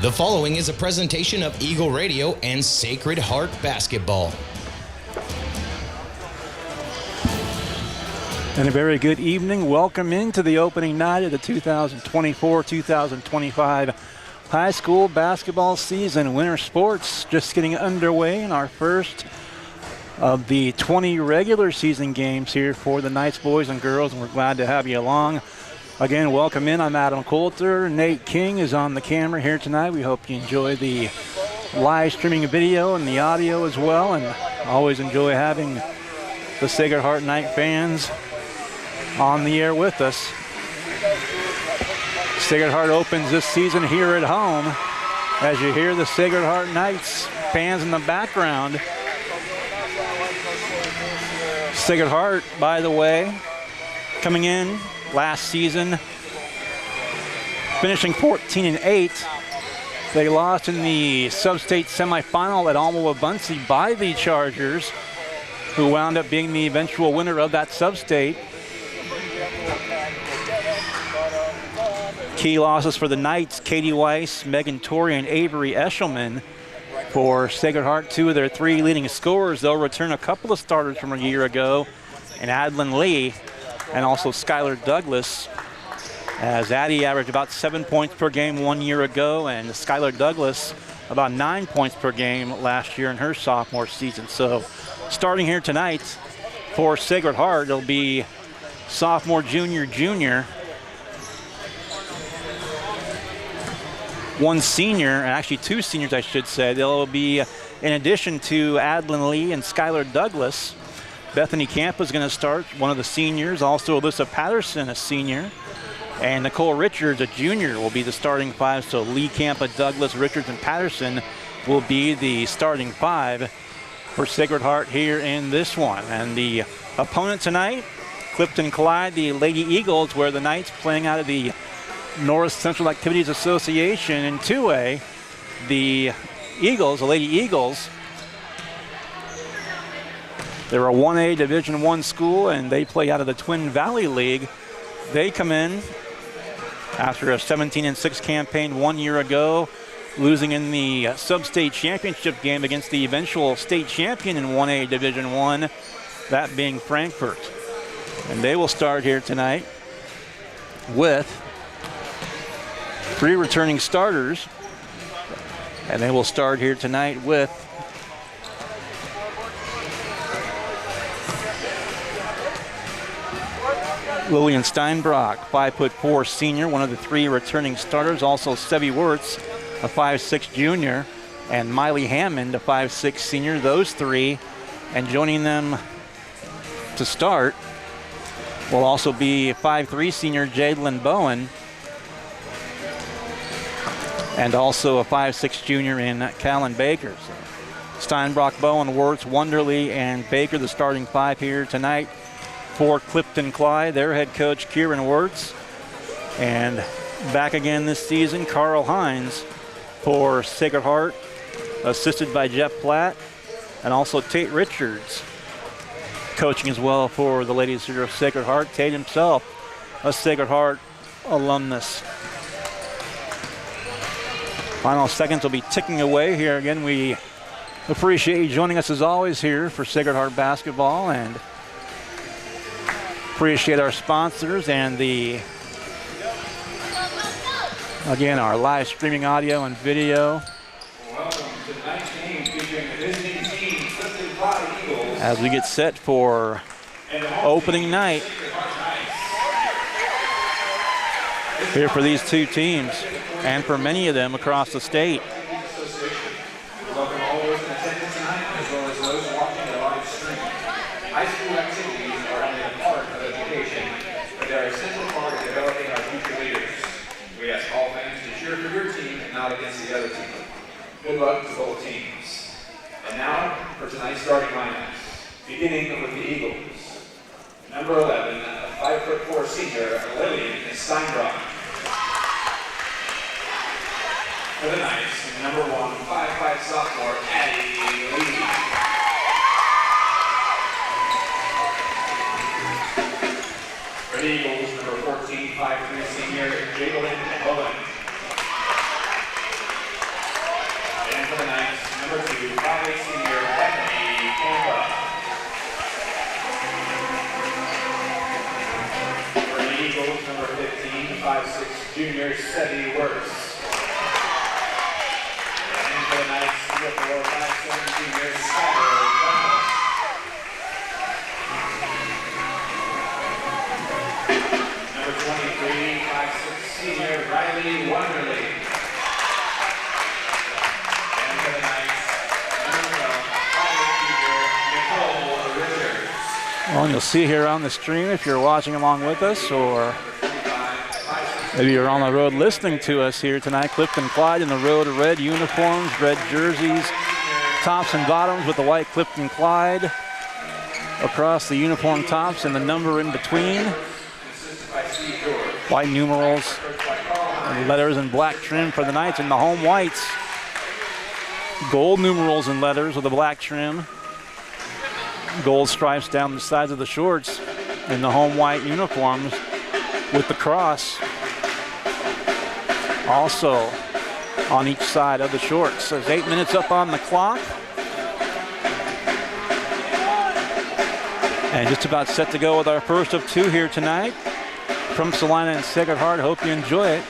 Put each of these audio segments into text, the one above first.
The following is a presentation of Eagle Radio and Sacred Heart Basketball. And a very good evening. Welcome into the opening night of the 2024-2025 high school basketball season. Winter sports just getting underway in our first of the 20 regular season games here for the Knights boys and girls, and we're glad to have you along. Again, welcome in. I'm Adam Coulter. Nate King is on the camera here tonight. We hope you enjoy the live streaming video and the audio as well, and always enjoy having the Sacred Heart Knight fans on the air with us. Sacred Heart opens this season here at home as you hear the Sacred Heart Knights fans in the background. Sacred Heart, by the way, coming in last season, finishing 14-8. They lost in the sub-state semifinal at Alma-Wabaunsee by the Chargers, who wound up being the eventual winner of that sub-state. Key losses for the Knights: Katie Weiss, Megan Torrey, and Avery Eshelman. For Sacred Heart, two of their three leading scorers, they'll return a couple of starters from a year ago, and Adlin Lee and also Skylar Douglas, as Addie averaged about 7 points per game 1 year ago, and Skylar Douglas about 9 points per game last year in her sophomore season. So starting here tonight for Sacred Heart, it'll be sophomore, junior, one senior, and actually two seniors I should say. They'll be, in addition to Adlin Lee and Skylar Douglas, Bethany Camp is going to start, one of the seniors. Also Alyssa Patterson, a senior. And Nicole Richards, a junior, will be the starting five. So Lee, Campa, Douglas, Richards, and Patterson will be the starting five for Sacred Heart here in this one. And the opponent tonight, Clifton Clyde, the Lady Eagles, where the Knights playing out of the North Central Activities Association in 2A. The Eagles, the Lady Eagles, they're a 1A Division I school, and they play out of the Twin Valley League. They come in after a 17-6 campaign 1 year ago, losing in the sub-state championship game against the eventual state champion in 1A Division I, that being Frankfort. And they will start here tonight with three returning starters, and they will start here tonight with Lillian Steinbrock, 5'4" senior, one of the three returning starters. Also Sevi Wirtz, a 5'6" junior, and Miley Hammond, a 5'6" senior. Those three, and joining them to start will also be 5'3" senior Jadlyn Bowen, and also a 5'6" junior in Callan Baker. So Steinbrock, Bowen, Wirtz, Wonderly, and Baker, the starting five here tonight for Clifton Clyde. Their head coach, Kieran Wirtz. And back again this season, Carl Hines for Sacred Heart, assisted by Jeff Platt, and also Tate Richards coaching as well for the ladies here of Sacred Heart. Tate himself, a Sacred Heart alumnus. Final seconds will be ticking away here. Again, we appreciate you joining us as always here for Sacred Heart basketball, and appreciate our sponsors and again, our live streaming audio and video. Welcome to tonight's game featuring the visiting team, Clifton Clyde Eagles, as we get set for opening night here for these two teams, and for many of them across the state. Welcome all those in attendance tonight, as well as those watching the live stream. High school activities are only a part of education, but they're a central part of developing our future leaders. We ask all fans to cheer for your team and not against the other team. Good luck to both teams. And now for tonight's starting lineups, beginning with the Eagles. Number 11, a 5'4" senior, Lillian Steinbrock. For the Knights, number 1, 5'5" sophomore, Addie Lee. For the Eagles, number 14, 5'3" senior, Jadlyn Bowen. for the Knights, number 2, 5'8" senior Bethany Campa. For the Eagles, number 15, 5'6" junior Sevi Wirtz. And for the Knights, number 4, 5'7" junior Skylar Douglas. Number 23, 5'6" senior Riley Wonderly. And for the Knights, number 12, 5'8" junior Nicole Richards. Well, and you'll see here on the stream if you're watching along with us, or maybe you're on the road listening to us here tonight. Clifton Clyde in the road red uniforms, red jerseys, tops and bottoms with the white Clifton Clyde across the uniform tops and the number in between. White numerals and letters and black trim for the Knights, and the home whites. Gold numerals and letters with the black trim. Gold stripes down the sides of the shorts in the home white uniforms with the cross also on each side of the shorts. So there's 8 minutes up on the clock. And just about set to go with our first of 2 here tonight. From Salina and Sacred Heart, hope you enjoy it.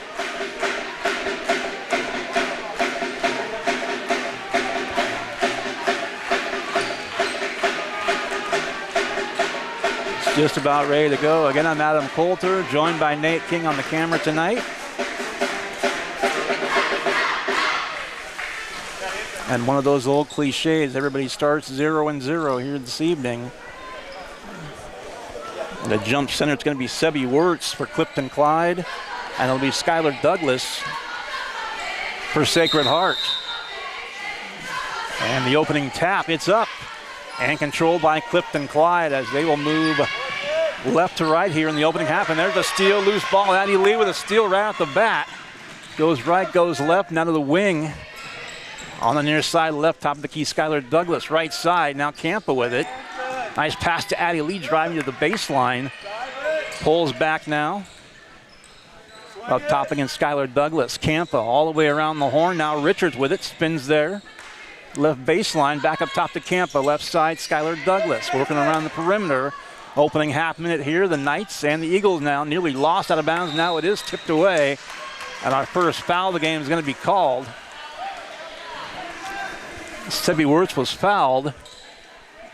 It's just about ready to go. Again, I'm Adam Coulter, joined by Nate King on the camera tonight. And one of those old cliches, everybody starts 0-0 here this evening. The jump center, it's going to be Sevi Wirtz for Clifton Clyde, and it'll be Skylar Douglas for Sacred Heart. And the opening tap, it's up and controlled by Clifton Clyde as they will move left to right here in the opening half. And there's a steal, loose ball. Addie Lee with a steal right off the bat. Goes right, goes left, now to the wing. On the near side, left top of the key, Skylar Douglas. Right side, now Campa with it. Nice pass to Addie Lee, driving to the baseline. Pulls back now. Up top against Skylar Douglas. Campa all the way around the horn. Now Richards with it, spins there. Left baseline, back up top to Campa. Left side, Skylar Douglas working around the perimeter. Opening half minute here, the Knights and the Eagles now nearly lost out of bounds. Now it is tipped away. And our first foul of the game is going to be called. Sevi Wirtz was fouled.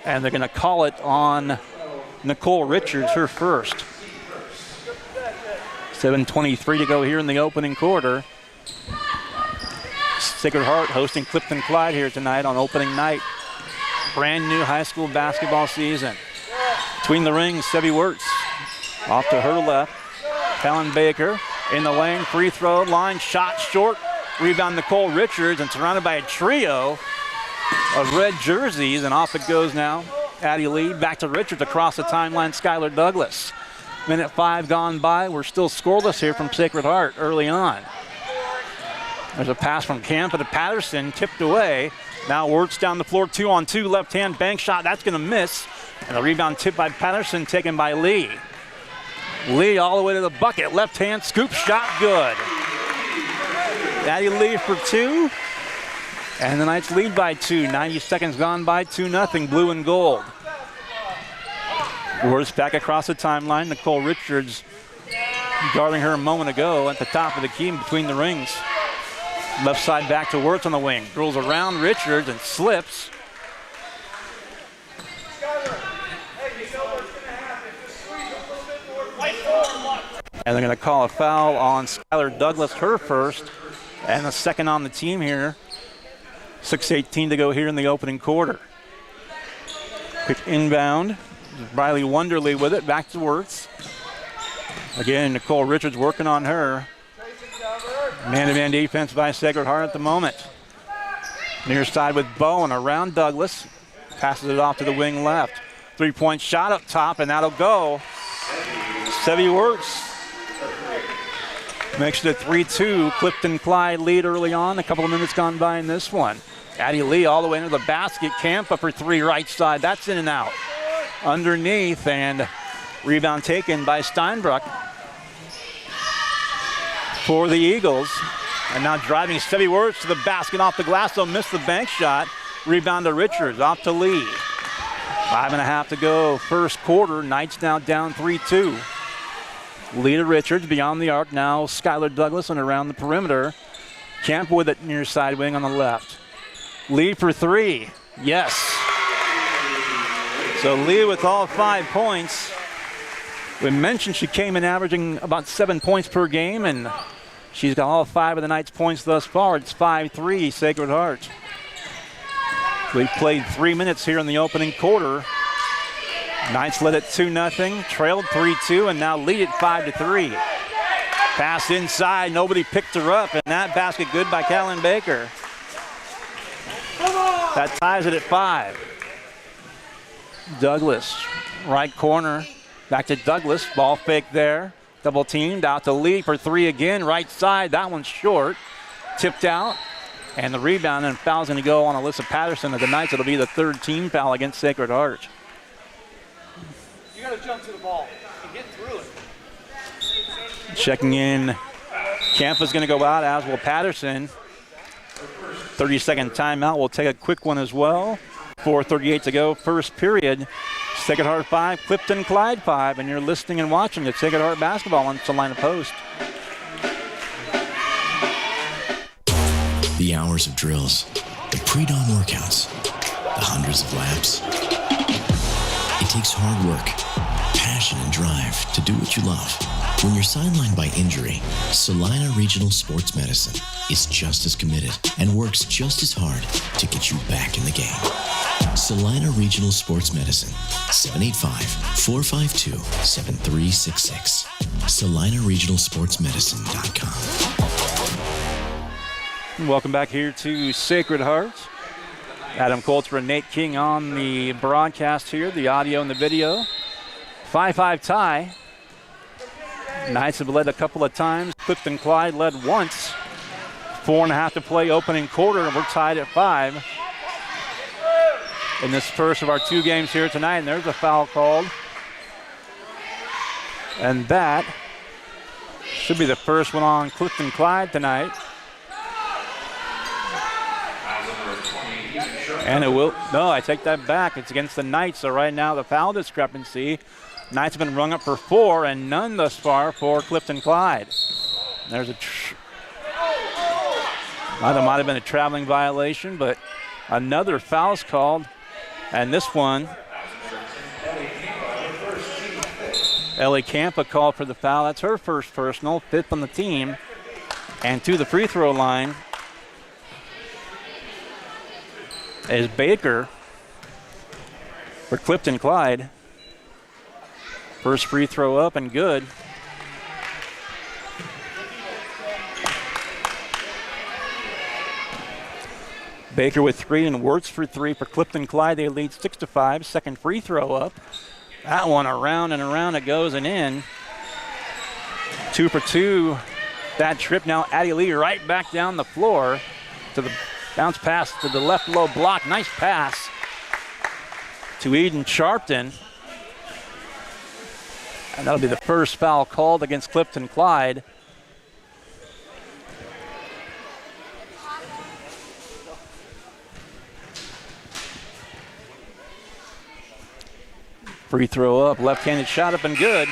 And they're going to call it on Nicole Richards, her first. 7:23 to go here in the opening quarter. Sacred Heart hosting Clifton Clyde here tonight on opening night. Brand new high school basketball season. Between the rings, Sevi Wirtz off to her left. Fallon Baker in the lane, free throw line, shot short. Rebound Nicole Richards, and surrounded by a trio of red jerseys, and off it goes now. Addie Lee back to Richards across the timeline. Skylar Douglas. Minute 5 gone by. We're still scoreless here from Sacred Heart early on. There's a pass from Campa to Patterson, tipped away. Now Wirtz down the floor, 2-on-2, left hand bank shot. That's going to miss. And a rebound tipped by Patterson, taken by Lee. Lee all the way to the bucket. Left hand scoop shot, good. Addie Lee for 2. And the Knights lead by 2. 90 seconds gone by, 2-0, blue and gold. Wirtz back across the timeline. Nicole Richards guarding her a moment ago at the top of the key between the rings. Left side back to Wirtz on the wing. Drills around Richards and slips. And they're going to call a foul on Skylar Douglas, her first, and the second on the team here. 6:18 to go here in the opening quarter. Quick inbound. Riley Wonderly with it, back to Wirtz. Again, Nicole Richards working on her. Man-to-man defense by Sacred Heart at the moment. Near side with Bowen around Douglas. Passes it off to the wing left. 3-point shot up top, and that'll go. Sevi Wirtz makes it a 3-2. Clifton Clyde lead early on. A couple of minutes gone by in this one. Addie Lee all the way into the basket. Campa for 3 right side. That's in and out. Underneath, and rebound taken by Steinbruck for the Eagles. And now driving Stevie Wirtz to the basket off the glass. They'll miss the bank shot. Rebound to Richards, off to Lee. 5.5 to go, first quarter. Knights now down 3-2. Lee to Richards, beyond the arc. Now Skylar Douglas and around the perimeter. Camp with it near side wing on the left. Lee for three. Yes. So Lee with all 5 points. We mentioned she came in averaging about 7 points per game, and she's got all 5 of the Knights' points thus far. It's 5-3 Sacred Heart. We played 3 minutes here in the opening quarter. Knights led it 2-0, trailed 3-2, and now lead it 5-3. Pass inside, nobody picked her up, and that basket good by Callan Baker. That ties it at 5. Douglas, right corner, back to Douglas, ball fake there. Double teamed, out to Lee for three again, right side, that one's short. Tipped out, and the rebound and foul's gonna go on Alyssa Patterson of the Knights. It'll be the third team foul against Sacred Heart. You gotta jump to the ball and get through it. Checking in, Campa's gonna go out, as will Patterson. 30-second timeout, we'll take a quick one as well. 4:38 to go, first period. Sacred Heart 5, Clifton Clyde 5, and you're listening and watching at Sacred Heart Basketball on Salina Post. The hours of drills, the pre-dawn workouts, the hundreds of laps. It takes hard work, passion, and drive to do what you love. When you're sidelined by injury, Salina Regional Sports Medicine is just as committed and works just as hard to get you back in the game. Salina Regional Sports Medicine, 785-452-7366. SalinaRegionalSportsMedicine.com. Welcome back here to Sacred Heart. Adam Coulter and Nate King on the broadcast here, the audio and the video. 5-5 tie. Knights have led a couple of times. Clifton Clyde led once. 4.5 to play opening quarter, and we're tied at 5 in this first of our 2 games here tonight. And there's a foul called. And that should be the first one on Clifton Clyde tonight. And it will, no, I take that back. It's against the Knights. So right now the foul discrepancy. Knights have been rung up for 4 and none thus far for Clifton Clyde. There's a, might have been a traveling violation, but another foul's called. And this one, Ellie Campa called for the foul. That's her first personal, 5th on the team. And to the free throw line is Baker for Clifton Clyde. First free throw up and good. Baker with 3 and Wirtz for 3 for Clifton Clyde. They lead 6-5. Second free throw up. That one around and around it goes and in. 2 for 2. That trip now. Addie Lee right back down the floor to the bounce pass to the left low block. Nice pass to Eden Sharpton. And that'll be the first foul called against Clifton Clyde. Free throw up, left-handed shot up and good.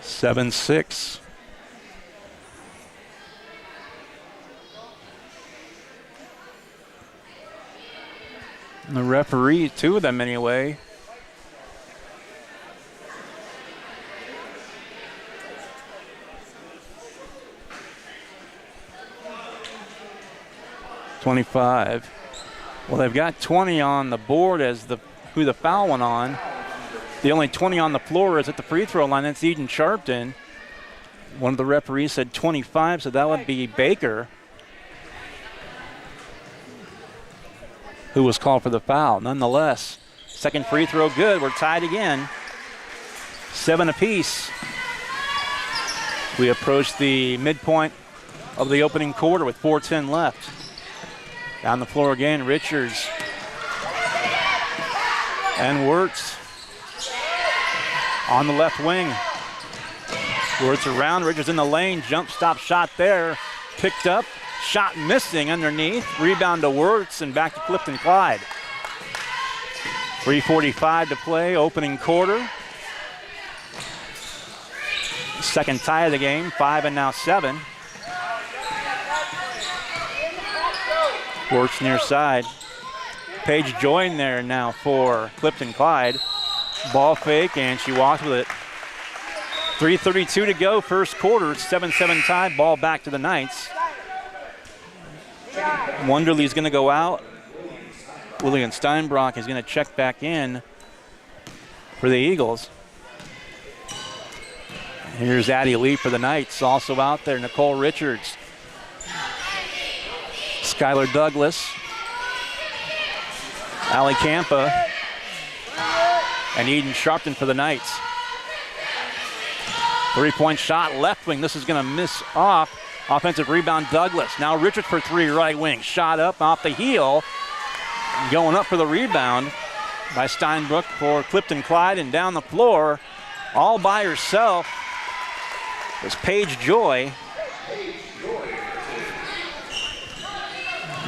Seven, 6. And the referee, 2 of them anyway. .25. Well, they've got 20 on the board as who the foul went on. The only 20 on the floor is at the free throw line. That's Eden Sharpton. One of the referees said 25, so that would be Baker, who was called for the foul. Nonetheless, second free throw good. We're tied again. 7 apiece. We approach the midpoint of the opening quarter with 4:10 left. Down the floor again, Richards and Wirtz on the left wing. Wirtz around, Richards in the lane, jump stop shot there, picked up, shot missing underneath, rebound to Wirtz and back to Clifton Clyde. 3:45 to play, opening quarter. Second tie of the game, 5 and now 7. Wirtz near side. Paige Joy there now for Clifton Clyde. Ball fake, and she walks with it. 3:32 to go, first quarter. 7-7 tie, ball back to the Knights. Wonderly's going to go out. William Steinbrock is going to check back in for the Eagles. Here's Addie Lee for the Knights, also out there. Nicole Richards. Skylar Douglas. Allie Campa. And Eden Sharpton for the Knights. 3-point shot, left wing. This is going to miss off. Offensive rebound, Douglas. Now Richards for three, right wing. Shot up off the heel. Going up for the rebound by Steinbrook for Clifton Clyde, and down the floor, all by herself, is Paige Joy.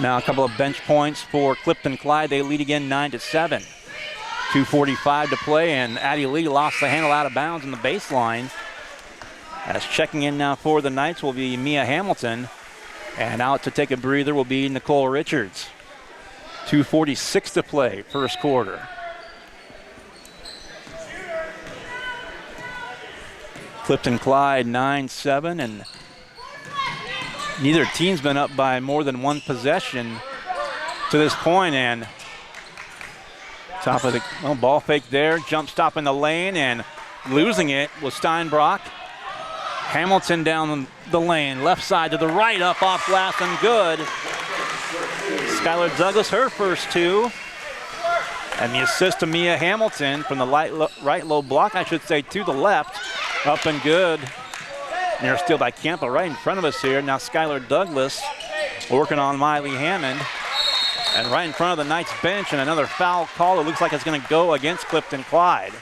Now a couple of bench points for Clifton Clyde. They lead again 9-7. 2:45 to play, and Addie Lee lost the handle out of bounds on the baseline. As checking in now for the Knights will be Mia Hamilton, and out to take a breather will be Nicole Richards. 2:46 to play, first quarter. Clifton Clyde 9-7, and neither team's been up by more than one possession to this point, and top of the ball fake there, jump stop in the lane, and losing it was Steinbrock. Hamilton down the lane, left side to the right, up off glass and good. Skylar Douglas, her first two. And the assist to Mia Hamilton from the right low block, I should say, to the left. Up and good. Near steal by Campa right in front of us here. Now Skylar Douglas working on Miley Hammond. And right in front of the Knights bench, and another foul call. It looks like it's going to go against Clifton Clyde.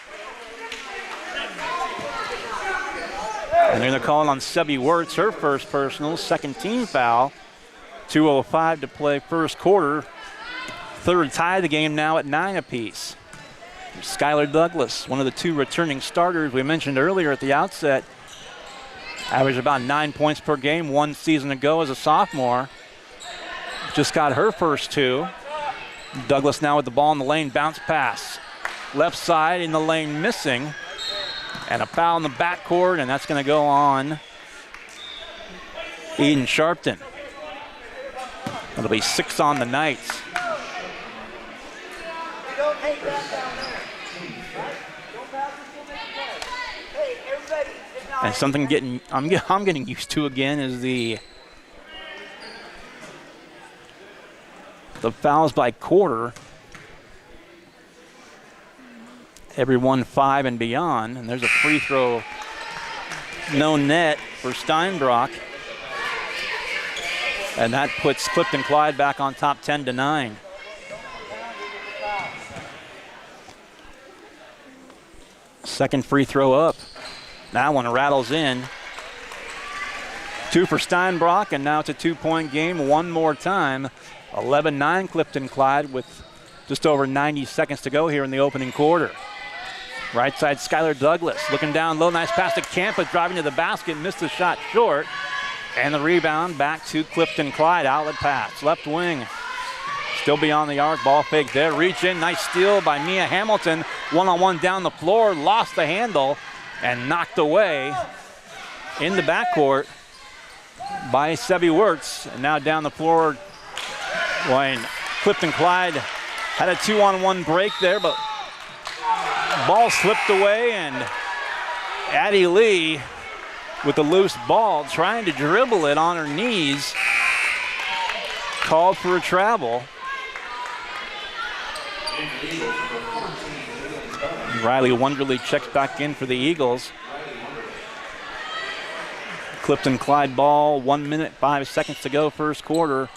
And they're going to call it on Sebi Wirtz, her first personal, second team foul. 2:05 to play, first quarter. Third tie of the game now at 9 apiece. Skylar Douglas, one of the two returning starters we mentioned earlier at the outset. Averaged about 9 points per game one season ago as a sophomore. Just got her first two. Douglas now with the ball in the lane, bounce pass. Left side in the lane missing. And a foul in the backcourt, and that's going to go on Eden Sharpton. It'll be 6 on the Knights. And something I'm getting used to again is the fouls by quarter. Everyone 5 and beyond, and there's a free throw, no net for Steinbrock. And that puts Clifton Clyde back on top 10-9. Second free throw up. That one rattles in. 2 for Steinbrock, and now it's a 2-point game one more time. 11-9 Clifton Clyde with just over 90 seconds to go here in the opening quarter. Right side, Skylar Douglas looking down low, nice pass to Campa, driving to the basket, missed the shot short. And the rebound back to Clifton Clyde, outlet pass, left wing. Still beyond the arc, ball fake there, reach in, nice steal by Mia Hamilton. One-on-one down the floor, lost the handle, and knocked away in the backcourt by Sebi Wirtz. And now down the floor, when Clifton Clyde had a 2-on-1 break there, but ball slipped away, and Addie Lee with the loose ball, trying to dribble it on her knees, called for a travel. Riley Wonderly checks back in for the Eagles. Clifton Clyde ball, 1 minute, 5 seconds to go, first quarter.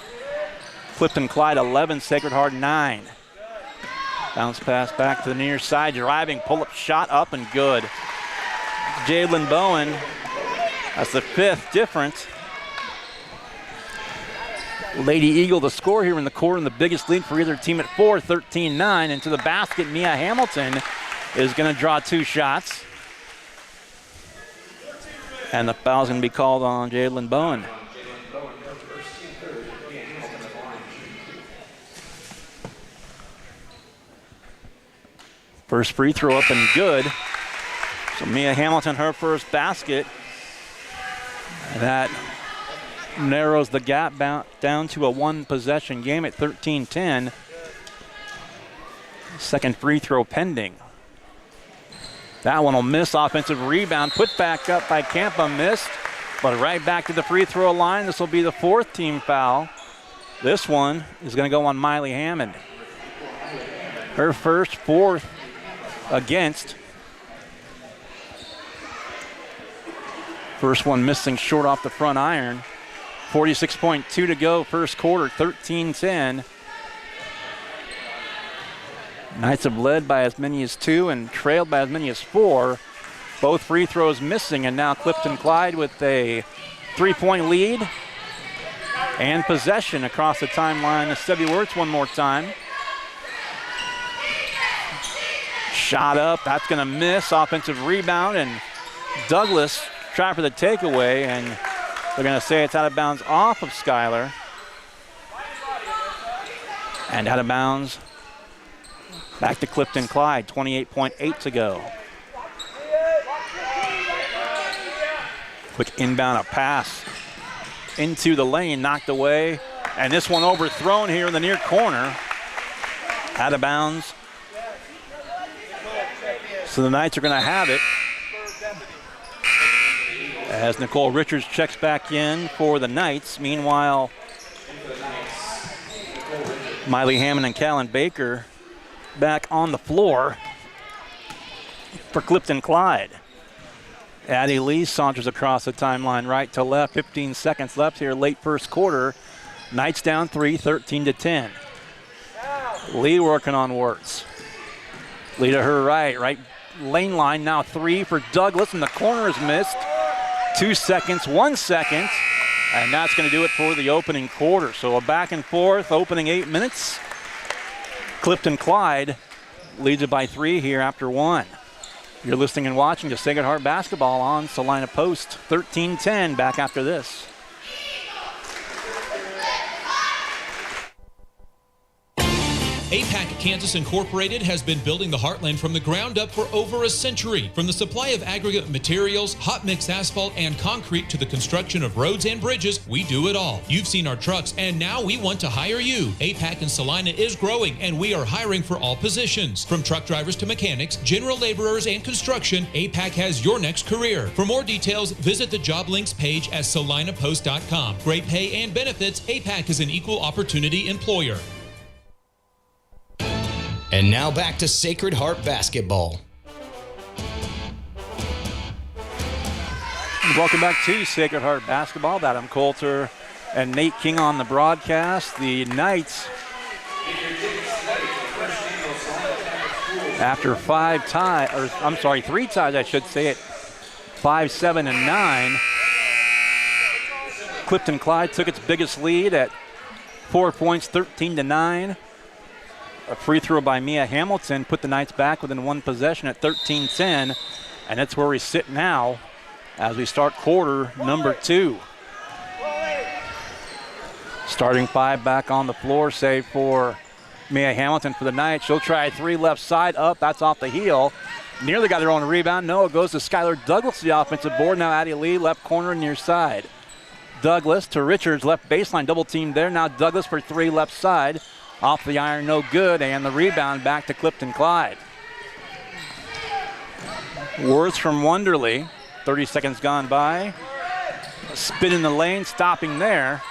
Clifton Clyde 11, Sacred Heart 9. Bounce pass back to the near side, driving, pull-up shot up and good. Jalen Bowen, that's the 5th difference. Lady Eagle the score here in the quarter, and the biggest lead for either team at 4, 13-9. Into the basket, Mia Hamilton is going to draw 2 shots. And the foul's going to be called on Jalen Bowen. First free throw up and good. So Mia Hamilton, her first basket. And that narrows the gap down to a 1-possession game at 13-10. Second free throw pending. That one will miss. Offensive rebound. Put back up by Campa. Missed. But right back to the free throw line. This will be the 4th team foul. This one is going to go on Miley Hammond. Her first, 4th against. First one missing short off the front iron. 46.2 to go, first quarter, 13-10. Knights have led by as many as 2 and trailed by as many as 4. Both free throws missing, and now Clifton Clyde with a 3-point lead and possession across the timeline. Stevie Wirtz one more time. Shot up, that's going to miss. Offensive rebound, and Douglas try for the takeaway, and they're going to say it's out of bounds off of Schuyler. And out of bounds back to Clifton Clyde, 28.8 to go. Quick inbound, a pass into the lane, knocked away. And this one overthrown here in the near corner. Out of bounds. So the Knights are going to have it. As Nicole Richards checks back in for the Knights. Meanwhile, Miley Hammond and Callan Baker back on the floor for Clifton Clyde. Addie Lee saunters across the timeline right to left. 15 seconds left here, late first quarter. Knights down 3, 13-10. Lee working on Wirtz. Lee to her right lane line, now 3 for Douglas, and the corner is missed. 2 seconds, 1 second, and that's going to do it for the opening quarter. So a back and forth, opening 8 minutes. Clifton Clyde leads it by 3 here after 1. You're listening and watching to Sacred Heart Basketball on Salina Post. 13-10, back after this. APAC Kansas Incorporated has been building the Heartland from the ground up for over a century. From the supply of aggregate materials, hot mix asphalt, and concrete to the construction of roads and bridges, we do it all. You've seen our trucks, and now we want to hire you. APAC in Salina is growing, and we are hiring for all positions. From truck drivers to mechanics, general laborers, and construction, APAC has your next career. For more details, visit the job links page at salinapost.com. Great pay and benefits, APAC is an equal opportunity employer. And now back to Sacred Heart Basketball. Welcome back to Sacred Heart Basketball. Adam Coulter and Nate King on the broadcast. The Knights, after 3 ties, I should say, at 5, 7, and 9. Clifton Clyde took its biggest lead at 4 points, 13-9. A free throw by Mia Hamilton put the Knights back within 1 possession at 13-10, and that's where we sit now as we start quarter number 2. Starting 5 back on the floor, save for Mia Hamilton for the Knights. She'll try a 3 left side up. That's off the heel. Nearly got their own rebound. No, it goes to Skylar Douglas, the offensive board. Now Addie Lee, left corner, near side. Douglas to Richards, left baseline, double team there. Now Douglas for 3 left side. Off the iron, no good, and the rebound back to Clifton Clyde. Wirtz from Wonderly, 30 seconds gone by. A spin in the lane, stopping there.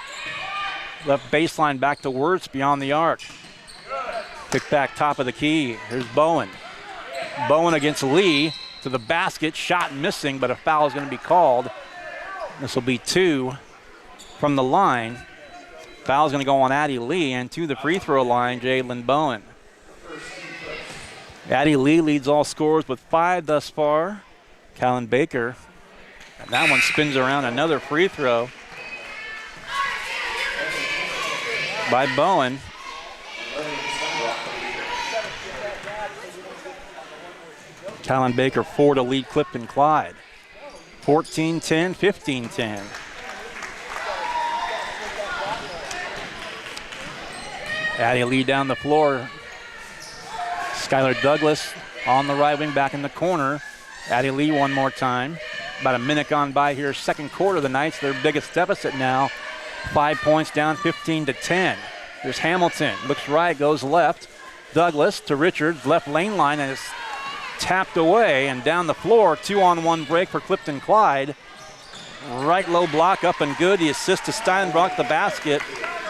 Left baseline back to Wirtz beyond the arc. Pick back top of the key. Here's Bowen. Bowen against Lee to the basket, shot missing, but a foul is going to be called This will be 2 from the line. Foul's going to go on Addie Lee, and to the free throw line, Jalen Bowen. Addie Lee leads all scorers with 5 thus far. Callan Baker, and that one spins around, another free throw by Bowen. Callan Baker 4 to lead Clifton Clyde. 14-10, 15-10. Addie Lee down the floor. Skylar Douglas on the right wing, back in the corner. Addie Lee one more time. About a minute gone by here, second quarter. The Knights, their biggest deficit now. 5 points down, 15-10. There's Hamilton, looks right, goes left. Douglas to Richards, left lane line, and it's tapped away and down the floor. 2-on-1 break for Clifton Clyde. Right low block, up and good. The assist to Steinbrock, the basket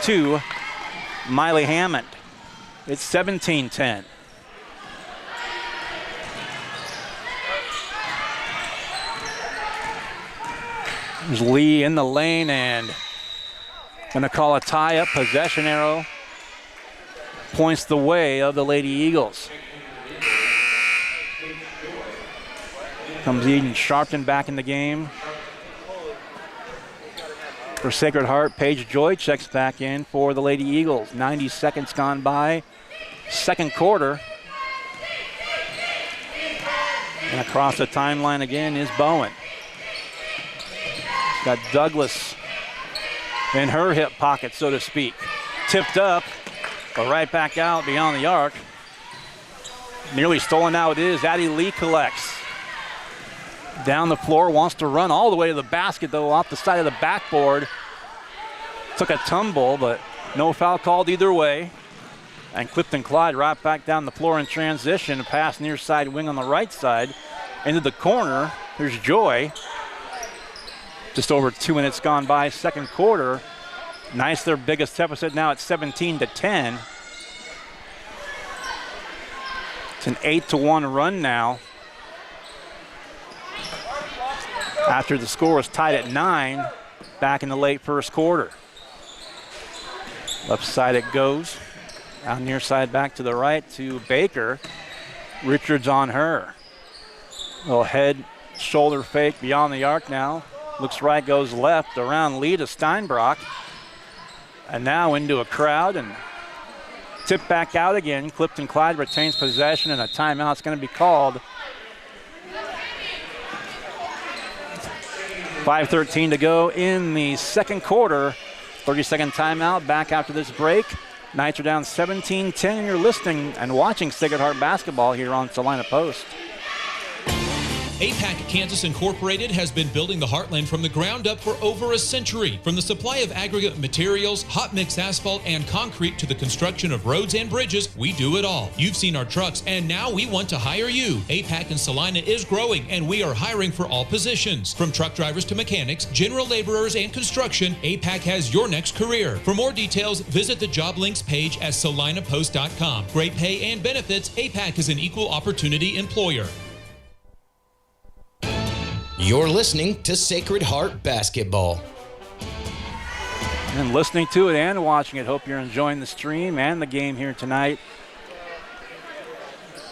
to Miley Hammond. It's 17-10. There's Lee in the lane and gonna call a tie-up. Possession arrow points the way of the Lady Eagles. Comes Eden Sharpton back in the game. For Sacred Heart, Paige Joy checks back in for the Lady Eagles. 90 seconds gone by. Second quarter. And across the timeline again is Bowen. Got Douglas in her hip pocket, so to speak. Tipped up, but right back out beyond the arc. Nearly stolen now it is. Addie Lee collects. Down the floor, wants to run all the way to the basket, though, off the side of the backboard. Took a tumble, but no foul called either way. And Clifton Clyde right back down the floor in transition. A pass near side wing on the right side. Into the corner, there's Joy. Just over 2 minutes gone by, second quarter. Nice, their biggest deficit now at 17-10. It's an 8-1 run now. After the score was tied at 9 back in the late first quarter. Left side it goes. Out near side back to the right to Baker. Richards on her. Little head, shoulder fake beyond the arc now. Looks right, goes left, around Lee to Steinbrock. And now into a crowd and tip back out again. Clifton Clyde retains possession and a timeout's going to be called. 5:13 to go in the second quarter. 30-second timeout back after this break. Knights are down 17-10 and you're listening and watching Sacred Heart basketball here on Salina Post. APAC Kansas Incorporated has been building the Heartland from the ground up for over a century. From the supply of aggregate materials, hot mix asphalt, and concrete to the construction of roads and bridges, we do it all. You've seen our trucks, and now we want to hire you. APAC in Salina is growing, and we are hiring for all positions. From truck drivers to mechanics, general laborers, and construction, APAC has your next career. For more details, visit the job links page at salinapost.com. Great pay and benefits, APAC is an equal opportunity employer. You're listening to Sacred Heart Basketball. And listening to it and watching it. Hope you're enjoying the stream and the game here tonight.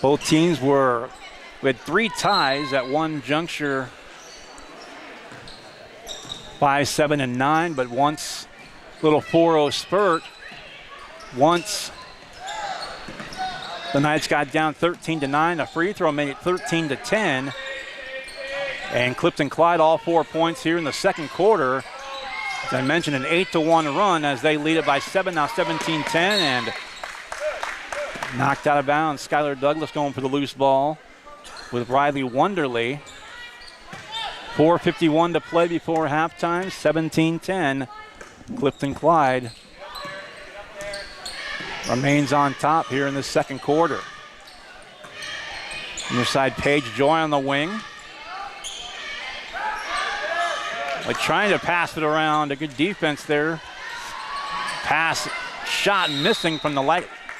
Both teams we had 3 ties at one juncture. 5, 7, and 9, but once little 4-0 spurt. Once the Knights got down 13-9, a free throw made it 13-10. And Clifton Clyde all 4 points here in the second quarter. As I mentioned, an 8-1 run as they lead it by 7, now 17-10, and knocked out of bounds. Skylar Douglas going for the loose ball with Riley Wonderly. 4:51 to play before halftime, 17-10. Clifton Clyde remains on top here in the second quarter. Near side, Paige Joy on the wing. Like trying to pass it around. A good defense there. Pass, shot missing from the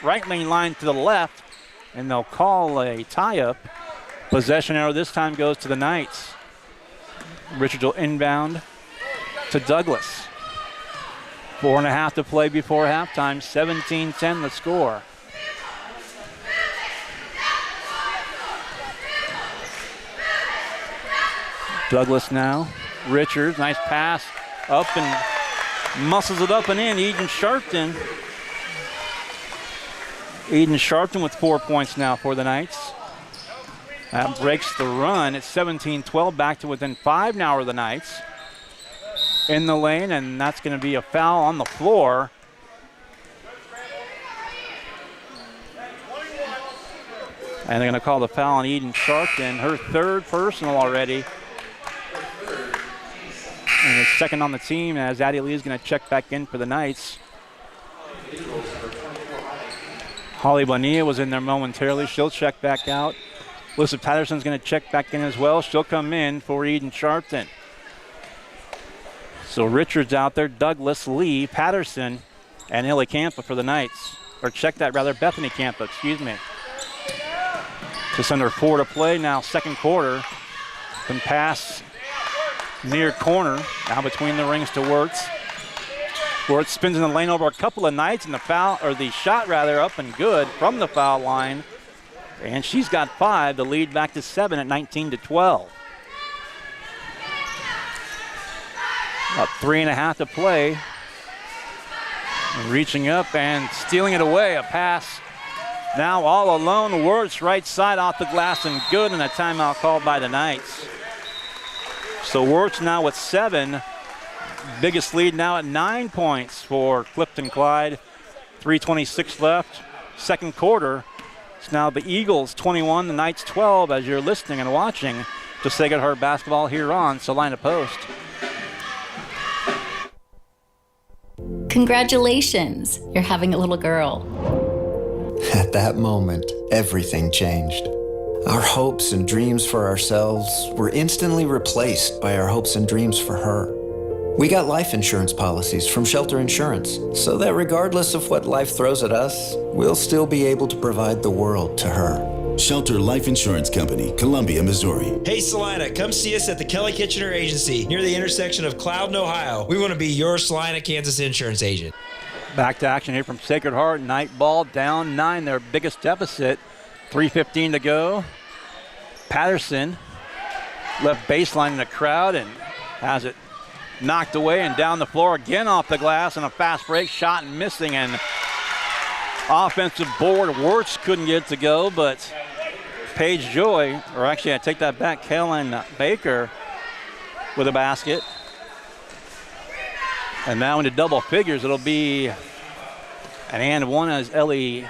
right lane line to the left. And they'll call a tie-up. Possession arrow this time goes to the Knights. Richards will inbound. to Douglas. 4.5 to play before halftime, 17-10 the score. Douglas now. Richards, nice pass up and muscles it up and in. Eden Sharpton with 4 points now for the Knights. That breaks the run. It's 17-12, back to within 5 now are the Knights. In the lane, and that's going to be a foul on the floor. And they're going to call the foul on Eden Sharpton, her third personal already. And it's second on the team as Addie Lee is going to check back in for the Knights. Holly Bonilla was in there momentarily. She'll check back out. Alyssa Patterson's going to check back in as well. She'll come in for Eden Sharpton. So Richards out there, Douglas, Lee, Patterson, and Illy Campa for the Knights. Or check that rather, Bethany Campa, excuse me. Just under 4 to play now, second quarter. Can pass near corner, now between the rings to Wirtz. Wirtz spins in the lane over a couple of Knights, and the foul, or the shot rather, up and good from the foul line. And she's got 5, the lead back to 7 at 19-12. About 3.5 to play. Reaching up and stealing it away, a pass. Now all alone, Wirtz right side off the glass and good, and a timeout called by the Knights. So Wirtz now with 7. Biggest lead now at 9 points for Clifton Clyde. 3:26 left. Second quarter. It's now the Eagles 21, the Knights 12 as you're listening and watching to Sacred Heart basketball here on Salina Post. Congratulations, you're having a little girl. At that moment, everything changed. Our hopes and dreams for ourselves were instantly replaced by our hopes and dreams for her. We got life insurance policies from Shelter Insurance, so that regardless of what life throws at us, we'll still be able to provide the world to her. Shelter Life Insurance Company, Columbia, Missouri. Hey Salina, come see us at the Kelly Kitchener Agency near the intersection of Cloud and Ohio. We want to be your Salina, Kansas insurance agent. Back to action here from Sacred Heart. Night ball down 9, their biggest deficit. 3:15 to go. Patterson left baseline in the crowd and has it knocked away and down the floor again off the glass, and a fast break shot and missing, and offensive board. Wirtz couldn't get it to go, but Paige Joy, or actually I take that back, Kellen Baker with a basket. And now into double figures, it'll be an and one as Ellie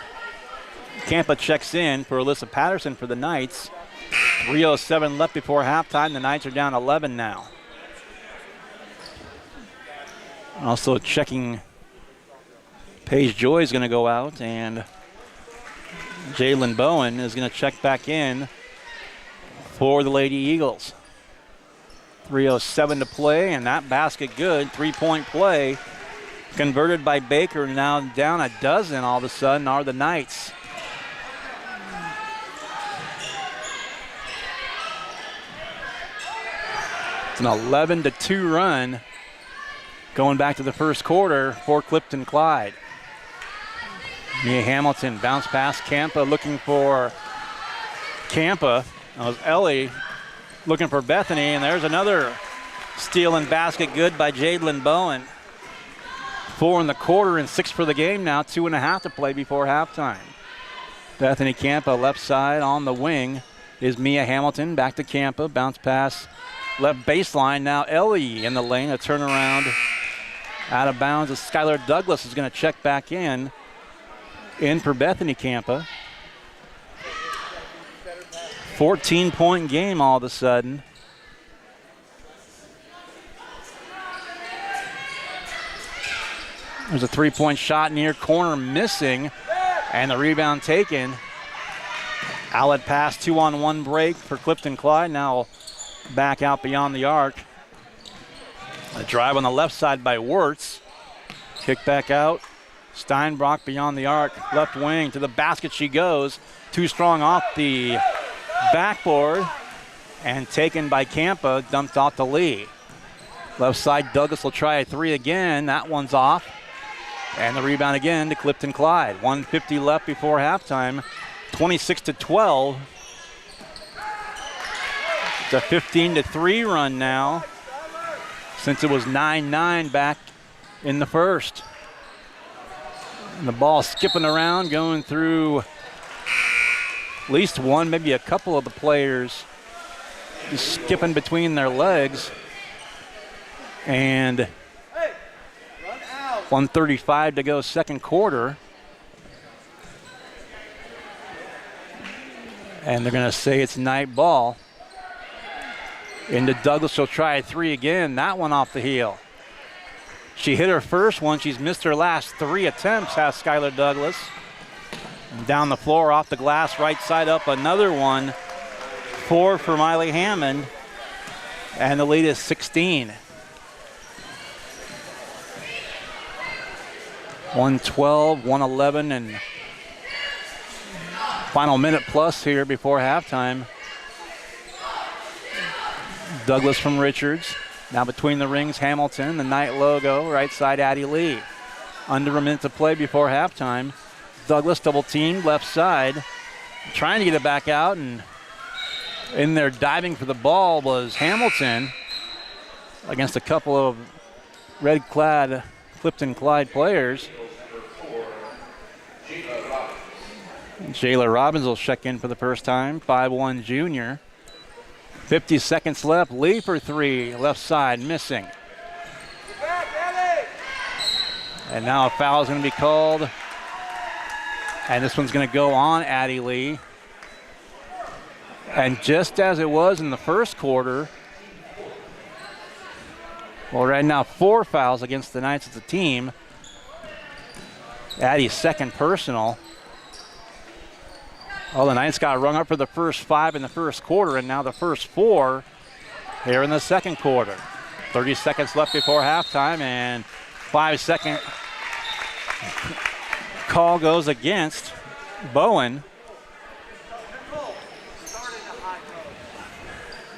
Campa checks in for Alyssa Patterson for the Knights. 3:07 left before halftime. The Knights are down 11 now. Also checking, Paige Joy is going to go out, and Jalen Bowen is going to check back in for the Lady Eagles. 3:07 to play, and that basket good. 3-point play converted by Baker. Now down a dozen all of a sudden are the Knights. It's an 11-2 run going back to the first quarter for Clifton Clyde. Mia Hamilton bounce pass. Campa looking for Campa. That was Ellie looking for Bethany, and there's another steal and basket good by Jadlyn Bowen. 4 in the quarter and 6 for the game now. 2.5 to play before halftime. Bethany Campa left side on the wing is Mia Hamilton. Back to Campa. Bounce pass left baseline. Now Ellie in the lane. A turnaround out of bounds as Skylar Douglas is going to check back in for Bethany Campa. 14-point game all of a sudden. There's a 3-point shot near corner missing, and the rebound taken. Outlet pass, 2-on-1 break for Clifton Clyde. Now back out beyond the arc. A drive on the left side by Wirtz. Kick back out. Steinbrock beyond the arc, left wing to the basket she goes. Too strong off the backboard and taken by Campa, dumped off to Lee. Left side, Douglas will try a three again. That one's off. And the rebound again to Clifton Clyde. 1:50 left before halftime. 26-12. It's a 15-3 run now, since it was 9-9 back in the first. And the ball skipping around, going through at least one, maybe a couple of the players, just skipping between their legs. And 1:35 to go, second quarter. And they're going to say it's night ball. Into Douglas, she'll try a three again. That one off the heel. She hit her first one. She's missed her last three attempts, has Skylar Douglas. And down the floor, off the glass, right side up, another one. 4 for Miley Hammond. And the lead is 16. 112, 111, and final minute plus here before halftime. Douglas from Richards. Now between the rings, Hamilton, the Knight logo, right side, Addie Lee. Under a minute to play before halftime. Douglas double teamed, left side. Trying to get it back out, and in there diving for the ball was Hamilton against a couple of red-clad Clifton Clyde players. Jayla Robbins will check in for the first time, 5'1" junior. 50 seconds left. Lee for three, left side, missing. And now a foul is going to be called. And this one's going to go on Addie Lee. And just as it was in the first quarter, well, right now 4 fouls against the Knights as a team. Addie's second personal. Oh, the Knights got rung up for the first 5 in the first quarter, and now the first 4 here in the second quarter. 30 seconds left before halftime, and 5-second call goes against Bowen.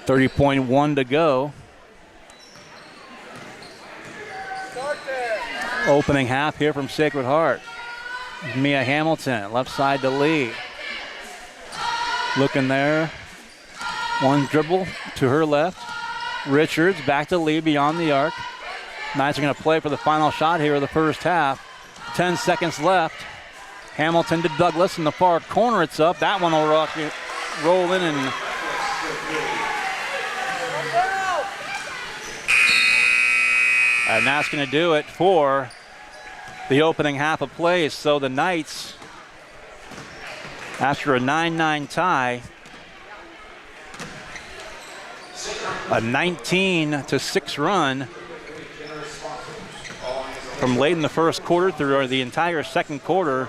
30.1 to go. Opening half here from Sacred Heart. Mia Hamilton, left side to Lee. Looking there. One dribble to her left. Richards back to Lee beyond the arc. Knights are going to play for the final shot here of the first half. 10 seconds left. Hamilton to Douglas in the far corner. It's up. That one will roll in and that's going to do it for the opening half of play. So the Knights, after a 9-9 tie, a 19-6 run from late in the first quarter through the entire second quarter,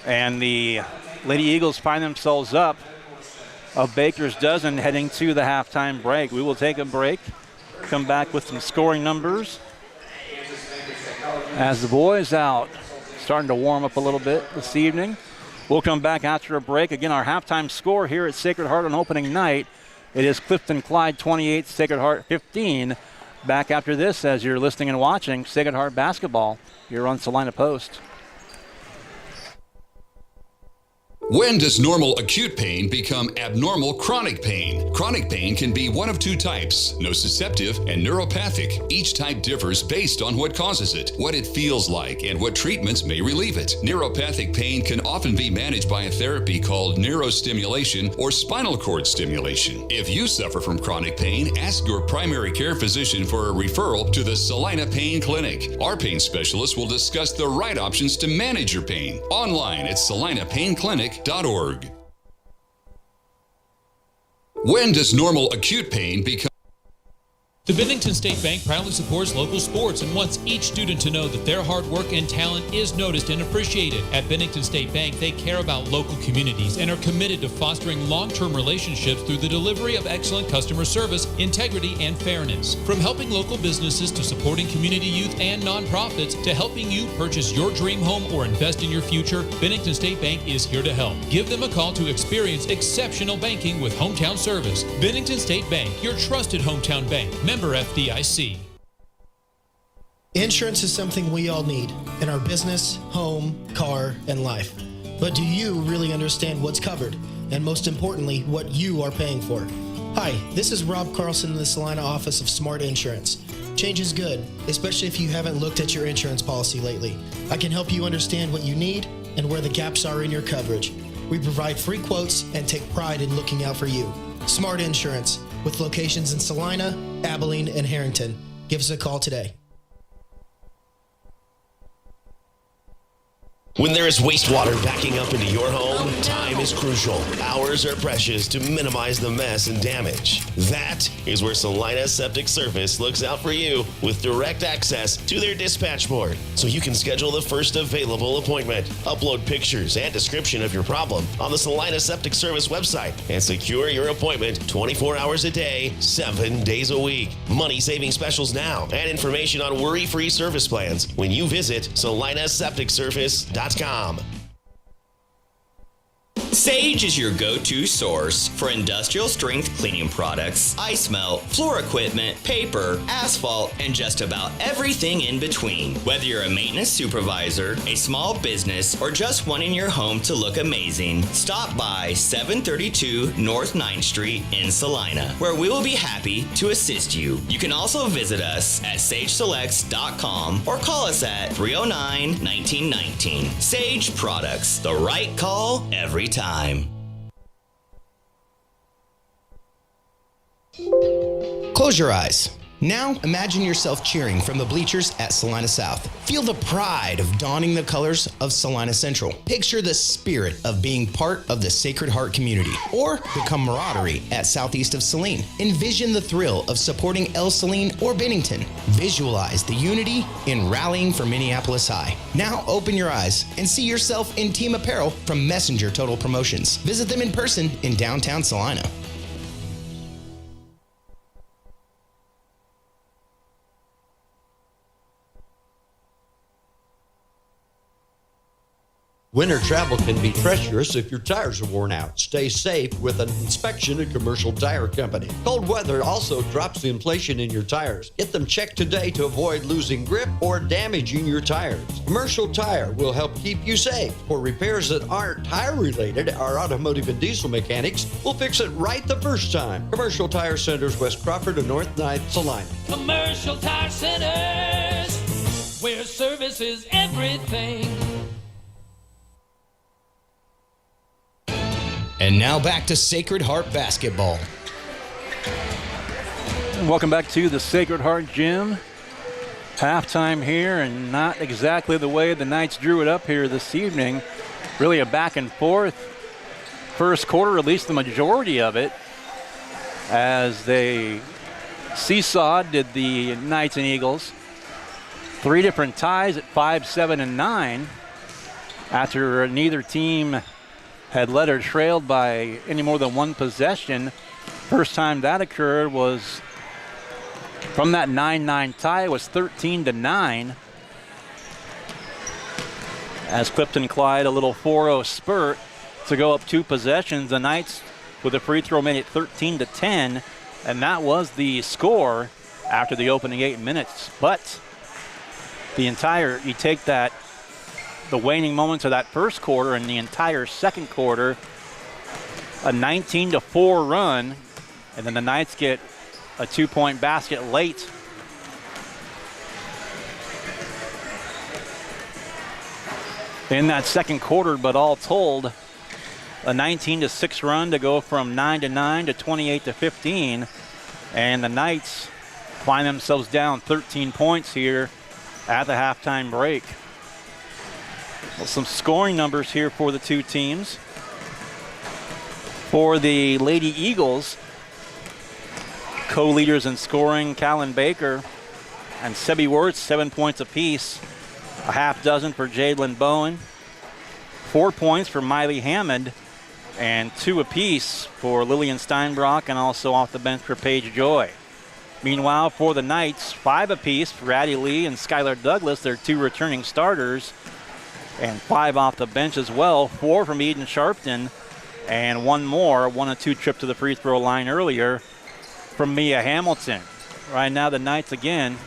and the Lady Eagles find themselves up a baker's dozen heading to the halftime break. We will take a break, come back with some scoring numbers as the boys out starting to warm up a little bit this evening. We'll come back after a break. Again, our halftime score here at Sacred Heart on opening night, it is Clifton Clyde 28, Sacred Heart 15. Back after this as you're listening and watching Sacred Heart basketball here on Salina Post. When does normal acute pain become abnormal chronic pain? Chronic pain can be one of 2 types, nociceptive and neuropathic. Each type differs based on what causes it, what it feels like, and what treatments may relieve it. Neuropathic pain can often be managed by a therapy called neurostimulation or spinal cord stimulation. If you suffer from chronic pain, ask your primary care physician for a referral to the Salina Pain Clinic. Our pain specialists will discuss the right options to manage your pain. Online at salinapainclinic.org. When does normal acute pain become? The Bennington State Bank proudly supports local sports and wants each student to know that their hard work and talent is noticed and appreciated. At Bennington State Bank, they care about local communities and are committed to fostering long-term relationships through the delivery of excellent customer service, integrity, and fairness. From helping local businesses to supporting community youth and nonprofits to helping you purchase your dream home or invest in your future, Bennington State Bank is here to help. Give them a call to experience exceptional banking with hometown service. Bennington State Bank, your trusted hometown bank. Member FDIC. Insurance is something we all need in our business, home, car, and life. But do you really understand what's covered? And most importantly, what you are paying for? Hi, this is Rob Carlson in the Salina office of Smart Insurance. Change is good, especially if you haven't looked at your insurance policy lately. I can help you understand what you need and where the gaps are in your coverage. We provide free quotes and take pride in looking out for you. Smart Insurance, with locations in Salina, Abilene, and Harrington. Give us a call today. When there is wastewater backing up into your home, time is crucial. Hours are precious to minimize the mess and damage. That is where Salina Septic Service looks out for you with direct access to their dispatch board, so you can schedule the first available appointment, upload pictures and description of your problem on the Salina Septic Service website, and secure your appointment 24 hours a day, 7 days a week. Money-saving specials now and information on worry-free service plans when you visit salinasepticservice.com. Sage is your go-to source for industrial strength cleaning products, ice melt, floor equipment, paper, asphalt, and just about everything in between. Whether you're a maintenance supervisor, a small business, or just wanting your home to look amazing, stop by 732 North 9th Street in Salina, where we will be happy to assist you. You can also visit us at sageselects.com or call us at 309-1919. Sage Products, the right call every time. Close your eyes. Now imagine yourself cheering from the bleachers at Salina South. Feel the pride of donning the colors of Salina Central. Picture the spirit of being part of the Sacred Heart community or the camaraderie at Southeast of Saline. Envision the thrill of supporting El Saline or Bennington. Visualize the unity in rallying for Minneapolis High. Now open your eyes and see yourself in team apparel from Messenger Total Promotions. Visit them in person in downtown Salina. Winter travel can be treacherous if your tires are worn out. Stay safe with an inspection at Commercial Tire Company. Cold weather also drops the inflation in your tires. Get them checked today to avoid losing grip or damaging your tires. Commercial Tire will help keep you safe. For repairs that aren't tire related, our automotive and diesel mechanics will fix it right the first time. Commercial Tire Centers, West Crawford and North 9th, Salina. Commercial Tire Centers, where service is everything. And now back to Sacred Heart basketball. Welcome back to the Sacred Heart Gym. Halftime here, and not exactly the way the Knights drew it up here this evening. Really a back and forth. First quarter, at least the majority of it, as they seesawed, did the Knights and Eagles. 3 different ties at 5, 7, and 9 after neither team had led or trailed by any more than one possession. First time that occurred was from that 9-9 tie. It was 13-9. As Clifton Clyde, a little 4-0 spurt to go up 2 possessions. The Knights with a free throw made it 13-10, and that was the score after the opening 8 minutes. But you take that, the waning moments of that first quarter and the entire second quarter, a 19-4 run, and then the Knights get a 2-point basket late. In that second quarter, but all told, a 19-6 run to go from 9-9 to 28-15, and the Knights find themselves down 13 points here at the halftime break. Well, some scoring numbers here for the two teams. For the Lady Eagles, co-leaders in scoring, Callan Baker and Sebi Wirtz, 7 points apiece. A half dozen for Jadlyn Bowen. 4 points for Miley Hammond, and 2 apiece for Lillian Steinbrock, and also off the bench for Paige Joy. Meanwhile, for the Knights, 5 apiece for Addie Lee and Skylar Douglas, their 2 returning starters, and 5 off the bench as well. 4 from Eden Sharpton, and 1 more, 1 of 2 trip to the free throw line earlier from Mia Hamilton. Right now the Knights again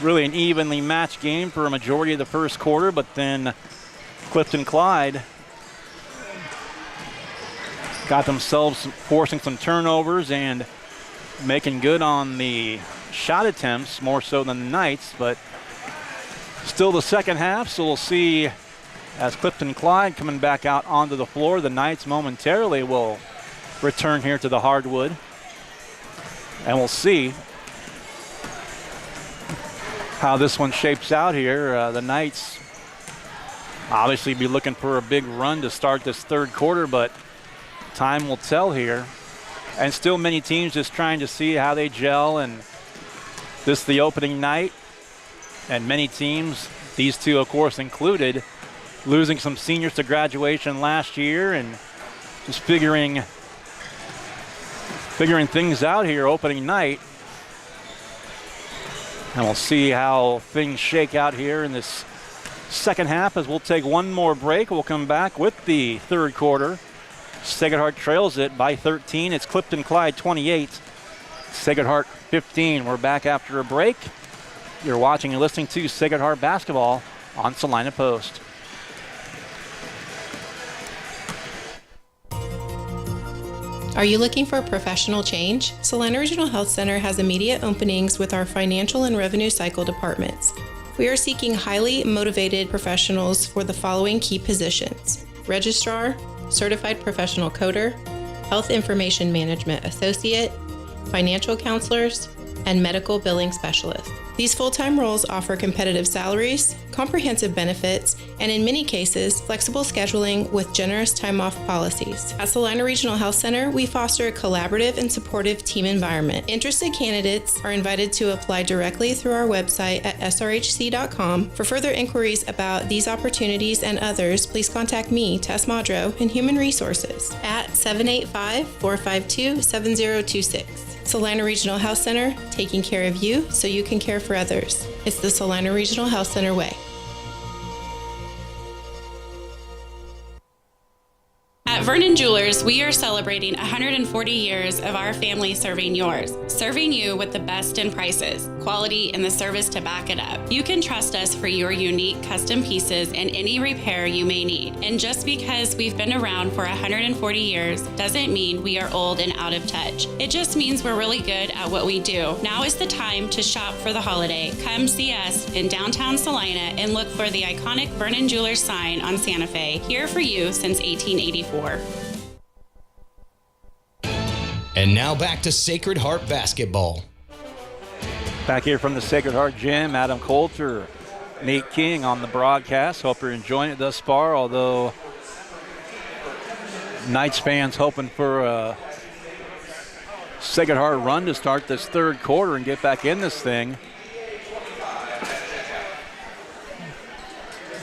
really an evenly matched game for a majority of the first quarter, but then Clifton Clyde got themselves forcing some turnovers and making good on the shot attempts more so than the Knights, but still the second half, so we'll see as Clifton Clyde coming back out onto the floor. The Knights momentarily will return here to the hardwood, and we'll see how this one shapes out here. The Knights obviously be looking for a big run to start this third quarter, but time will tell here. And still many teams just trying to see how they gel, and this is the opening night. And many teams, these two of course included, losing some seniors to graduation last year and just figuring things out here opening night. And we'll see how things shake out here in this second half as we'll take one more break. We'll come back with the third quarter. Sacred Heart trails it by 13. It's Clifton Clyde 28, Sacred Heart 15. We're back after a break. You're watching and listening to Sacred Heart basketball on Salina Post. Are you looking for a professional change? Salina Regional Health Center has immediate openings with our financial and revenue cycle departments. We are seeking highly motivated professionals for the following key positions: Registrar, Certified Professional Coder, Health Information Management Associate, Financial Counselors, and Medical Billing Specialists. These full-time roles offer competitive salaries, comprehensive benefits, and in many cases, flexible scheduling with generous time-off policies. At Salina Regional Health Center, we foster a collaborative and supportive team environment. Interested candidates are invited to apply directly through our website at srhc.com. For further inquiries about these opportunities and others, please contact me, Tess Madro, in Human Resources at 785-452-7026. Salina Regional Health Center, taking care of you so you can care for others. It's the Salina Regional Health Center way. At Vernon Jewelers, we are celebrating 140 years of our family serving yours, serving you with the best in prices, quality, and the service to back it up. You can trust us for your unique custom pieces and any repair you may need. And just because we've been around for 140 years doesn't mean we are old and out of touch. It just means we're really good at what we do. Now is the time to shop for the holiday. Come see us in downtown Salina and look for the iconic Vernon Jewelers sign on Santa Fe, here for you since 1884. And now back to Sacred Heart basketball. Back here from the Sacred Heart Gym, Adam Coulter, Nate King on the broadcast. Hope you're enjoying it thus far, although Knights fans hoping for a Sacred Heart run to start this third quarter and get back in this thing.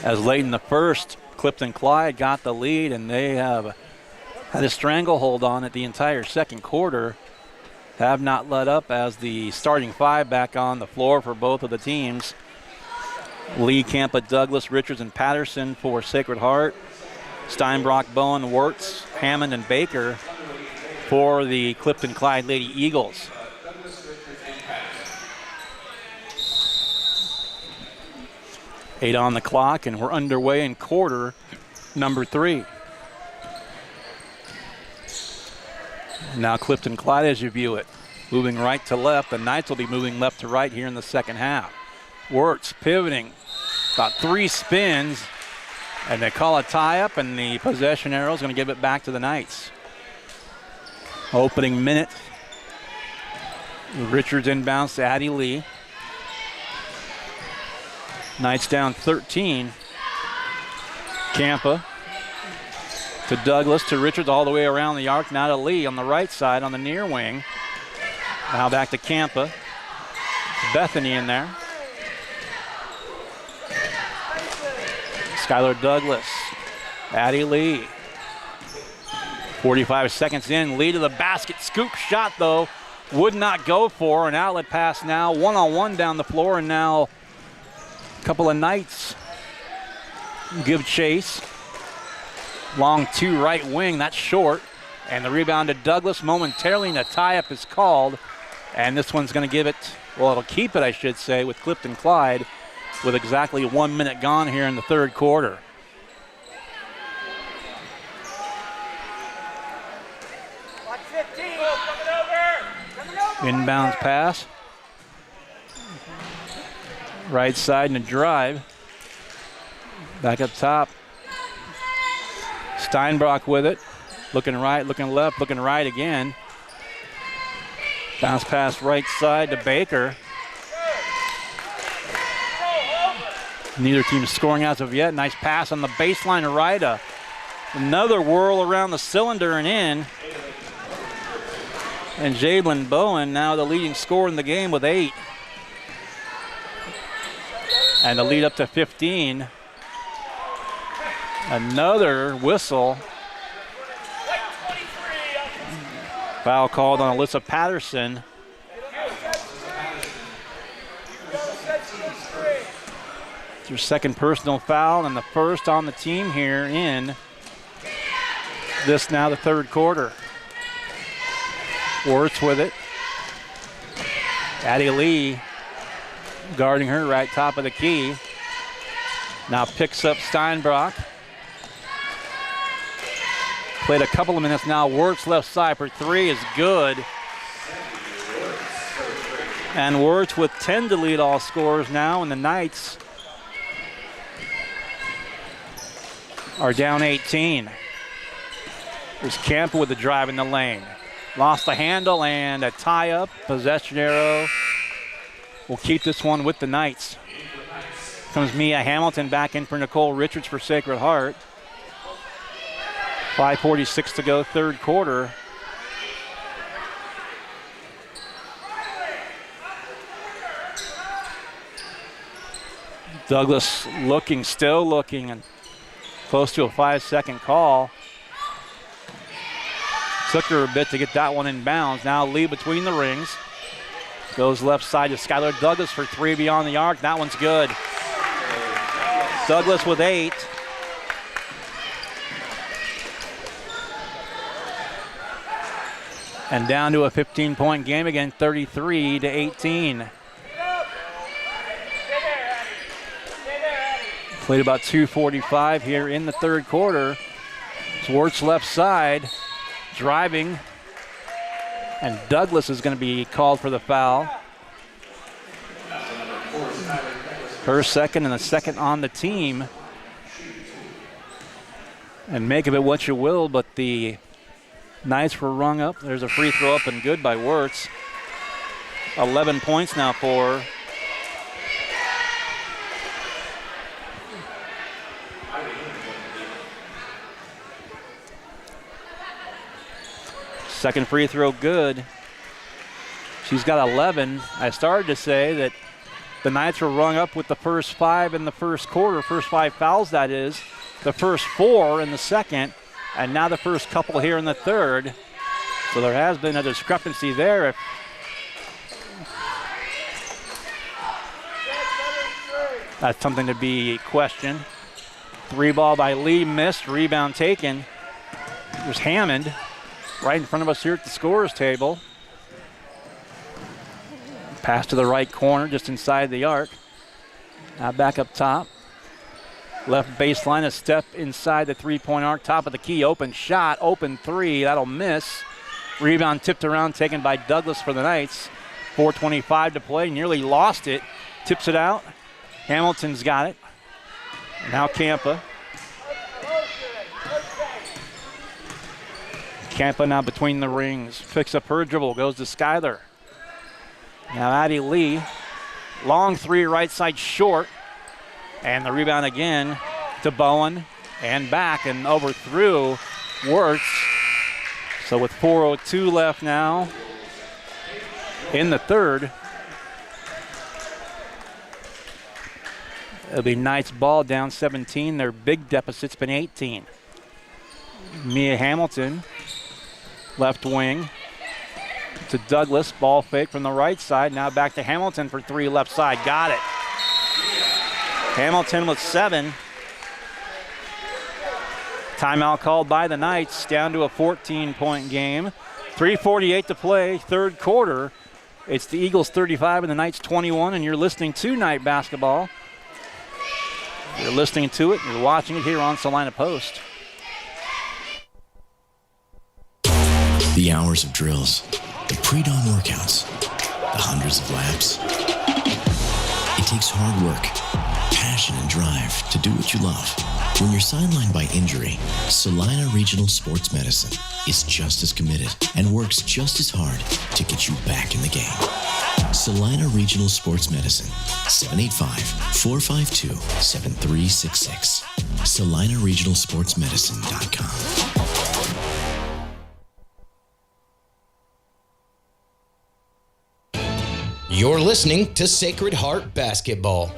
As late in the first, Clifton Clyde got the lead, and they have had a stranglehold on it the entire second quarter. Have not let up as the starting five back on the floor for both of the teams. Lee, Campa, Douglas, Richards, and Patterson for Sacred Heart. Steinbrock, Bowen, Wirtz, Hammond, and Baker for the Clifton Clyde Lady Eagles. Eight on the clock, and we're underway in quarter number 3. Now Clifton Clyde as you view it, moving right to left. The Knights will be moving left to right here in the second half. Wirtz pivoting, about 3 spins, and they call a tie-up, and the possession arrow is going to give it back to the Knights. Opening minute. Richards inbounds to Addie Lee. Knights down 13. Campa to Douglas, to Richards, all the way around the arc, now to Lee on the right side on the near wing. Now back to Campa. Bethany in there. Skylar Douglas, Addie Lee. 45 seconds in, Lee to the basket, scoop shot though, would not go for. An outlet pass now, one-on-one down the floor, and now a couple of Knights give chase. Long 2 right wing, that's short. And the rebound to Douglas momentarily, and a tie-up is called. And this one's going to give it Well, it'll keep it, I should say, with Clifton Clyde with exactly 1 minute gone here in the third quarter. Inbounds pass. Right side and a drive. Back up top. Steinbrock with it. Looking right, looking left, looking right again. Bounce pass right side to Baker. Neither team scoring as of yet. Nice pass on the baseline to right. Another whirl around the cylinder and in. And Jalen Bowen now the leading scorer in the game with 8. And the lead up to 15. Another whistle. Foul called on Alyssa Patterson. It's her second personal foul and the first on the team here in this now the third quarter. Wirtz with it. Addie Lee guarding her right top of the key. Now picks up Steinbrock. Played a couple of minutes now. Wirtz left side for 3 is good. And Wirtz with 10 to lead all scorers now, and the Knights are down 18. There's Camp with the drive in the lane. Lost the handle and a tie-up. Possession arrow will keep this one with the Knights. Comes Mia Hamilton back in for Nicole Richards for Sacred Heart. 5:46 to go, third quarter. Douglas still looking, and close to a 5-second call. Took her a bit to get that one in bounds. Now Lee between the rings. Goes left side to Skylar Douglas for 3 beyond the arc. That one's good. Douglas with 8. And down to a 15-point game again, 33-18. Played about 2:45 here in the third quarter. Wirtz left side, driving, and Douglas is going to be called for the foul. Her second and the second on the team. And make of it what you will, but the Knights were rung up. There's a free throw up and good by Wirtz. 11 points now for her. Second free throw good. She's got 11. I started to say that the Knights were rung up with the first 5 in the first quarter, first 5 fouls that is, the first 4 in the second, and now the first couple here in the third. So there has been a discrepancy there. That's something to be questioned. 3 ball by Lee, missed, rebound taken. There's Hammond right in front of us here at the scorer's table. Pass to the right corner, just inside the arc. Now back up top. Left baseline, a step inside the three-point arc, top of the key, open shot, open 3, that'll miss. Rebound tipped around, taken by Douglas for the Knights. 4:25 to play, nearly lost it. Tips it out. Hamilton's got it. Now Campa. Campa now between the rings. Picks up her dribble, goes to Skylar. Now Addie Lee. Long 3 right side short. And the rebound again to Bowen. And back and overthrew Wirtz. So with 4:02 left now in the third. It'll be Knights ball down 17. Their big deficit's been 18. Mia Hamilton, left wing to Douglas. Ball fake from the right side. Now back to Hamilton for 3 left side. Got it. Hamilton with 7. Timeout called by the Knights. Down to a 14-point game. 3:48 to play, third quarter. It's the Eagles 35 and the Knights 21, and you're listening to Night Basketball. You're listening to it, you're watching it here on Salina Post. The hours of drills, the pre-dawn workouts, the hundreds of laps. It takes hard work, passion, and drive to do what you love. When you're sidelined by injury, Salina Regional Sports Medicine is just as committed and works just as hard to get you back in the game. Salina Regional Sports Medicine, 785-452-7366. SalinaRegionalSportsMedicine.com. You're listening to Sacred Heart Basketball.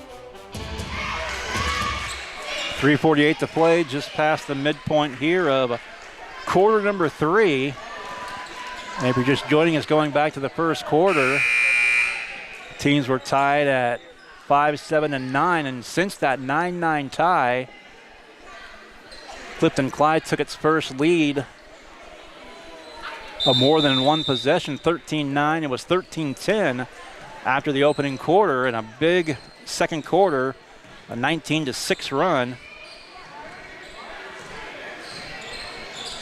3:48 to play, just past the midpoint here of quarter number 3. And if you're just joining us, going back to the first quarter, teams were tied at 5, 7, and 9. And since that 9-9 tie, Clifton Clyde took its first lead of more than one possession, 13-9. It was 13-10 after the opening quarter, and a big second quarter, a 19-6 run.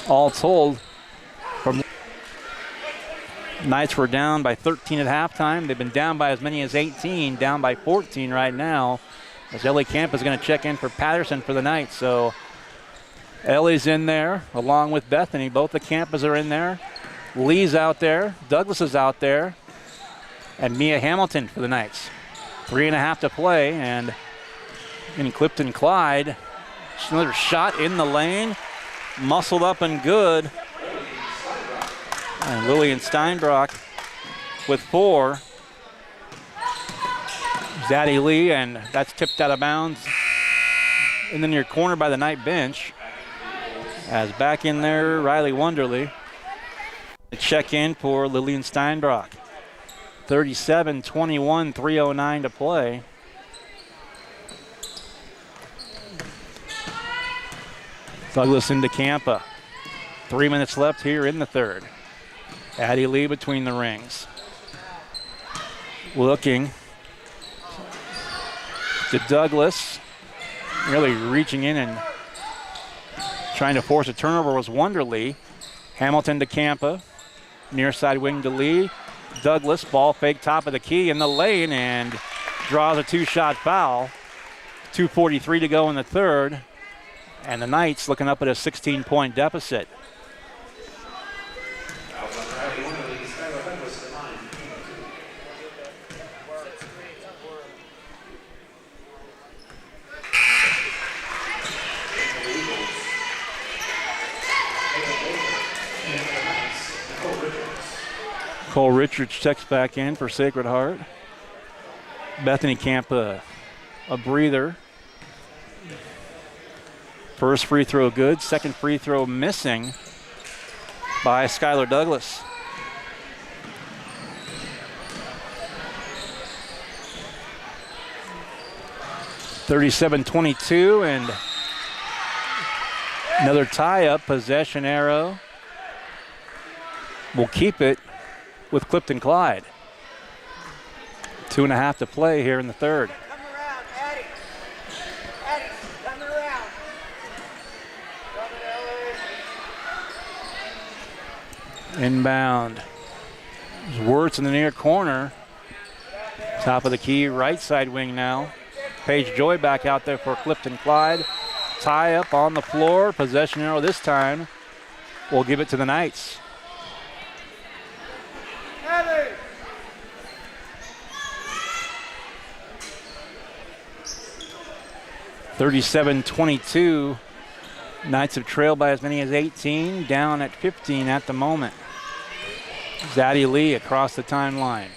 All told, from Knights were down by 13 at halftime. They've been down by as many as 18, down by 14 right now, as Ellie Camp is going to check in for Patterson for the night. So Ellie's in there along with Bethany. Both the Campas are in there. Lee's out there. Douglas is out there. And Mia Hamilton for the Knights. 3.5 to play, and in Clifton Clyde, just another shot in the lane. Muscled up and good. And Lillian Steinbrock with 4. Zaddy Lee, and that's tipped out of bounds in the near corner by the Knight bench. As back in there, Riley Wonderly. A check in for Lillian Steinbrock. 37-21, 3:09 to play. Douglas into Campa. 3 minutes left here in the third. Addie Lee between the rings. Looking to Douglas. Really reaching in and trying to force a turnover was Wonderly. Hamilton to Campa. Near side wing to Lee. Douglas, ball fake top of the key in the lane and draws a 2-shot foul. 2:43 to go in the third. And the Knights looking up at a 16-point deficit. Cole Richards checks back in for Sacred Heart. Bethany Camp a breather. First free throw good, second free throw missing by Skylar Douglas. (37-22) and another tie-up possession arrow. We'll keep it with Clifton Clyde. 2.5 to play here in the third. Inbound. There's Wirtz in the near corner. Top of the key, right side wing now. Paige Joy back out there for Clifton Clyde. Tie up on the floor. Possession arrow this time. We'll give it to the Knights. 37-22. Knights have trailed by as many as 18, down at 15 at the moment. Zaddy Lee across the timeline.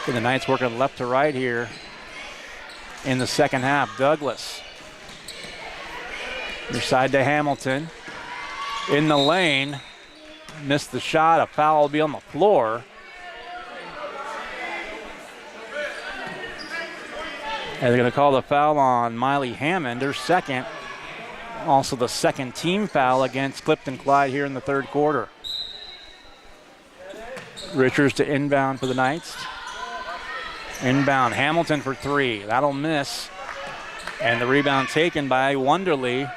And the Knights working left to right here in the second half. Douglas. Near side to Hamilton. In the lane. Missed the shot. A foul will be on the floor. And they're going to call the foul on Miley Hammond, her second. Also the second team foul against Clifton Clyde here in the third quarter. Richards to inbound for the Knights. Inbound, Hamilton for 3. That'll miss. And the rebound taken by Wonderly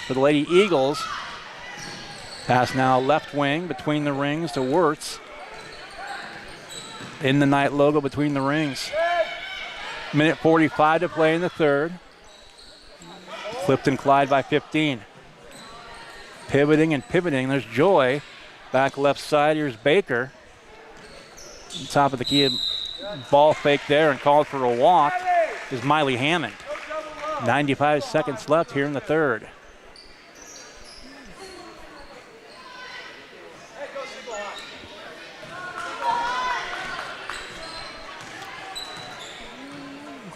for the Lady Eagles. Pass now left wing between the rings to Wirtz. In the Knight logo between the rings. Minute 45 to play in the third. Clifton Clyde by 15. Pivoting and pivoting. There's Joy. Back left side. Here's Baker. Top of the key. Ball fake there and called for a walk is Miley Hammond. 95 seconds left here in the third.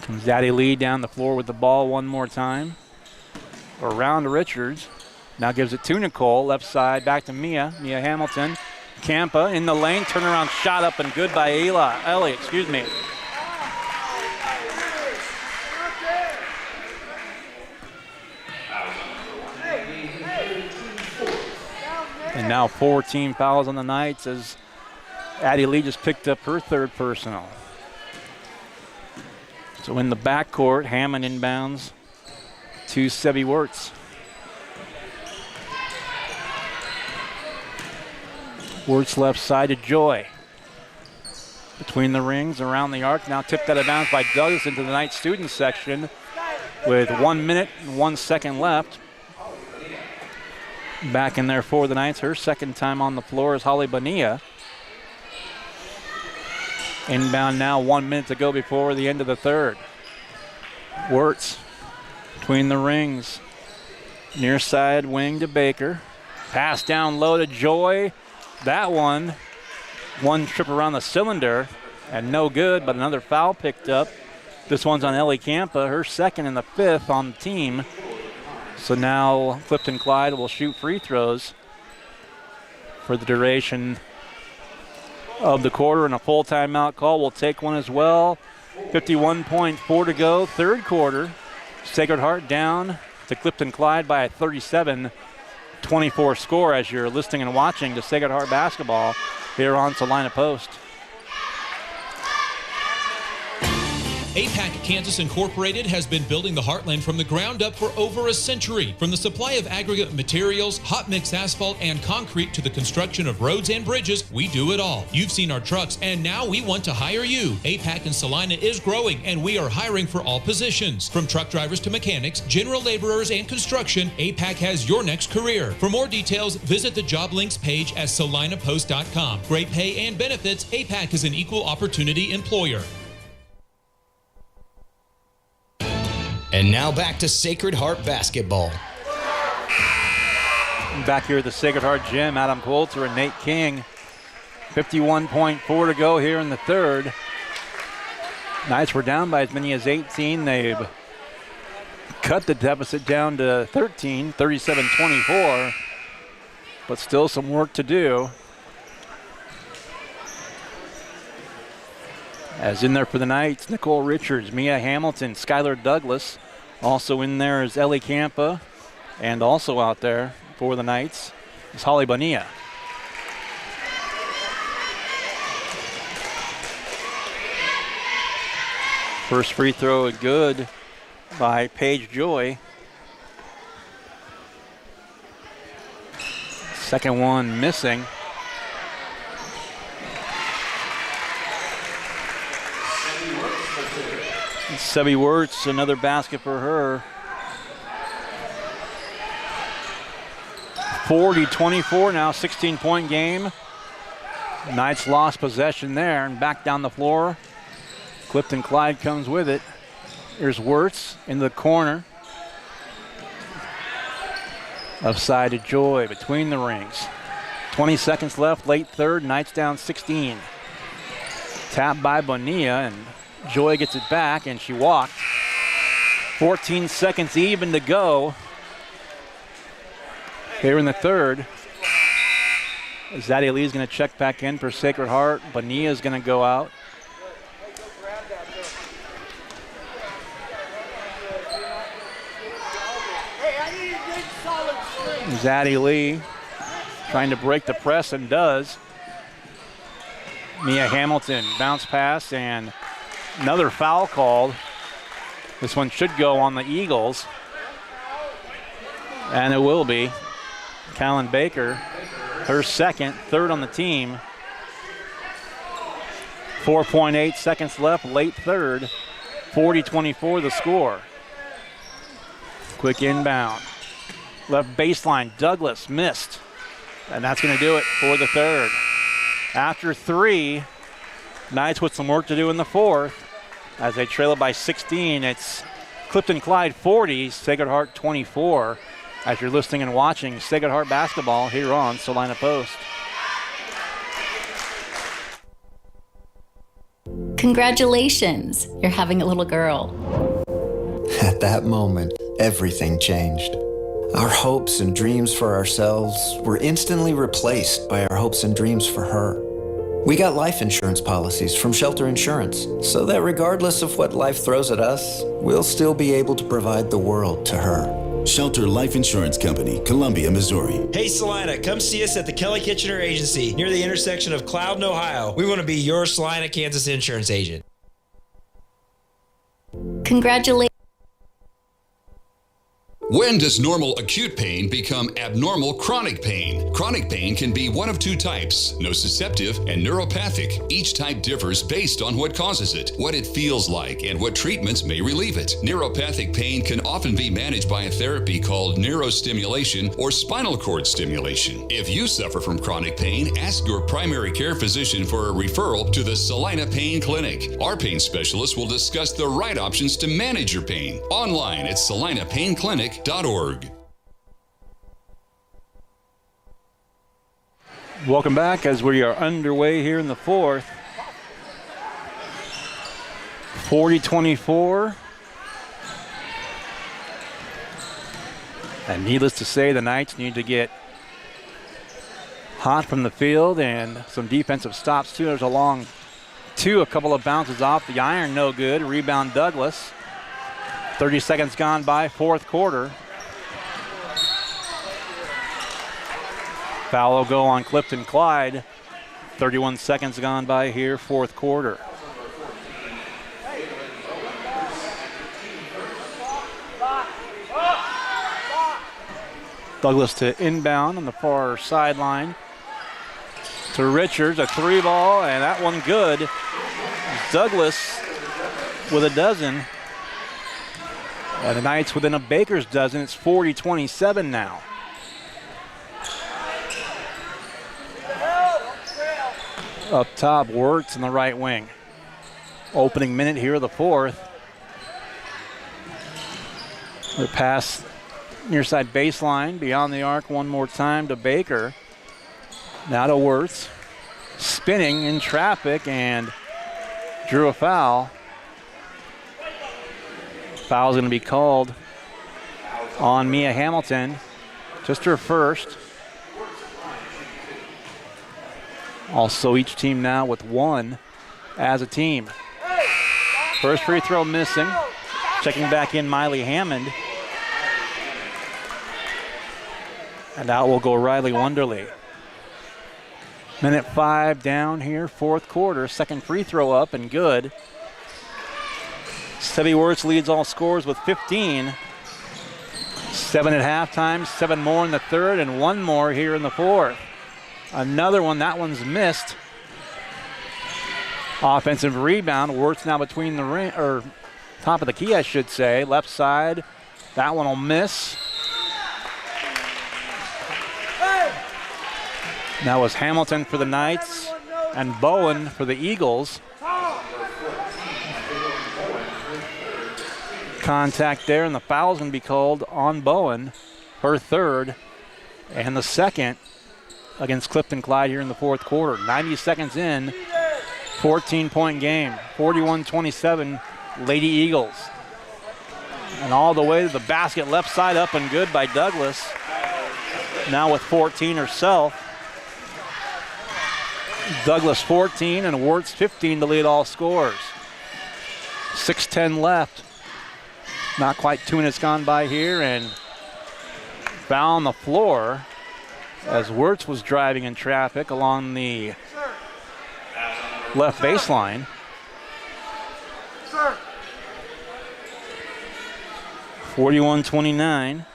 Comes Zaddy Lee down the floor with the ball one more time. Around to Richards. Now gives it to Nicole. Left side back to Mia. Mia Hamilton. Campa in the lane. Turnaround shot up and good by Ellie. And now 14 fouls on the Knights as Addie Lee just picked up her third personal. So in the backcourt, Hammond inbounds to Sebi Wirtz. Wirtz left side to Joy. Between the rings, around the arc. Now tipped out of bounds by Douglas into the Knight student section with 1 minute and 1 second left. Back in there for the Knights. Her second time on the floor is Holly Bonilla. Inbound now, 1 minute to go before the end of the third. Wirtz between the rings. Near side wing to Baker. Pass down low to Joy. That one trip around the cylinder and no good, but another foul picked up. This one's on Ellie Campa, her second and the fifth on the team. So now Clifton Clyde will shoot free throws for the duration of the quarter, and a full timeout call. We'll take one as well. 51.4 to go, third quarter. Sacred Heart down to Clifton Clyde by a 37-24 score as you're listening and watching to Sacred Heart basketball here on Salina Post. APAC Kansas Incorporated has been building the Heartland from the ground up for over a century. From the supply of aggregate materials, hot mix asphalt, and concrete to the construction of roads and bridges, we do it all. You've seen our trucks, and now we want to hire you. APAC in Salina is growing, and we are hiring for all positions. From truck drivers to mechanics, general laborers, and construction, APAC has your next career. For more details, visit the job links page at salinapost.com. Great pay and benefits, APAC is an equal opportunity employer. And now back to Sacred Heart basketball. Back here at the Sacred Heart Gym, Adam Coulter and Nate King. 51.4 to go here in the third. Knights were down by as many as 18. They've cut the deficit down to 13, 37-24. But still some work to do. As in there for the Knights, Nicole Richards, Mia Hamilton, Skylar Douglas. Also in there is Ellie Campa. And also out there for the Knights is Holly Bonilla. First free throw good by Paige Joy. Second one missing. Sebi Wirtz, another basket for her. 40-24 now, 16-point game. Knights lost possession there and back down the floor. Clifton Clyde comes with it. Here's Wirtz in the corner. Upside to Joy between the rings. 20 seconds left, late third, Knights down 16. Tap by Bonilla and Joy gets it back, and she walked. 14 seconds even to go here in the third. Zaddy Lee is going to check back in for Sacred Heart. Bonilla is going to go out. Zaddy Lee trying to break the press and does. Mia Hamilton, bounce pass, and another foul called. This one should go on the Eagles. And it will be. Callan Baker, her second, third on the team. 4.8 seconds left, late third. 40-24 the score. Quick inbound. Left baseline, Douglas missed. And that's going to do it for the third. After three, Knights with some work to do in the fourth. As they trail it by 16, it's Clifton Clyde 40, Sacred Heart 24. As you're listening and watching Sacred Heart basketball here on Salina Post. Congratulations, you're having a little girl. At that moment, everything changed. Our hopes and dreams for ourselves were instantly replaced by our hopes and dreams for her. We got life insurance policies from Shelter Insurance, so that regardless of what life throws at us, we'll still be able to provide the world to her. Shelter Life Insurance Company, Columbia, Missouri. Hey Salina, come see us at the Kelly Kitchener Agency near the intersection of Cloud and Ohio. We want to be your Salina, Kansas insurance agent. Congratulations. When does normal acute pain become abnormal chronic pain? Chronic pain can be one of two types, nociceptive and neuropathic. Each type differs based on what causes it, what it feels like, and what treatments may relieve it. Neuropathic pain can often be managed by a therapy called neurostimulation or spinal cord stimulation. If you suffer from chronic pain, ask your primary care physician for a referral to the Salina Pain Clinic. Our pain specialist will discuss the right options to manage your pain. Online at salinapainclinic.org. Welcome back as we are underway here in the fourth. 40-24. And needless to say, the Knights need to get hot from the field and some defensive stops too. There's a long two, a couple of bounces off the iron, no good. Rebound Douglas. 30 seconds gone by, fourth quarter. Foul will go on Clifton Clyde. 31 seconds gone by here, fourth quarter. Douglas to inbound on the far sideline. To Richards, a three ball, and that one good. Douglas with a dozen. And the Knights within a baker's dozen. It's 40-27 now. Up top, Wirtz in the right wing. Opening minute here of the fourth. The pass near side baseline, beyond the arc one more time to Baker. Now to Wirtz. Spinning in traffic and drew a foul. Foul's going to be called on Mia Hamilton. Just her first. Also each team now with one as a team. First free throw missing. Checking back in Miley Hammond. And out will go Riley Wonderly. Minute 5 down here, fourth quarter. Second free throw up and good. Stevie Wirtz leads all scorers with 15. 7 at halftime, 7 more in the third, and 1 more here in the fourth. Another one, that one's missed. Offensive rebound, Wirtz now between the ring, or top of the key, I should say. Left side, that one will miss. That was Hamilton for the Knights and Bowen for the Eagles. Contact there, and the foul's going to be called on Bowen, her third, and the second against Clifton Clyde here in the fourth quarter. 90 seconds in, 14-point game, 41-27, Lady Eagles. And all the way to the basket, left side up and good by Douglas. Now with 14 herself. Douglas 14 and Wirtz 15 to lead all scorers. 6:10 left. Not quite 2 minutes gone by here, and foul on the floor as Wirtz was driving in traffic along the left baseline. 41-29.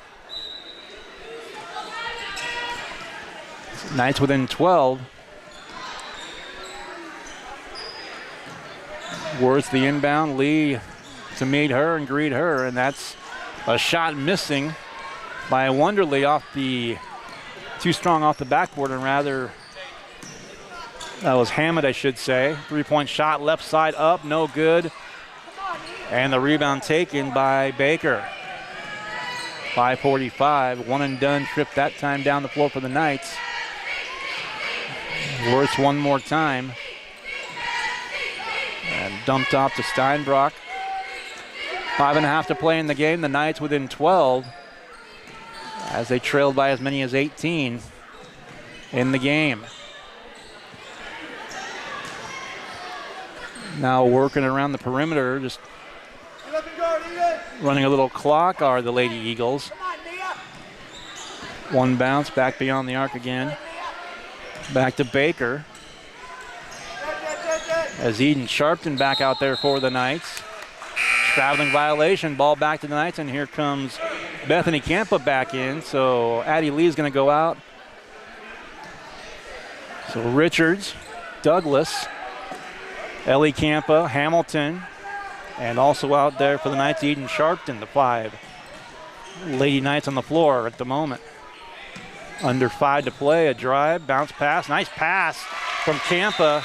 Knights within 12. Worth the inbound. Lee to meet her and greet her, and that's a shot missing by Wonderly off the, too strong off the backboard, and rather, that was Hammond, I should say. 3-point shot, left side up, no good. And the rebound taken by Baker. 5:45, one and done, trip that time down the floor for the Knights. Worth one more time. And dumped off to Steinbrock. 5.5 to play in the game. The Knights within 12 as they trailed by as many as 18 in the game. Now working around the perimeter, just running a little clock are the Lady Eagles. One bounce back beyond the arc again. Back to Baker. As Eden Sharpton back out there for the Knights. Traveling violation, ball back to the Knights, and here comes Bethany Campa back in. So Addie Lee's going to go out. So Richards, Douglas, Ellie Campa, Hamilton, and also out there for the Knights, Eden Sharpton, the 5. Lady Knights on the floor at the moment. Under 5 to play, a drive, bounce pass, nice pass from Campa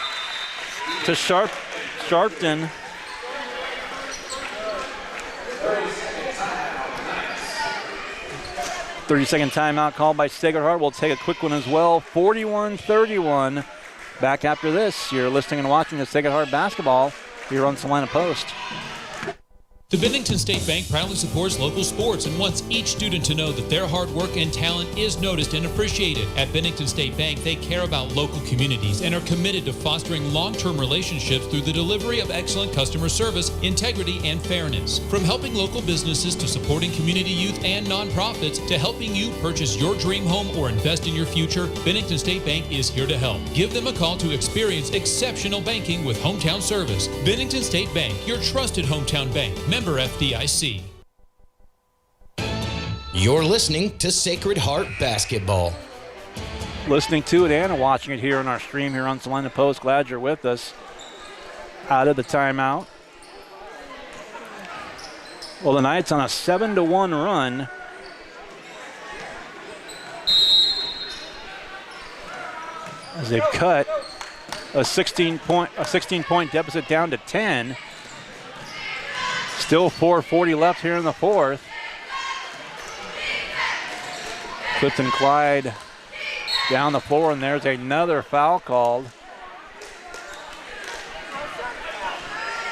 to Sharpton. 30-second timeout called by Sacred Heart. We'll take a quick one as well. 41-31. Back after this, you're listening and watching the Sacred Heart basketball here on Salina Post. The Bennington State Bank proudly supports local sports and wants each student to know that their hard work and talent is noticed and appreciated. At Bennington State Bank, they care about local communities and are committed to fostering long-term relationships through the delivery of excellent customer service, integrity, and fairness. From helping local businesses to supporting community youth and nonprofits to helping you purchase your dream home or invest in your future, Bennington State Bank is here to help. Give them a call to experience exceptional banking with hometown service. Bennington State Bank, your trusted hometown bank. Member FDIC. You're listening to Sacred Heart Basketball. Listening to it and watching it here on our stream here on Salina Post. Glad you're with us. Out of the timeout. Well, the Knights on a 7-1 run. As they've cut a 16-point deficit down to 10. Still 4:40 left here in the fourth. Clifton Clyde down the floor, and there's another foul called.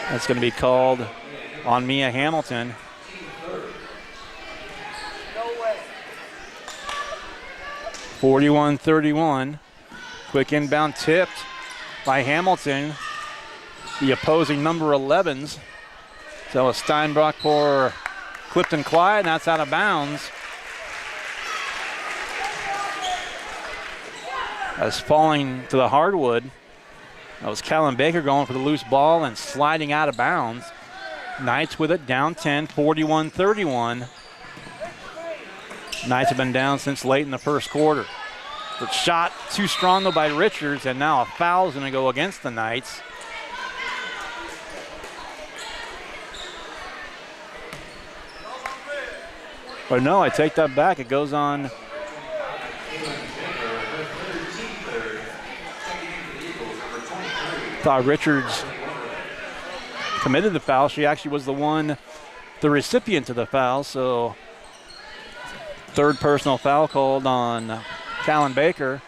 That's going to be called on Mia Hamilton. No way. 41-31. Quick inbound tipped by Hamilton, the opposing number 11s. So a Steinbrock for Clifton Clyde, and that's out of bounds. As falling to the hardwood, that was Callum Baker going for the loose ball and sliding out of bounds. Knights with it, down 10, 41-31. Knights have been down since late in the first quarter. But shot too strong though by Richards, and now a foul's going to go against the Knights. But no, I take that back. It goes on. Thought Richards committed the foul. She actually was the recipient of the foul. So third personal foul called on Callan Baker.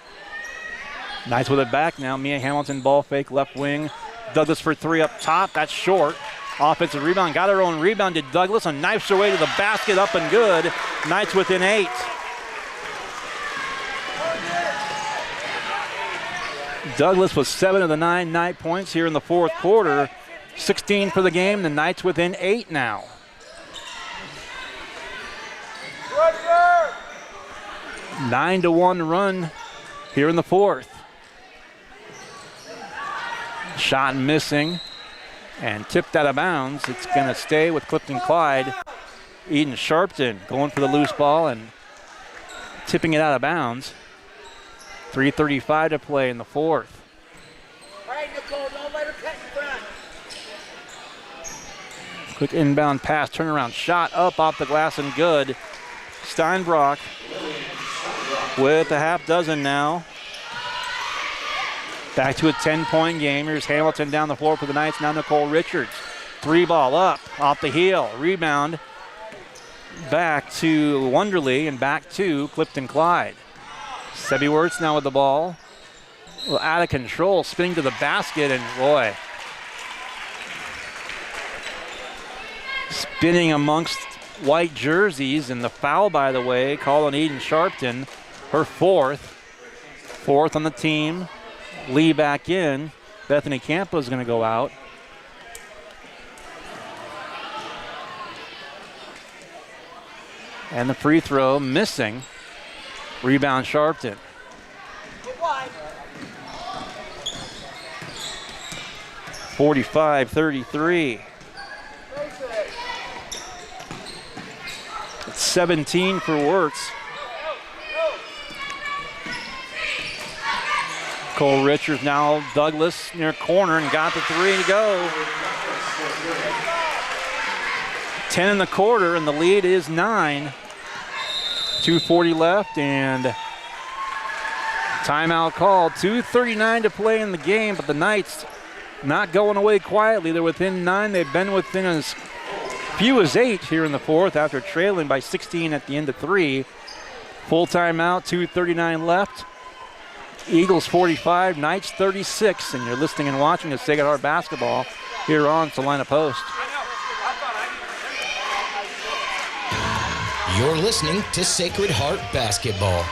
Knights with it back now. Mia Hamilton ball fake left wing. Douglas for 3 up top. That's short. Offensive rebound, got her own rebound to Douglas and knifes her way to the basket, up and good. Knights within 8. Douglas was 7 of the 9 Knight points here in the fourth quarter. 16 for the game, the Knights within 8 now. A 9-1 run here in the fourth. Shot missing and tipped out of bounds. It's going to stay with Clifton Clyde. Eden Sharpton going for the loose ball and tipping it out of bounds. 3:35 to play in the fourth. All right, Nicole, don't let her cut in front. Quick inbound pass, turnaround shot up off the glass and good. Steinbrock with a half dozen now. Back to a 10-point game. Here's Hamilton down the floor for the Knights. Now Nicole Richards. 3-ball up off the heel. Rebound back to Wonderly and back to Clifton Clyde. Sebi Wirtz now with the ball. A little out of control, spinning to the basket, and boy, spinning amongst white jerseys. And the foul, by the way, called on Eden Sharpton, her fourth on the team. Lee back in. Bethany Campa is going to go out. And the free throw missing. Rebound Sharpton. 45-33. It's 17 for Wirtz. Cole Richards now Douglas near corner and got the three to go. 10 in the quarter and the lead is 9. 2:40 left and timeout called. 2:39 to play in the game, but the Knights not going away quietly. They're within 9. They've been within as few as 8 here in the fourth after trailing by 16 at the end of 3. Full timeout, 2:39 left. Eagles 45, Knights 36, and you're listening and watching to Sacred Heart Basketball here on Salina Post. You're listening to Sacred Heart Basketball.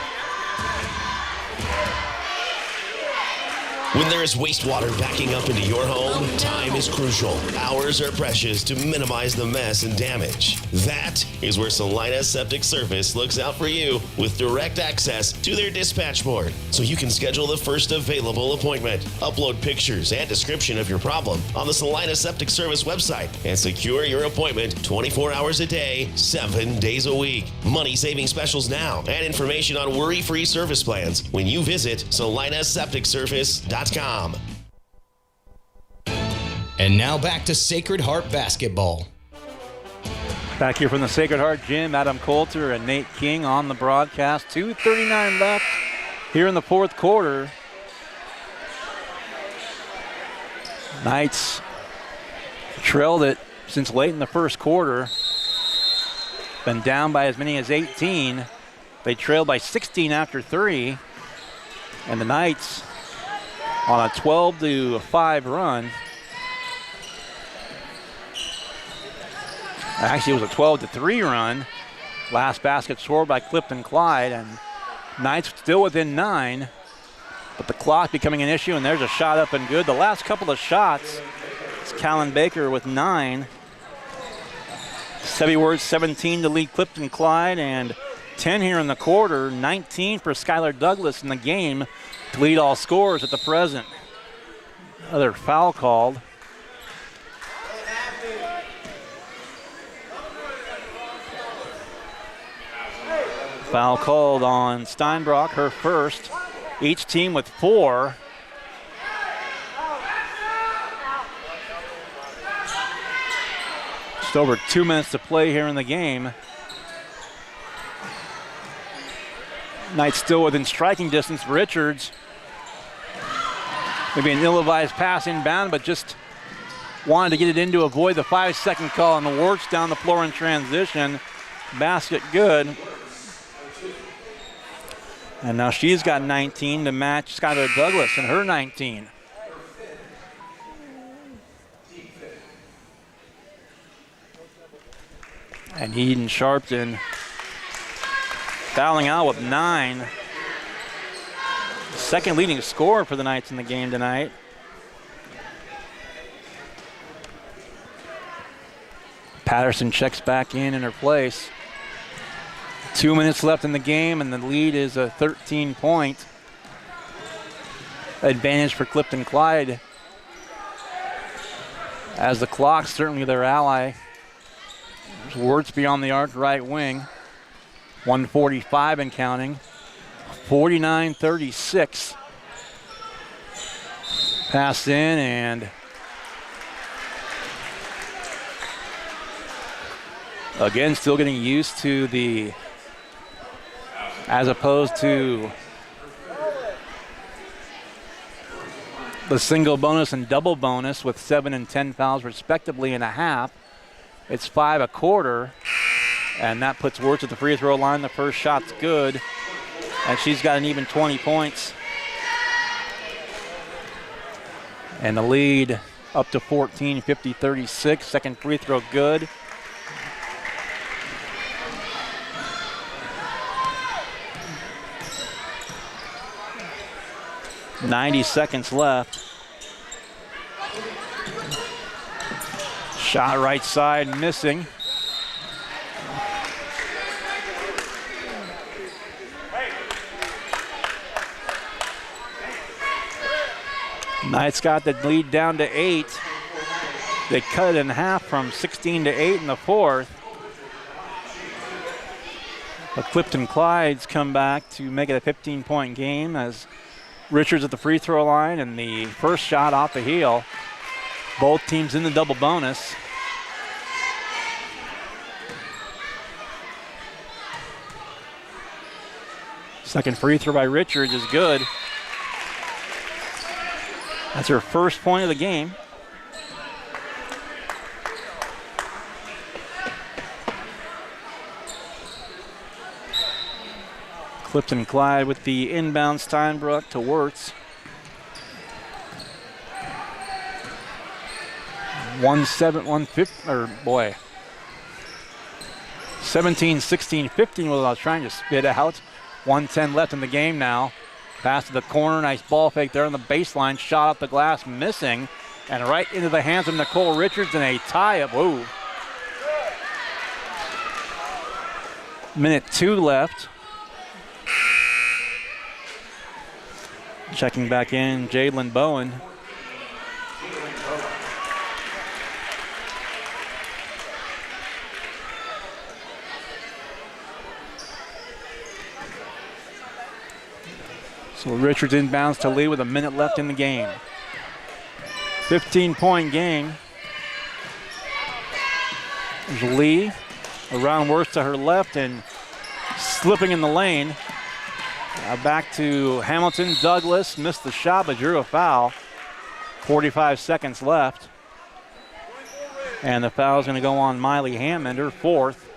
When there is wastewater backing up into your home, time is crucial. Hours are precious to minimize the mess and damage. That is where Salina Septic Service looks out for you with direct access to their dispatch board, so you can schedule the first available appointment. Upload pictures and description of your problem on the Salina Septic Service website and secure your appointment 24 hours a day, 7 days a week. Money-saving specials now and information on worry-free service plans when you visit salinasepticservice.com. And now back to Sacred Heart Basketball. Back here from the Sacred Heart Gym, Adam Coulter and Nate King on the broadcast. 2:39 left here in the fourth quarter. Knights trailed it since late in the first quarter. Been down by as many as 18. They trailed by 16 after 3. And the Knights on a 12-5 run. Actually, it was a 12-3 run. Last basket scored by Clifton Clyde, and Knights still within 9. But the clock becoming an issue, and there's a shot up and good. The last couple of shots, it's Callan Baker with 9. Sebi Wirtz 17 to lead Clifton Clyde, and 10 here in the quarter. 19 for Skylar Douglas in the game to lead all scorers at the present. Another foul called. Foul called on Steinbrock, her first. Each team with 4. Just over 2 minutes to play here in the game. Knights still within striking distance. Richards, maybe an ill-advised pass inbound, but just wanted to get it in to avoid the 5-second call on the Wirtz down the floor in transition. Basket good. And now she's got 19 to match Skylar Douglas and her 19. And Eden Sharpton fouling out with 9. Second leading scorer for the Knights in the game tonight. Patterson checks back in her place. 2 minutes left in the game, and the lead is a 13-point advantage for Clifton Clyde as the clock, certainly their ally. There's Wirtz beyond the arc, right wing. 145 and counting. 49-36. Pass in and again, still getting used to the, as opposed to the single bonus and double bonus with 7 and 10 fouls respectively and a half. It's 5 a quarter, and that puts Wirtz at the free throw line. The first shot's good, and she's got an even 20 points. And the lead up to 14, 50-36. Second free throw good. .90 seconds left. Shot right side, missing. Knights got the lead down to 8. They cut it in half from 16 to 8 in the fourth. The Clifton Clydes come back to make it a 15-point game as Richards at the free throw line and the first shot off the heel. Both teams in the double bonus. Second free throw by Richards is good. That's her first point of the game. Clifton Clyde with the inbound Steinbrook to Wirtz. 17, 16, 15 was what I was trying to spit out. 1:10 left in the game now. Pass to the corner, nice ball fake there on the baseline. Shot off the glass, missing. And right into the hands of Nicole Richards in a tie-up. Whoa. Minute 2 left. Checking back in, Jalen Bowen. So Richards inbounds to Lee with a minute left in the game. 15-point game. There's Lee around Wirtz to her left and slipping in the lane. Back to Hamilton. Douglas missed the shot but drew a foul. 45 seconds left. And the foul is going to go on Miley Hammond, her fourth.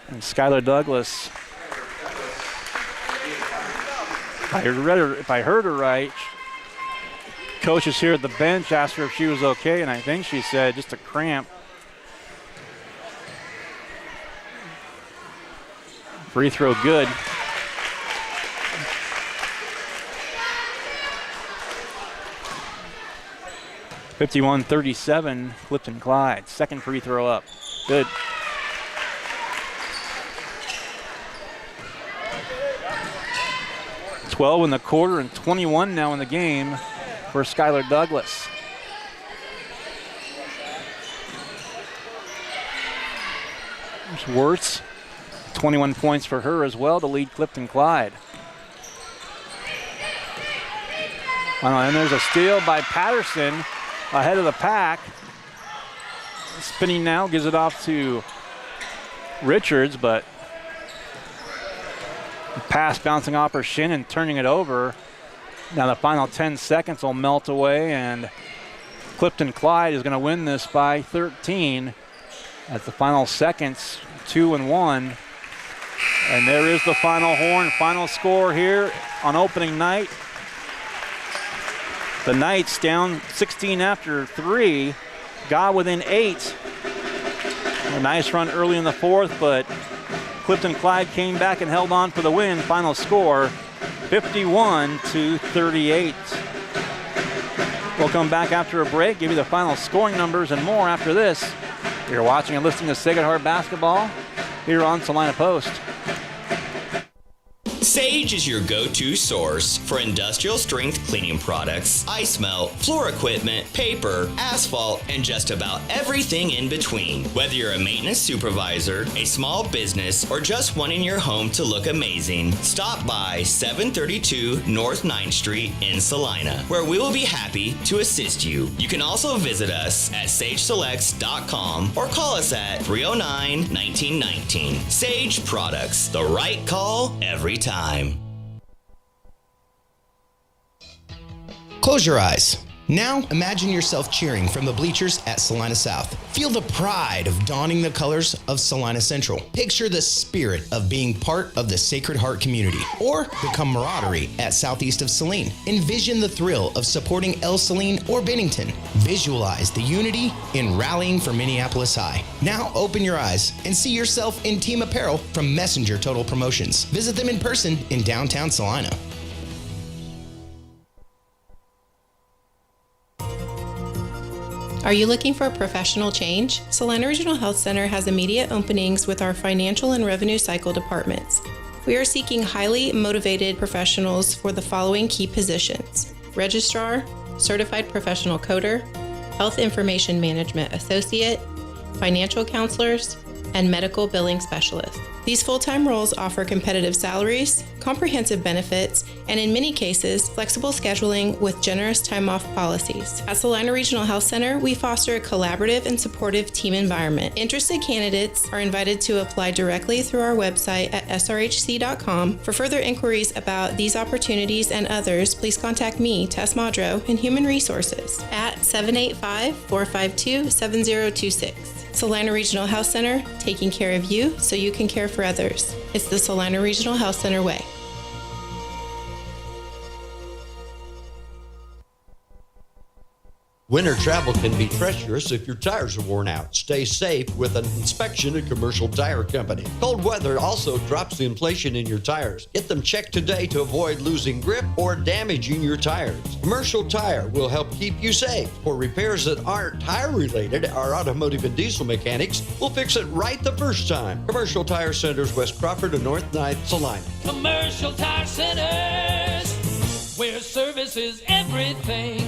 And Skylar Douglas, if I heard her right, coach is here at the bench, asked her if she was okay, and I think she said just a cramp. Free throw good. (51-37) Clifton Clyde. Second free throw up. Good. (12 in the quarter and 21 now in the game for Skylar Douglas. There's Wirtz. 21 points for her as well to lead Clifton Clyde. And there's a steal by Patterson ahead of the pack. Spinning now, gives it off to Richards, but the pass bouncing off her shin and turning it over. Now the final 10 seconds will melt away, and Clifton Clyde is going to win this by 13 at the final seconds, 2-1. And there is the final horn, final score here on opening night. The Knights down 16 after 3, got within 8. A nice run early in the fourth, but Clifton Clyde came back and held on for the win. Final score, 51-38. We'll come back after a break, give you the final scoring numbers and more after this. You're watching and listening to Sacred Heart Basketball here on Salina Post. Sage is your go-to source for industrial strength cleaning products, ice melt, floor equipment, paper, asphalt, and just about everything in between. Whether you're a maintenance supervisor, a small business, or just wanting your home to look amazing, stop by 732 North 9th Street in Salina, where we will be happy to assist you. You can also visit us at sageselects.com or call us at 309-1919. Sage Products, the right call every time. Close your eyes. Now imagine yourself cheering from the bleachers at Salina South. Feel the pride of donning the colors of Salina Central. Picture the spirit of being part of the Sacred Heart community or the camaraderie at southeast of Saline. Envision the thrill of supporting El Saline or Bennington. Visualize the unity in rallying for Minneapolis High. Now open your eyes and see yourself in team apparel from Messenger Total Promotions. Visit them in person in downtown Salina. Are you looking for a professional change? Salina Regional Health Center has immediate openings with our financial and revenue cycle departments. We are seeking highly motivated professionals for the following key positions: Registrar, Certified Professional Coder, Health Information Management Associate, Financial Counselors, and Medical Billing Specialist. These full-time roles offer competitive salaries, comprehensive benefits, and in many cases, flexible scheduling with generous time-off policies. At Salina Regional Health Center, we foster a collaborative and supportive team environment. Interested candidates are invited to apply directly through our website at srhc.com. For further inquiries about these opportunities and others, please contact me, Tess Madro, in Human Resources at 785-452-7026. Salina Regional Health Center, taking care of you so you can care for others. It's the Salina Regional Health Center way. Winter travel can be treacherous if your tires are worn out. Stay safe with an inspection at Commercial Tire Company. Cold weather also drops the inflation in your tires. Get them checked today to avoid losing grip or damaging your tires. Commercial Tire will help keep you safe. For repairs that aren't tire related, our automotive and diesel mechanics will fix it right the first time. Commercial Tire Centers, West Crawford and North 9th, Salina. Commercial Tire Centers, where service is everything.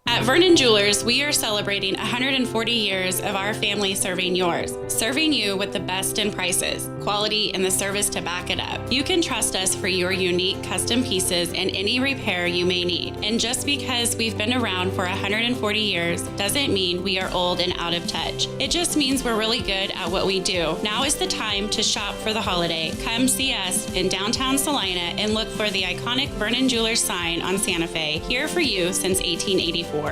At Vernon Jewelers, we are celebrating 140 years of our family serving yours, serving you with the best in prices, quality, and the service to back it up. You can trust us for your unique custom pieces and any repair you may need. And just because we've been around for 140 years doesn't mean we are old and out of touch. It just means we're really good at what we do. Now is the time to shop for the holiday. Come see us in downtown Salina and look for the iconic Vernon Jewelers sign on Santa Fe, here for you since 1884.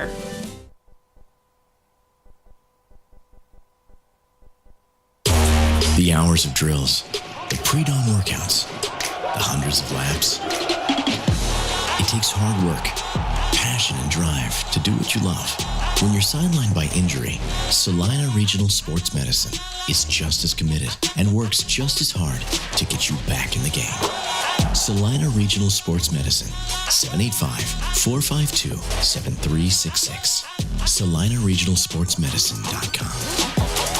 The hours of drills, the pre-dawn workouts, the hundreds of laps. It takes hard work, passion, and drive to do what you love. When you're sidelined by injury, Salina Regional Sports Medicine is just as committed and works just as hard to get you back in the game. Salina Regional Sports Medicine, 785-452-7366. SalinaRegionalSportsMedicine.com.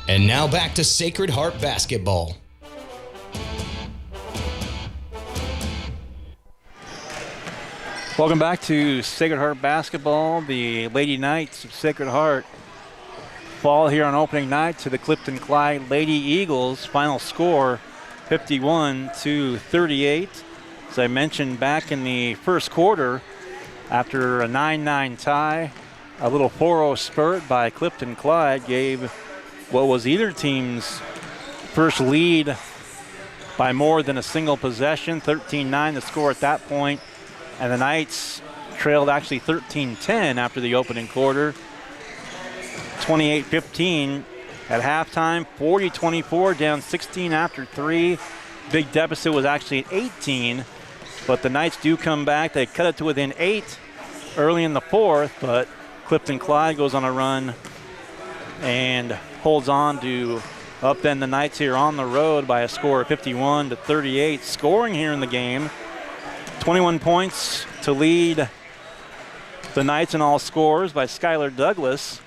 And now back to Sacred Heart basketball. Welcome back to Sacred Heart basketball. The Lady Knights of Sacred Heart fall here on opening night to the Clifton Clyde Lady Eagles. Final score 51-38. As I mentioned back in the first quarter, after a 9-9 tie, a little 4-0 spurt by Clifton Clyde gave what was either team's first lead by more than a single possession. 13-9 the score at that point. And the Knights trailed actually 13-10 after the opening quarter. 28-15 at halftime. 40-24, down 16 after 3. Big deficit was actually at 18. But the Knights do come back. They cut it to within 8 early in the fourth. But Clifton Clyde goes on a run and holds on to upend the Knights here on the road by a score of 51-38. Scoring here in the game, 21 points to lead the Knights in all scores by Skylar Douglas.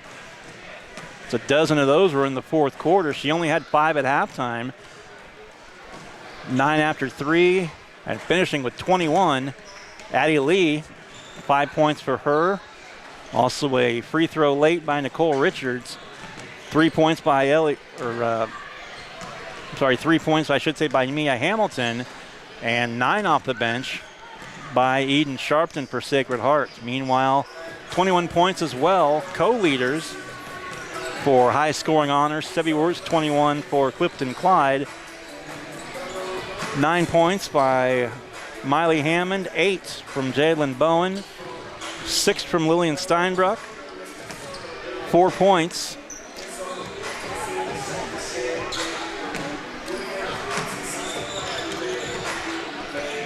So a dozen of those were in the fourth quarter. She only had 5 at halftime. 9 after 3, and finishing with 21. Addie Lee, 5 points for her. Also a free throw late by Nicole Richards. 3 points by 3 points, I should say, by Mia Hamilton, and 9 off the bench by Eden Sharpton for Sacred Heart. Meanwhile, 21 points as well, co-leaders for high-scoring honors. Sevi Wirtz, 21 for Clifton Clyde. 9 points by Miley Hammond, 8 from Jalen Bowen, 6 from Lillian Steinbruck, 4 points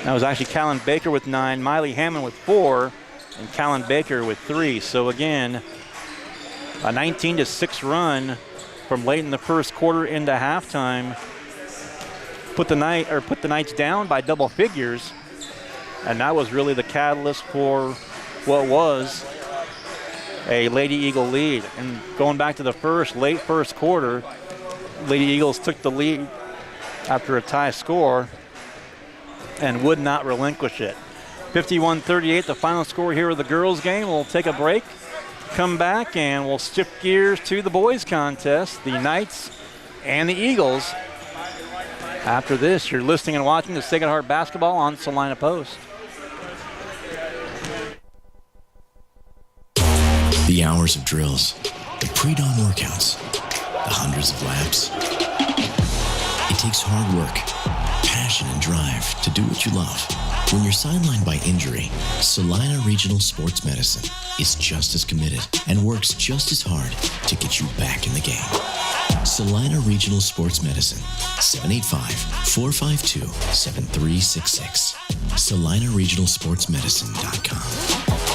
that was actually Callan Baker with 9, Miley Hammond with 4, and Callan Baker with 3. So again, a 19-6 run from late in the first quarter into halftime put the Knights down by double figures, and that was really the catalyst for what was a Lady Eagle lead. And going back to the late first quarter, Lady Eagles took the lead after a tie score and would not relinquish it. 51-38, the final score here of the girls' game. We'll take a break, come back, and we'll shift gears to the boys' contest, the Knights and the Eagles. After this, you're listening and watching the Sacred Heart basketball on Salina Post. The hours of drills, the pre-dawn workouts, the hundreds of laps. It takes hard work, passion, and drive to do what you love. When you're sidelined by injury, Salina Regional Sports Medicine is just as committed and works just as hard to get you back in the game. Salina Regional Sports Medicine, 785-452-7366. SalinaRegionalSportsMedicine.com.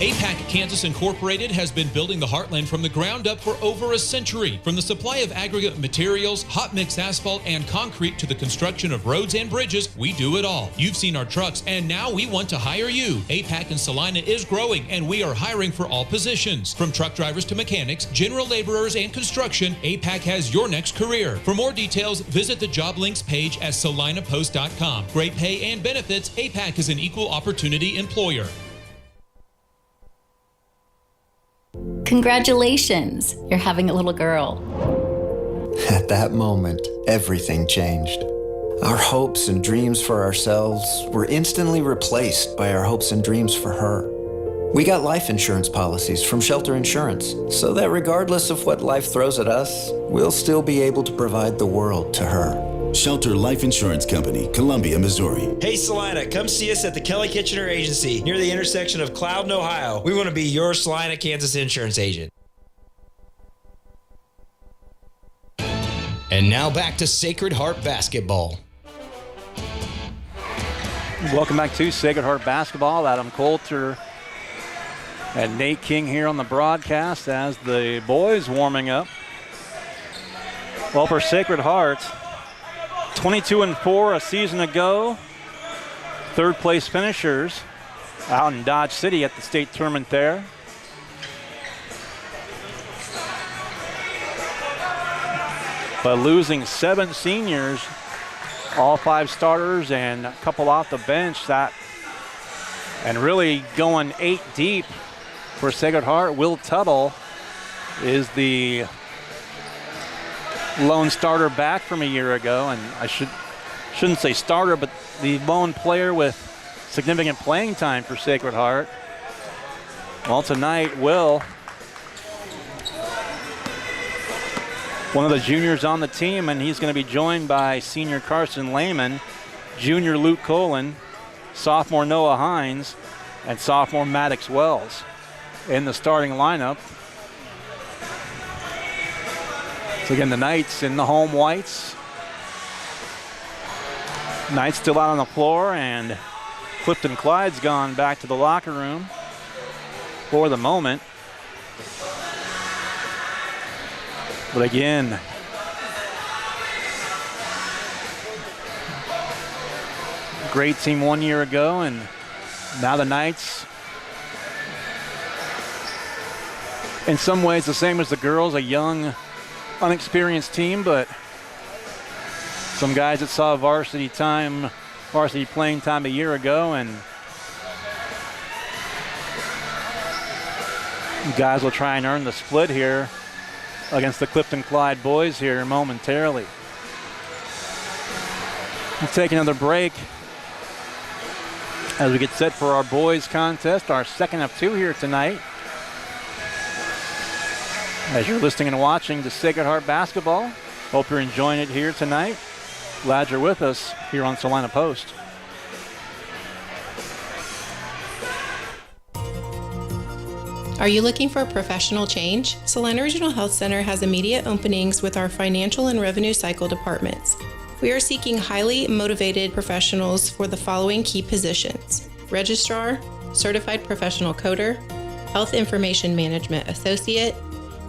APAC Kansas Incorporated has been building the Heartland from the ground up for over a century. From the supply of aggregate materials, hot mix asphalt, and concrete to the construction of roads and bridges, we do it all. You've seen our trucks, and now we want to hire you. APAC in Salina is growing, and we are hiring for all positions. From truck drivers to mechanics, general laborers, and construction, APAC has your next career. For more details, visit the job links page at salinapost.com. Great pay and benefits, APAC is an equal opportunity employer. Congratulations, you're having a little girl. At that moment, everything changed. Our hopes and dreams for ourselves were instantly replaced by our hopes and dreams for her. We got life insurance policies from Shelter Insurance, so that regardless of what life throws at us, we'll still be able to provide the world to her. Shelter Life Insurance Company, Columbia, Missouri. Hey Salina, come see us at the Kelly Kitchener Agency near the intersection of Cloud and Ohio. We want to be your Salina, Kansas insurance agent. And now back to Sacred Heart basketball. Welcome back to Sacred Heart basketball. Adam Coulter and Nate King here on the broadcast as the boys warming up. Well, for Sacred Heart, 22-4 a season ago. Third place finishers out in Dodge City at the state tournament there. But losing 7 seniors, all 5 starters and a couple off the bench, and really going 8 deep for Sacred Heart. Will Tuttle is the lone starter back from a year ago, and I shouldn't say starter, but the lone player with significant playing time for Sacred Heart. Well, tonight, Will, one of the juniors on the team, and he's going to be joined by senior Carson Lehman, junior Luke Colin, sophomore Noah Hines, and sophomore Maddox Wells in the starting lineup. So again, the Knights in the home whites. Knights still out on the floor, and Clifton Clyde's gone back to the locker room for the moment. But again, great team 1 year ago, and now the Knights, in some ways the same as the girls, a young, unexperienced team, but some guys that saw varsity playing time a year ago, and guys will try and earn the split here against the Clifton Clyde boys here momentarily. We'll take another break as we get set for our boys contest, our second of two here tonight. As you're listening and watching to Sacred Heart Basketball, hope you're enjoying it here tonight. Glad you're with us here on Salina Post. Are you looking for a professional change? Salina Regional Health Center has immediate openings with our financial and revenue cycle departments. We are seeking highly motivated professionals for the following key positions: Registrar, Certified Professional Coder, Health Information Management Associate,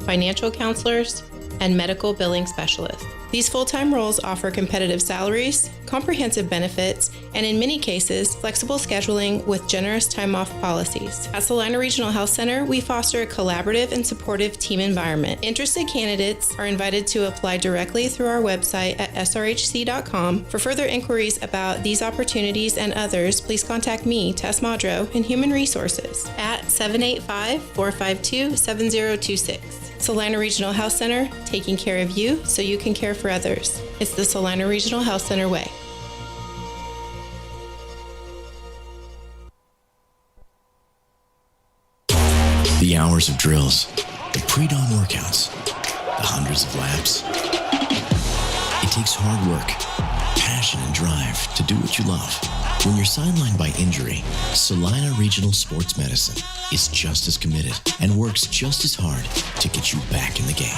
Financial Counselors, and Medical Billing Specialist. These full-time roles offer competitive salaries, comprehensive benefits, and in many cases, flexible scheduling with generous time-off policies. At Salina Regional Health Center, we foster a collaborative and supportive team environment. Interested candidates are invited to apply directly through our website at srhc.com. For further inquiries about these opportunities and others, please contact me, Tess Madro, in Human Resources at 785-452-7026. Salina Regional Health Center, taking care of you so you can care for others. It's the Salina Regional Health Center way. The hours of drills, the pre-dawn workouts, the hundreds of laps. It takes hard work, passion, and drive to do what you love. When you're sidelined by injury, Salina Regional Sports Medicine is just as committed and works just as hard to get you back in the game.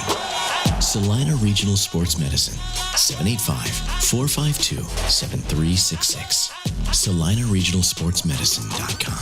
Salina Regional Sports Medicine, 785-452-7366. SalinaRegionalSportsMedicine.com.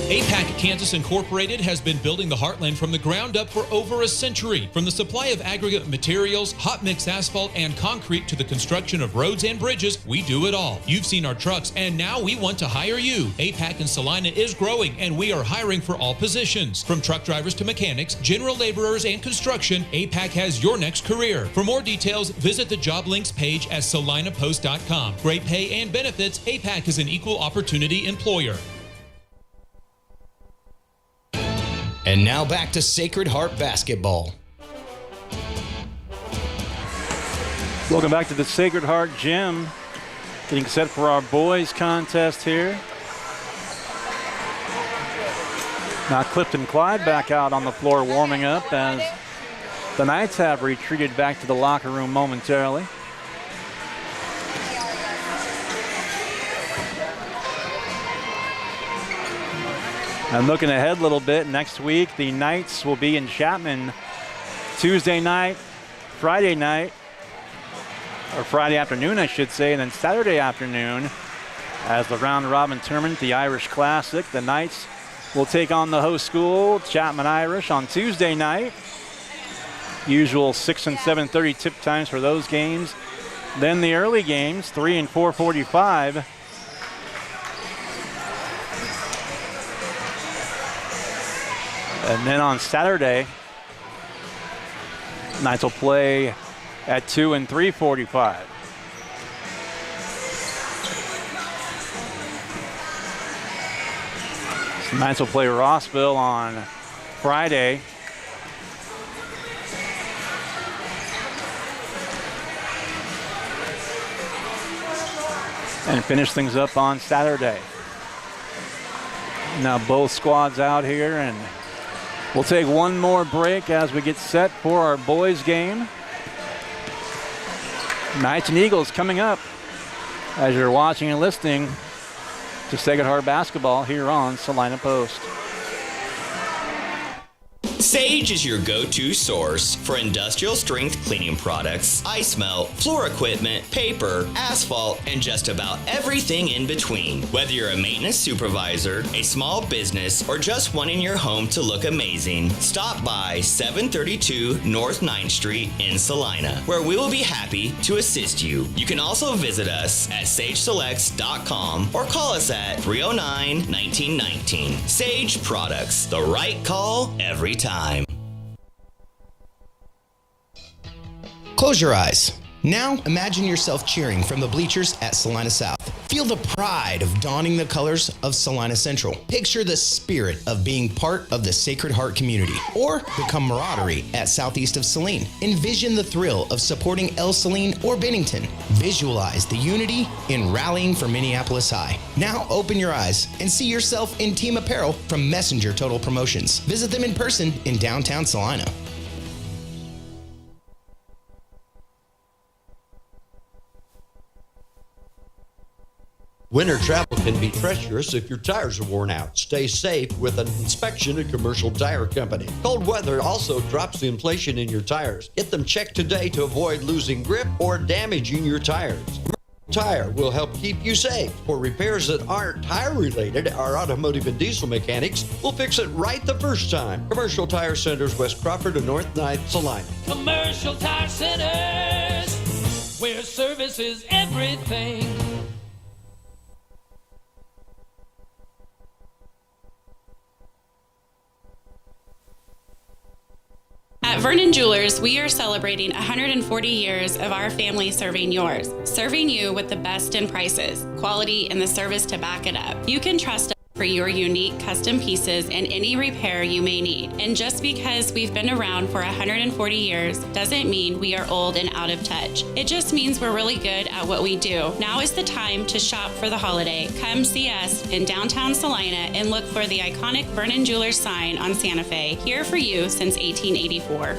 APAC Kansas Incorporated has been building the Heartland from the ground up for over a century. From the supply of aggregate materials, hot mix asphalt, and concrete to the construction of roads and bridges, we do it all. You've seen our trucks, and now we want to hire you. APAC in Salina is growing, and we are hiring for all positions. From truck drivers to mechanics, general laborers, and construction, APAC has your next career. For more details, visit the job links page at salinapost.com. Great pay and benefits, APAC is an equal opportunity employer. And now back to Sacred Heart Basketball. Welcome back to the Sacred Heart Gym. Getting set for our boys contest here. Now Clifton Clyde back out on the floor warming up as the Knights have retreated back to the locker room momentarily. And looking ahead a little bit, next week the Knights will be in Chapman Tuesday night, Friday night, or Friday afternoon I should say, and then Saturday afternoon as the round robin tournament, the Irish Classic. The Knights will take on the host school, Chapman Irish, on Tuesday night. Usual 6 and 7:30 tip times for those games. Then the early games, 3 and 4:45. And then on Saturday, Knights will play at 2 and 3:45. So Knights will play Rossville on Friday. And finish things up on Saturday. Now both squads out here, and we'll take one more break as we get set for our boys game. Knights and Eagles coming up as you're watching and listening to Sacred Heart Basketball here on Salina Post. Sage is your go-to source for industrial strength cleaning products, ice melt, floor equipment, paper, asphalt, and just about everything in between. Whether you're a maintenance supervisor, a small business, or just wanting your home to look amazing, stop by 732 North 9th Street in Salina, where we will be happy to assist you. You can also visit us at sageselects.com or call us at 309-1919. Sage Products, the right call every time. Close your eyes. Now imagine yourself cheering from the bleachers at Salina South. Feel the pride of donning the colors of Salina Central. Picture the spirit of being part of the Sacred Heart community, or the camaraderie at southeast of Saline. Envision the thrill of supporting El Saline or Bennington. Visualize the unity in rallying for Minneapolis High. Now open your eyes and see yourself in team apparel from Messenger Total Promotions. Visit them in person in downtown Salina. Winter travel can be treacherous if your tires are worn out. Stay safe with an inspection at Commercial Tire Company. Cold weather also drops the inflation in your tires. Get them checked today to avoid losing grip or damaging your tires. Tire will help keep you safe. For repairs that aren't tire related, our automotive and diesel mechanics will fix it right the first time. Commercial Tire Centers, West Crawford and North 9th, Salina. Commercial Tire Centers, where service is everything. At Vernon Jewelers, we are celebrating 140 years of our family serving yours, serving you with the best in prices, quality, and the service to back it up. You can trust us for your unique custom pieces and any repair you may need. And just because we've been around for 140 years doesn't mean we are old and out of touch. It just means we're really good at what we do. Now is the time to shop for the holiday. Come see us in downtown Salina and look for the iconic Vernon Jewelers sign on Santa Fe, here for you since 1884.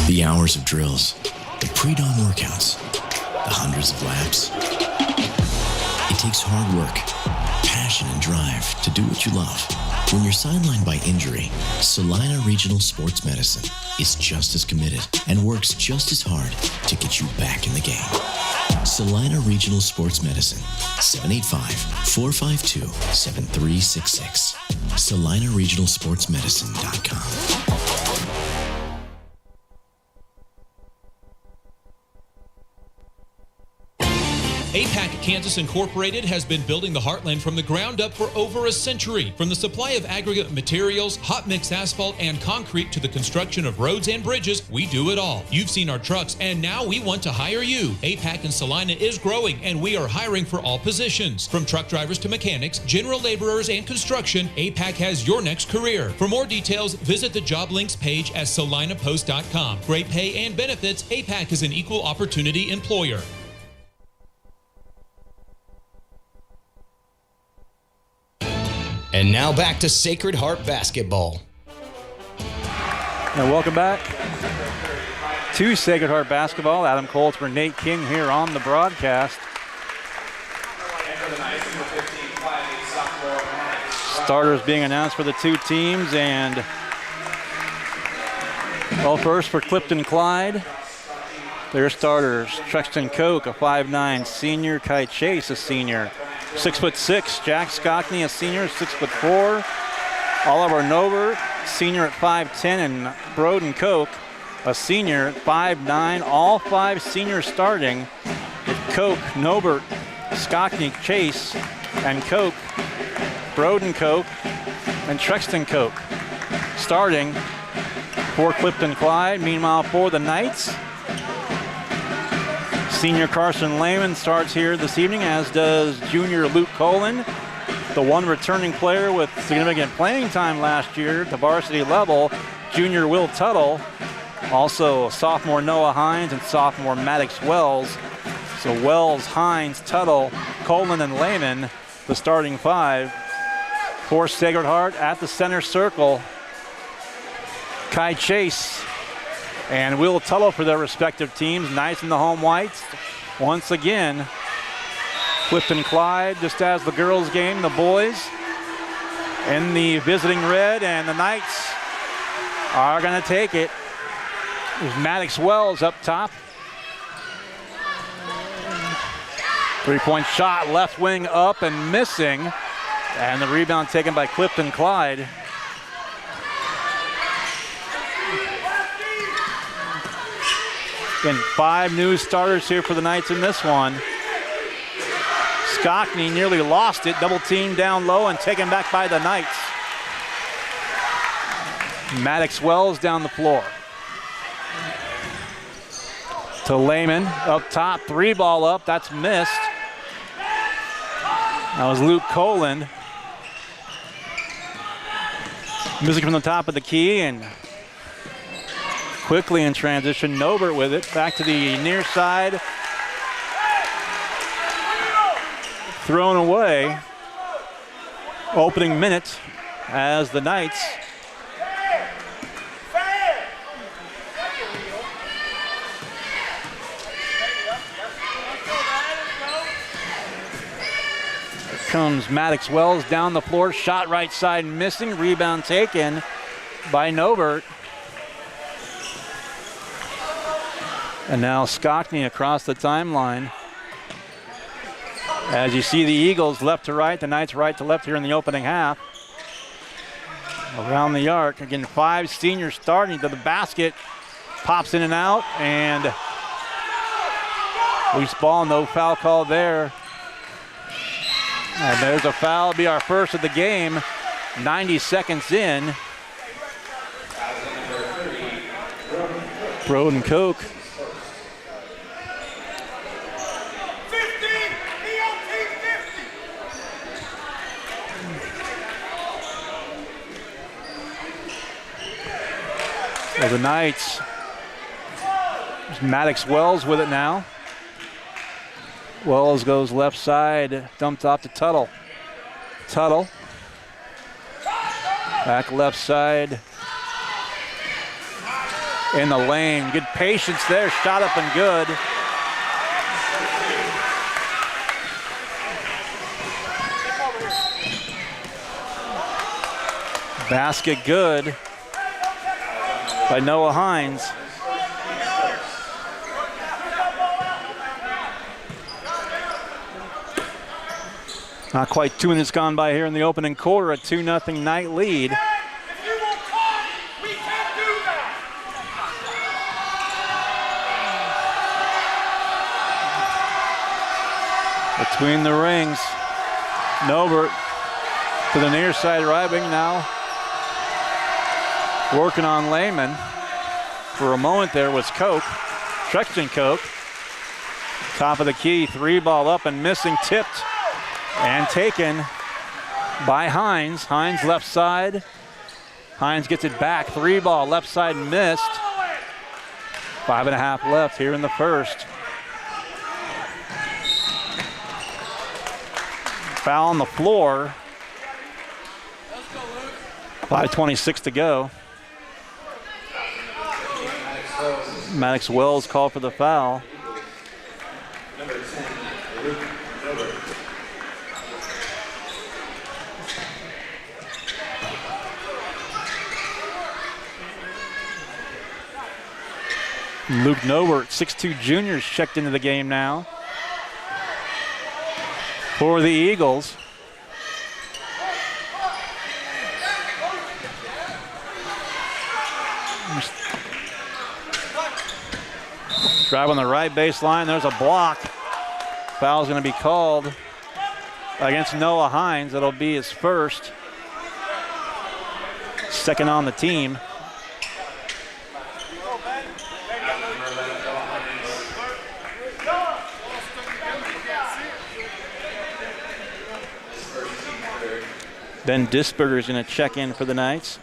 The hours of drills, the pre-dawn workouts, the hundreds of laps. It takes hard work, passion, and drive to do what you love. When you're sidelined by injury, Salina Regional Sports Medicine is just as committed and works just as hard to get you back in the game. Salina Regional Sports Medicine, 785-452-7366. SalinaRegionalSportsMedicine.com. APAC Kansas Incorporated has been building the Heartland from the ground up for over a century. From the supply of aggregate materials, hot mix asphalt, and concrete to the construction of roads and bridges, we do it all. You've seen our trucks, and now we want to hire you. APAC in Salina is growing, and we are hiring for all positions. From truck drivers to mechanics, general laborers, and construction, APAC has your next career. For more details, visit the job links page at salinapost.com. Great pay and benefits, APAC is an equal opportunity employer. And now back to Sacred Heart basketball. And welcome back to Sacred Heart basketball. Adam Coltsburn, Nate King here on the broadcast. Starters being announced for the two teams, and well, first for Clifton Clyde, their starters: Trexton Koch, a 5'9" senior; Clyde Chase, a senior; 6'6", Jack Skockney, a senior, 6'4". Oliver Nober, senior at 5'10", and Broden Koch, a senior at 5'9". All five seniors starting, with Koch, Nober, Skockney, Chase, and Koch, Broden Koch, and Trexton Koch starting for Clifton Clyde. Meanwhile, for the Knights, senior Carson Lehman starts here this evening, as does junior Luke Colin, the one returning player with significant playing time last year at the varsity level, junior Will Tuttle, also sophomore Noah Hines and sophomore Maddox Wells. So Wells, Hines, Tuttle, Colin, and Lehman, the starting five for Sacred Heart. At the center circle, Kai Chase and Will Tuttle for their respective teams. Knights in the home whites once again Clifton Clyde, just as the girls' game, the boys in the visiting red, and the Knights are going to take it. There's Maddox Wells up top. Three-point shot, left wing up and missing. And the rebound taken by Clifton Clyde. And 5 new starters here for the Knights in this one. Skockney nearly lost it, double team down low and taken back by the Knights. Maddox Wells down the floor. To Lehman, up top, 3-ball up, that's missed. That was Luke Coland. Missing from the top of the key and quickly in transition, Nobert with it, back to the near side. Thrown away. Opening minute as the Knights comes Maddox Wells down the floor, shot right side missing, rebound taken by Nobert. And now Skockney across the timeline. As you see the Eagles left to right, the Knights right to left here in the opening half. Around the arc, again 5 seniors starting to the basket. Pops in and out, and loose ball, no foul call there. And there's a foul, be our first of the game. 90 seconds in. Broden Koch. For the Knights, there's Maddox Wells with it now. Wells goes left side, dumped off to Tuttle. Tuttle, back left side. In the lane, good patience there, shot up and good. Basket good by Noah Hines. Not quite 2 minutes gone by here in the opening quarter, a 2-0 Knight lead. Between the rings, Nobert to the near side right wing now. Working on Lehman. For a moment there was Koch, Trexton Koch. Top of the key, 3-ball up and missing, tipped and taken by Hines. Hines left side. Hines gets it back, 3-ball left side missed. 5.5 left here in the first. Foul on the floor. 5:26 to go. Maddox Wells called for the foul. Number 10, Luke Nobert. Luke Nobert, 6'2 juniors, checked into the game now for the Eagles. Drive on the right baseline, there's a block. Foul's gonna be called against Noah Hines. It'll be his first. Second on the team. Ben Disberger is going to check in for the Knights.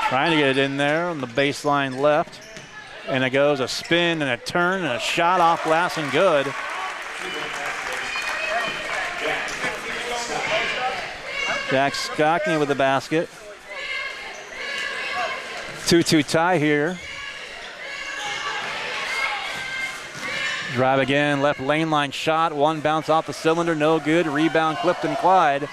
Trying to get it in there on the baseline left. And it goes a spin and a turn and a shot off glass and good. Jack Skockney with the basket. 2-2 tie here. Drive again, left lane line shot. One bounce off the cylinder, no good. Rebound, Clifton, Clyde.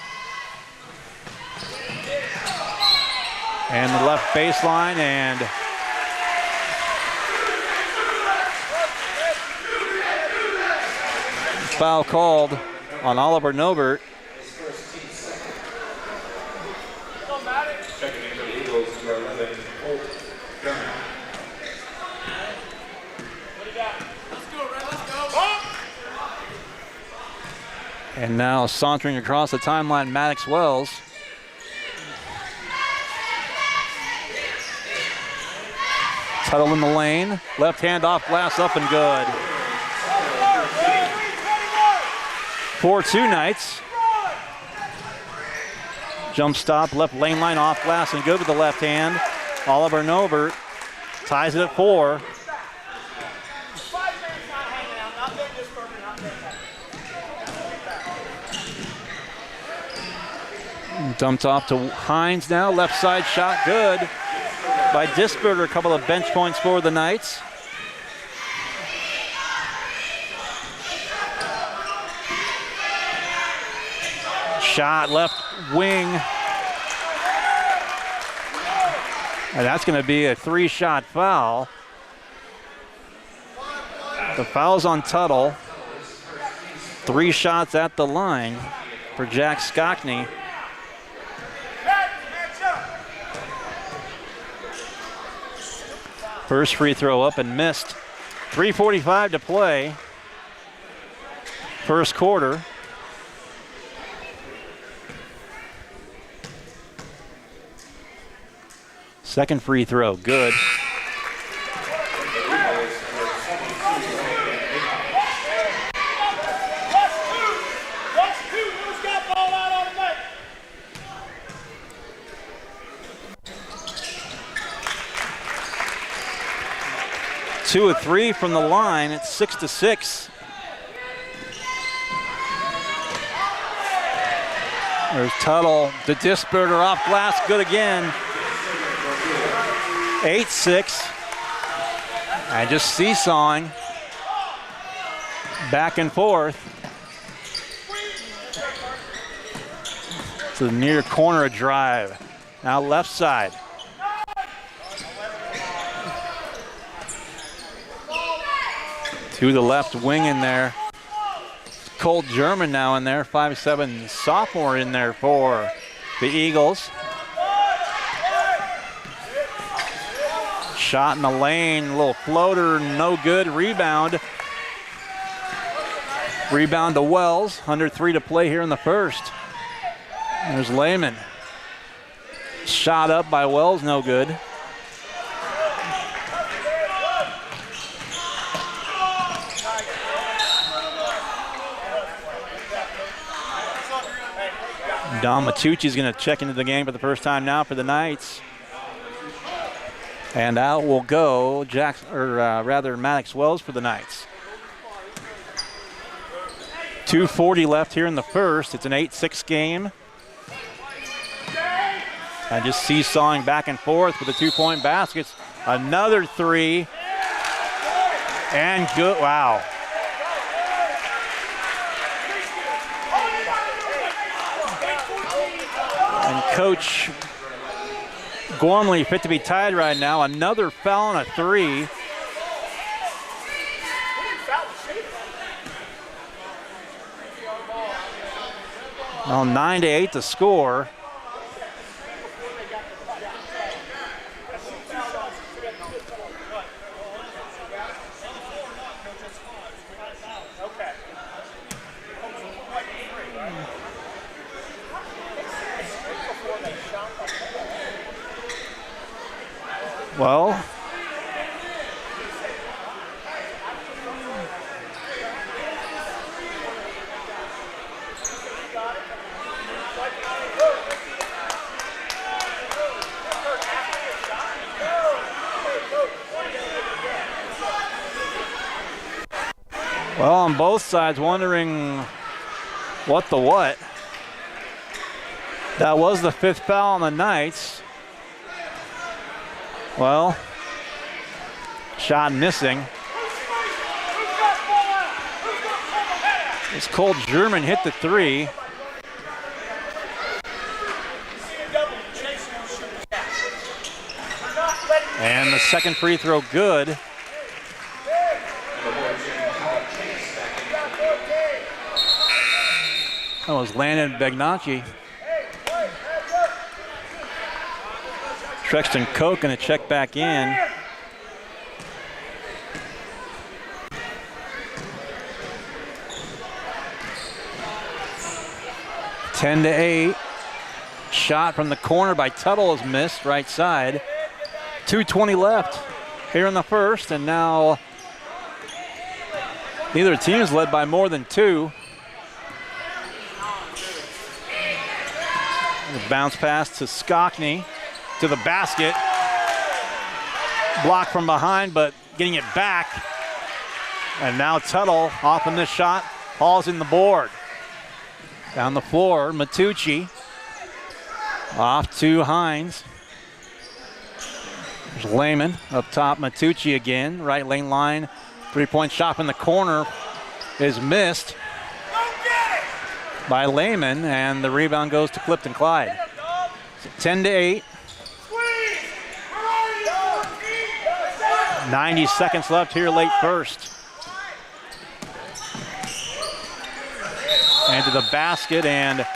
And the left baseline, and foul called on Oliver Nobert. And now sauntering across the timeline, Maddox Wells. Tuttle in the lane, left hand off glass, up and good. 4-2 Knights. Jump stop, left lane line off glass and good with the left hand. Oliver Nobert ties it at 4. Dumped off to Hines now, left side shot good by Disberger. A couple of bench points for the Knights. Shot left wing. And that's going to be a 3-shot foul. The foul's on Tuttle. 3 shots at the line for Jack Skockney. First free throw up and missed. 3:45 to play. First quarter. Second free throw, good. Two of 3 from the line. It's 6-6. There's Tuttle to Disberger off glass, good again. 8-6. And just seesawing back and forth. To the near corner drive. Now left side. To the left wing in there. Cole German now in there, 5'7" sophomore in there for the Eagles. Shot in the lane, little floater, no good. Rebound. Rebound to Wells. Under 3 to play here in the first. There's Lehman. Shot up by Wells, no good. Don Matucci's going to check into the game for the first time now for the Knights. And out will go Maddox Wells for the Knights. 2:40 left here in the first. It's an 8-6 game. And just seesawing back and forth with the 2-point baskets. Another 3. And good, wow. And Coach Gormley fit to be tied right now. Another foul and a 3. Well, 9-8 to score. Well, on both sides, wondering what the what. That was the 5th foul on the Knights. Well, shot missing. As Cole German hit the three. And the second free throw good. That was Landon Bagnacci. Trexton Koch gonna check back in. Ten to 8. Shot from the corner by Tuttle is missed, right side. 2:20 left here in the first, and now neither team is led by more than 2. The bounce pass to Skockney to the basket. Blocked from behind, but getting it back. And now Tuttle off in this shot, hauls in the board. Down the floor, Matucci. Off to Hines. There's Lehman up top, Matucci again. Right lane line, three-point shot in the corner is missed by Lehman, and the rebound goes to Clifton Clyde. So 10 to 8. 90 seconds left here late first. And to the basket and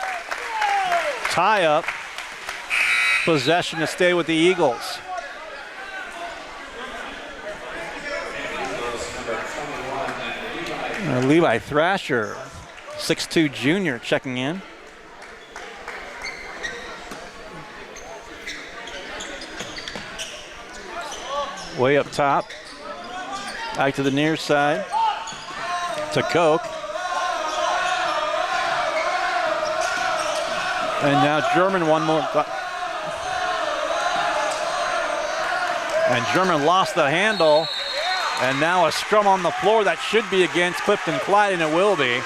tie up. Possession to stay with the Eagles. Levi Thrasher, 6'2" junior, checking in. Way up top. Back to the near side. To Koch. And now German one more. And German lost the handle. And now a scrum on the floor that should be against Clifton Clyde, and it will be.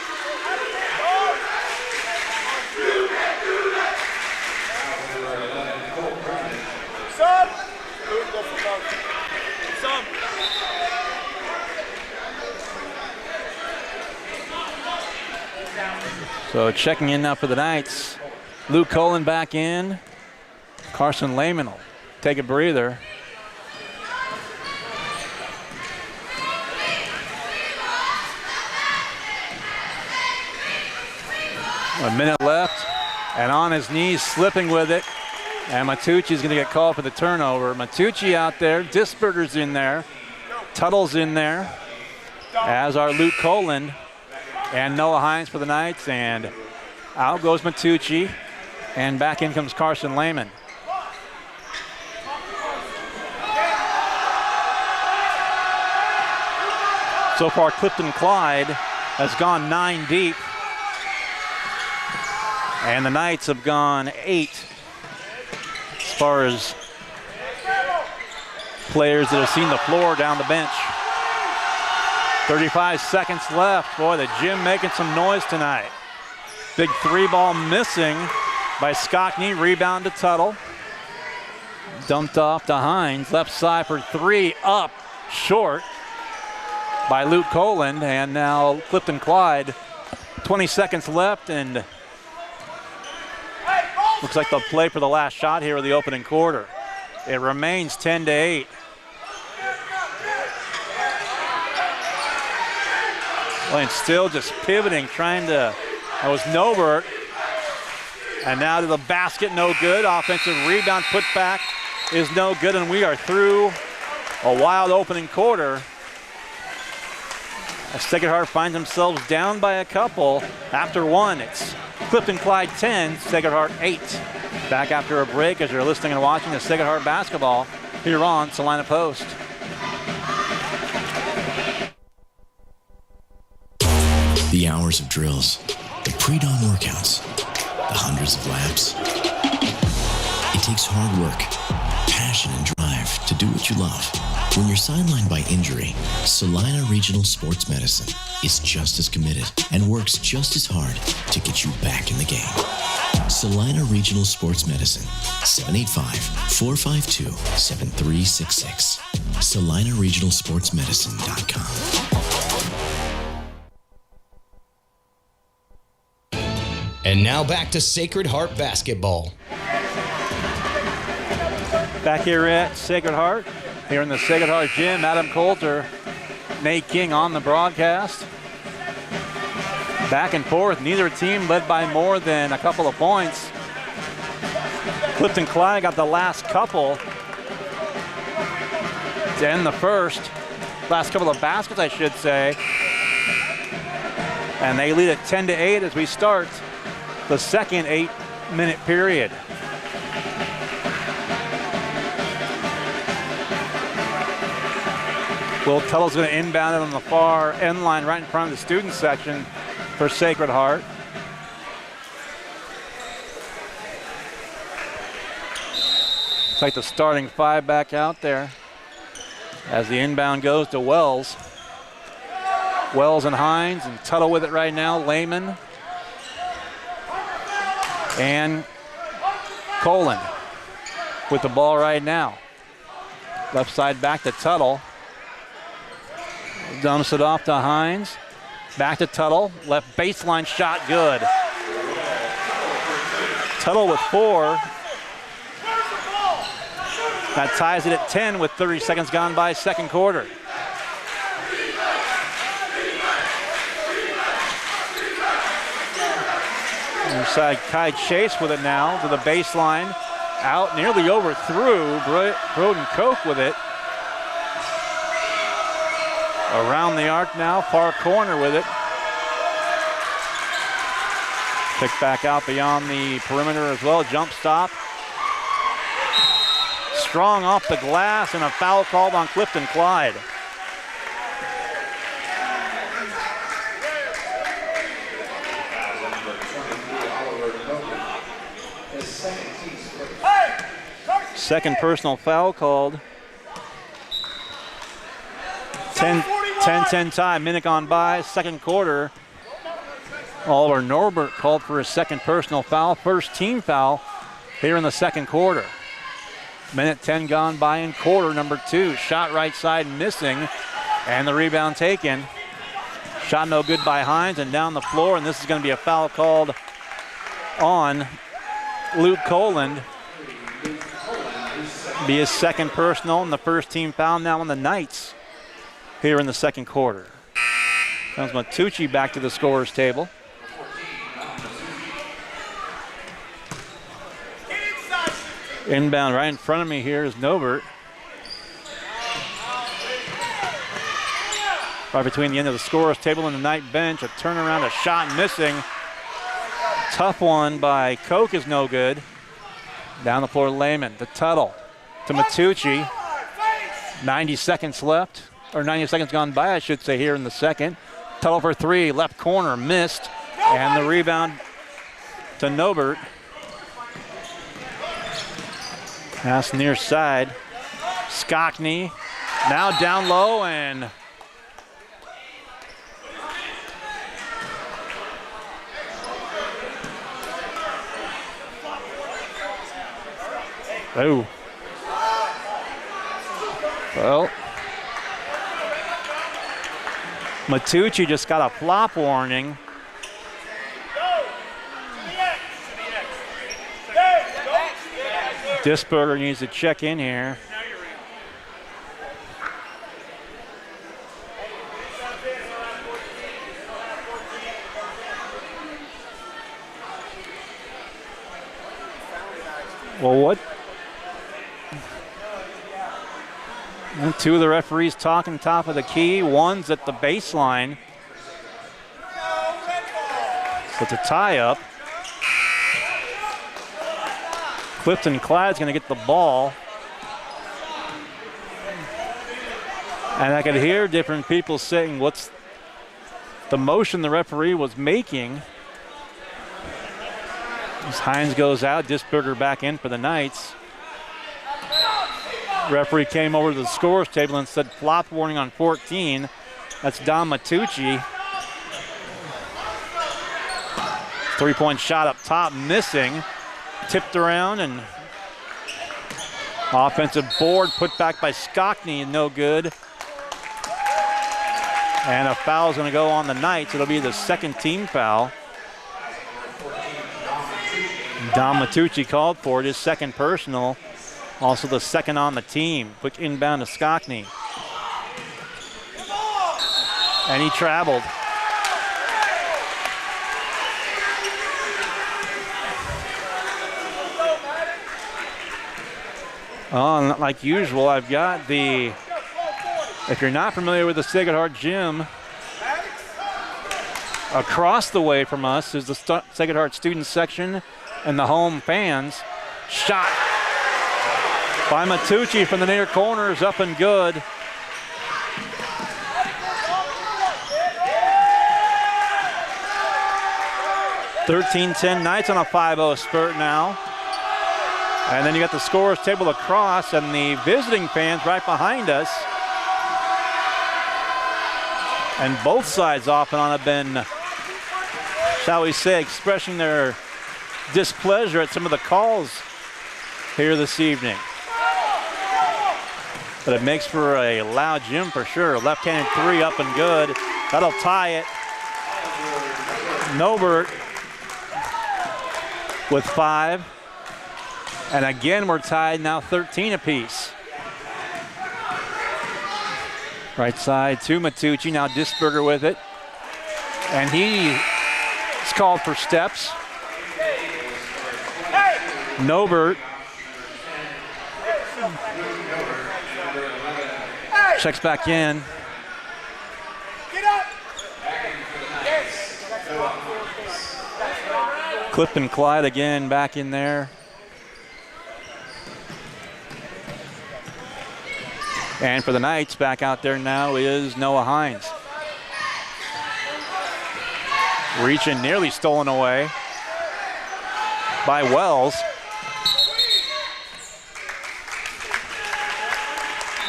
So checking in now for the Knights. Luke Colin back in. Carson Lehman will take a breather. A minute left, and on his knees, slipping with it. And Matucci's going to get called for the turnover. Matucci out there, Disperter's in there, Tuttle's in there, as are Luke Coland and Noah Hines for the Knights. And out goes Matucci, and back in comes Carson Lehman. So far, Clifton Clyde has gone 9 deep. And the Knights have gone 8 as far as players that have seen the floor down the bench. 35 seconds left. Boy, the gym making some noise tonight. Big 3-ball missing by Skockney. Rebound to Tuttle. Dumped off to Hines. Left side for 3, up short by Luke Coland. And now Clifton Clyde. 20 seconds left, and looks like they'll play for the last shot here of the opening quarter. It remains 10 to 8. Well, and still just pivoting, trying to, that was Nobert. And now to the basket, no good. Offensive rebound put back is no good, and we are through a wild opening quarter. As Sacred Heart finds themselves down by a couple after one. It's Clifton Clyde 10, Sacred Heart 8. Back after a break as you're listening and watching the Sacred Heart basketball here on Salina Post. The hours of drills, the pre-dawn workouts, the hundreds of laps. It takes hard work, passion, and drive to do what you love. When you're sidelined by injury, Salina Regional Sports Medicine is just as committed and works just as hard to get you back in the game. Salina Regional Sports Medicine, 785-452-7366. SalinaRegionalSportsMedicine.com. And now back to Sacred Heart basketball. Back here at Sacred Heart, here in the Sacred Heart gym, Adam Coulter, Nate King on the broadcast. Back and forth, neither team led by more than a couple of points. Clifton Clyde got the last couple to end the first. Last couple of baskets, I should say. And they lead at 10-8 as we start the second 8-minute period. Will Tuttle's going to inbound it on the far end line right in front of the student section for Sacred Heart. It's like the starting five back out there as the inbound goes to Wells. Wells and Hines and Tuttle with it right now. Lehman and Colin with the ball right now. Left side back to Tuttle. Dumps it off to Hines. Back to Tuttle. Left baseline shot good. Tuttle with 4. That ties it at 10 with 30 seconds gone by second quarter. Inside Clyde Chase with it now to the baseline. Out, nearly overthrew. Broden Koch with it. Around the arc now, far corner with it. Picked back out beyond the perimeter as well. Jump stop. Strong off the glass and a foul called on Clifton Clyde. Second personal foul called. 10-10 tie, minute gone by, second quarter. Oliver Norbert called for his second personal foul, first team foul here in the second quarter. Minute 10 gone by in quarter number 2. Shot right side missing, and the rebound taken. Shot no good by Hines and down the floor, and this is going to be a foul called on Luke Coland. Be his second personal and the first team foul now on the Knights here in the second quarter. Comes Matucci back to the scorer's table. Inbound right in front of me here is Novert. Right between the end of the scorer's table and the Knight bench. A turnaround, a shot missing. Tough one by Koch is no good. Down the floor, Lehman to Tuttle to Matucci. 90 seconds left, or 90 seconds gone by, I should say, here in the second. Tuttle for 3, left corner, missed. And the rebound to Nobert. Pass near side. Skockney now down low and oh. Well, Matucci just got a flop warning. Disberger needs to check in here. Well, what? And 2 of the referees talking top of the key. One's at the baseline. So it's a tie-up. Clifton Clyde's going to get the ball. And I could hear different people saying what's the motion the referee was making. As Hines goes out, Disberger back in for the Knights. Referee came over to the scorer's table and said flop warning on 14. That's Don Matucci. 3-point shot up top, missing. Tipped around and offensive board put back by Skockney, no good. And a foul is going to go on the Knights. It'll be the second team foul. Dom Matucci called for it, his second personal, also the second on the team. Quick inbound to Skockney. And he traveled. Oh, like usual, I've got if you're not familiar with the Sacred Heart Gym, across the way from us is the Sacred Heart student section and the home fans. Shot by Matucci from the near corner is up and good. (13-10) Knights on a 5-0 spurt now. And then you got the scorers table across and the visiting fans right behind us. And both sides off and on have been, shall we say, expressing their displeasure at some of the calls here this evening. But it makes for a loud gym for sure. Left-handed three up and good. That'll tie it. Nobert with 5. And again, we're tied now 13 apiece. Right side to Matucci, now Disberger with it. And he's called for steps. Nobert checks back in. Clifton Clyde again back in there. And for the Knights, back out there now is Noah Hines. Reaching, nearly stolen away by Wells.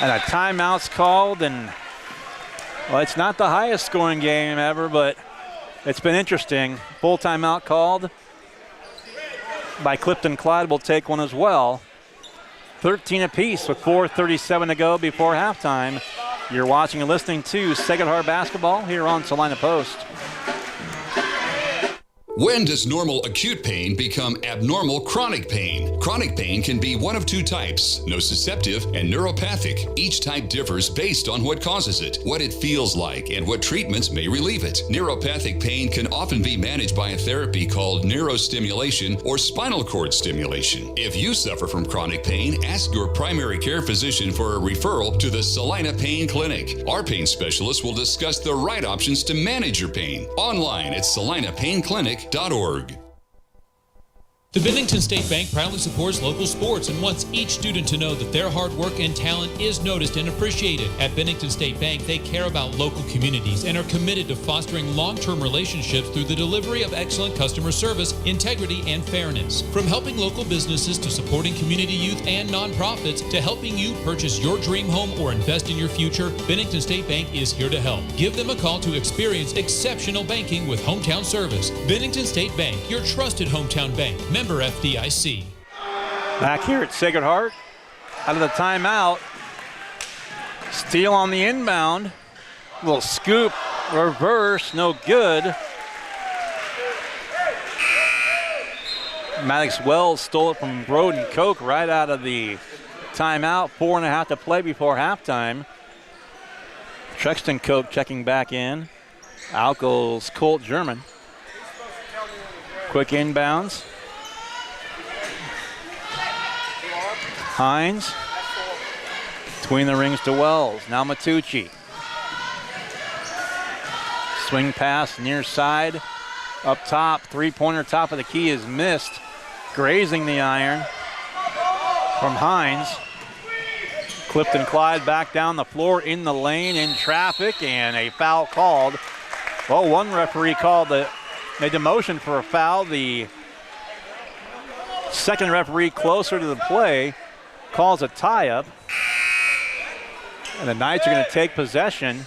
And a timeout's called, and well, it's not the highest scoring game ever, but it's been interesting. Full timeout called by Clifton Clyde. Will take one as well. 13 apiece with 4:37 to go before halftime. You're watching and listening to Sacred Heart Basketball here on Salina Post. When does normal acute pain become abnormal chronic pain? Chronic pain can be one of two types, nociceptive and neuropathic. Each type differs based on what causes it, what it feels like, and what treatments may relieve it. Neuropathic pain can often be managed by a therapy called neurostimulation or spinal cord stimulation. If you suffer from chronic pain, ask your primary care physician for a referral to the Salina Pain Clinic. Our pain specialists will discuss the right options to manage your pain. Online at salinapainclinic.org. The Bennington State Bank proudly supports local sports and wants each student to know that their hard work and talent is noticed and appreciated. At Bennington State Bank, they care about local communities and are committed to fostering long-term relationships through the delivery of excellent customer service, integrity, and fairness. From helping local businesses to supporting community youth and nonprofits to helping you purchase your dream home or invest in your future, Bennington State Bank is here to help. Give them a call to experience exceptional banking with hometown service. Bennington State Bank, your trusted hometown bank. Member FDIC. Back here at Sacred Heart, out of the timeout. Steal on the inbound. Little scoop, reverse, no good. Maddox Wells stole it from Broden Koch right out of the timeout. 4.5 to play before halftime. Trexton Koch checking back in. Out goes Colt German. Quick inbounds. Hines. Between the rings to Wells. Now Matucci. Swing pass near side. Up top. Three-pointer top of the key is missed. Grazing the iron from Hines. Clifton Clyde back down the floor in the lane in traffic, and a foul called. Well, one referee made the motion for a foul. The second referee closer to the play calls a tie-up. And the Knights are going to take possession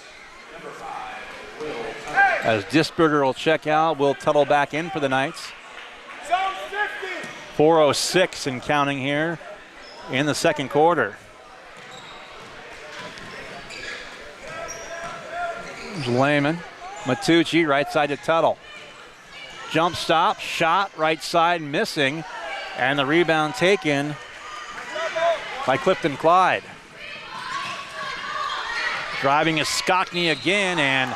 as Disberger will check out. Will Tuttle back in for the Knights. 4:06 and counting here in the second quarter. There's Lehman. Matucci right side to Tuttle. Jump stop, shot right side missing. And the rebound taken by Clifton Clyde. Driving is Skockney again, and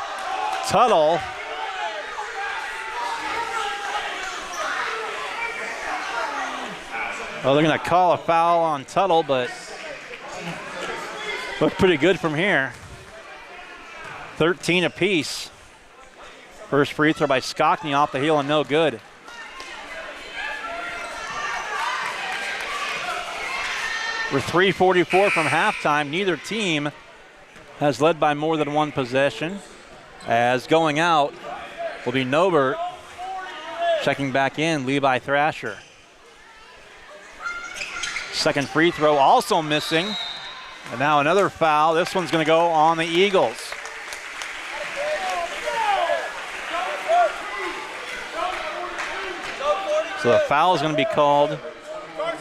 Tuttle. Well, they're going to call a foul on Tuttle, but looked pretty good from here. 13 apiece. First free throw by Skockney off the heel and no good. We're 3:44 from halftime. Neither team has led by more than one possession. As going out will be Nobert. Checking back in, Levi Thrasher. Second free throw also missing. And now another foul. This one's going to go on the Eagles. So the foul is going to be called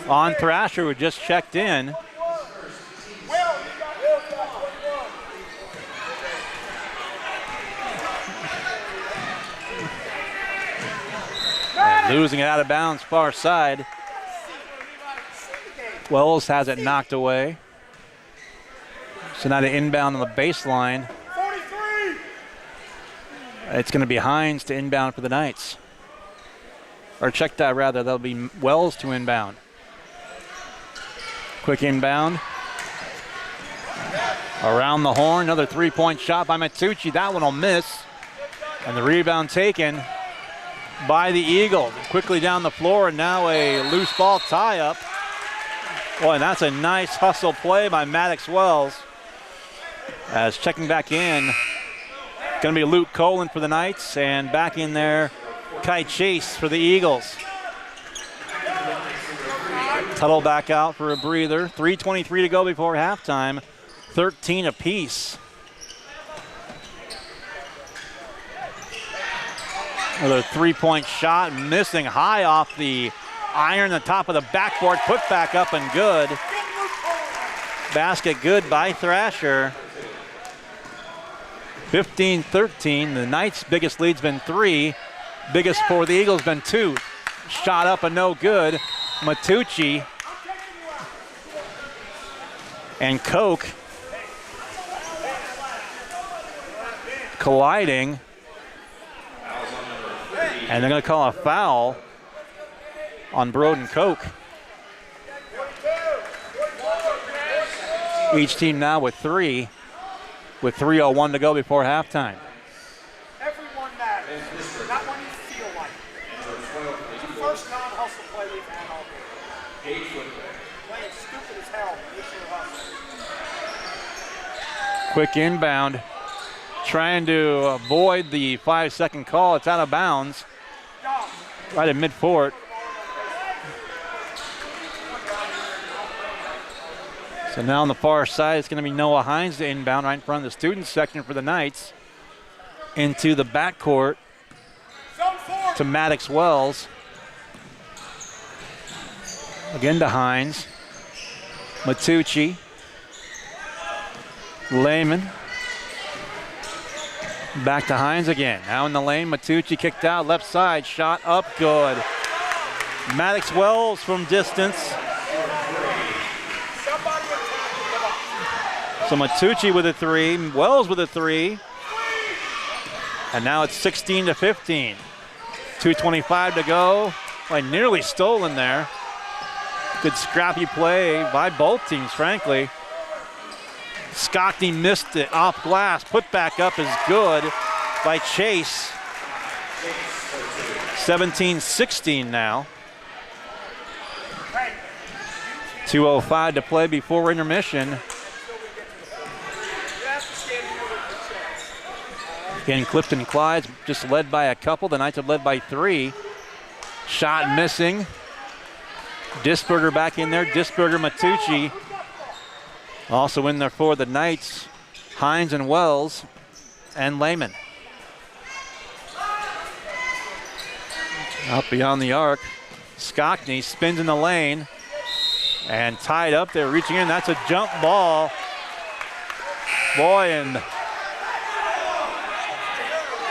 on Thrasher, who just checked in. And losing it out of bounds, far side. Wells has it knocked away. So now the inbound on the baseline. It's going to be Hines to inbound for the Knights. Or check that rather, that'll be Wells to inbound. Quick inbound. Around the horn, another three-point shot by Matucci. That one will miss. And the rebound taken by the Eagles. Quickly down the floor, and now a loose ball tie-up. Boy, and that's a nice hustle play by Maddox Wells. As checking back in, going to be Luke Colin for the Knights, and back in there, Kai Chase for the Eagles. Tuttle back out for a breather. 3:23 to go before halftime. 13 apiece. Another three-point shot, missing high off the iron, the top of the backboard, put back up and good. Basket good by Thrasher. 15-13. The Knights' biggest lead's been 3. Biggest for the Eagles been 2. Shot up and no good. Matucci and Koch colliding. And they're going to call a foul on Broden Koch. Each team now with 3, with 3:01 to go before halftime. Everyone matters, not when you feel like it. It's the first non-hustle play we've had all game. Playing stupid as hell. Quick inbound. Trying to avoid the 5-second call. It's out of bounds. Right at midcourt. So now on the far side, it's going to be Noah Hines to inbound right in front of the student section for the Knights. Into the backcourt to Maddox Wells. Again to Hines. Matucci. Lehman. Back to Hines again. Now in the lane, Matucci kicked out, left side, shot up, good. Maddox Wells from distance. So Matucci with a 3, Wells with a 3. And now it's 16-15. 2:25 to go. Like nearly stolen there. Good scrappy play by both teams, frankly. Skockney missed it off glass. Put back up is good by Chase. 17-16 now. 2:05 to play before intermission. Again, Clifton Clyde's just led by a couple. The Knights have led by 3. Shot missing. Disberger back in there. Disberger, Matucci. Also in there for the Knights, Hines and Wells and Lehman. Out beyond the arc. Skockney spins in the lane and tied up there, reaching in. That's a jump ball. Boy, and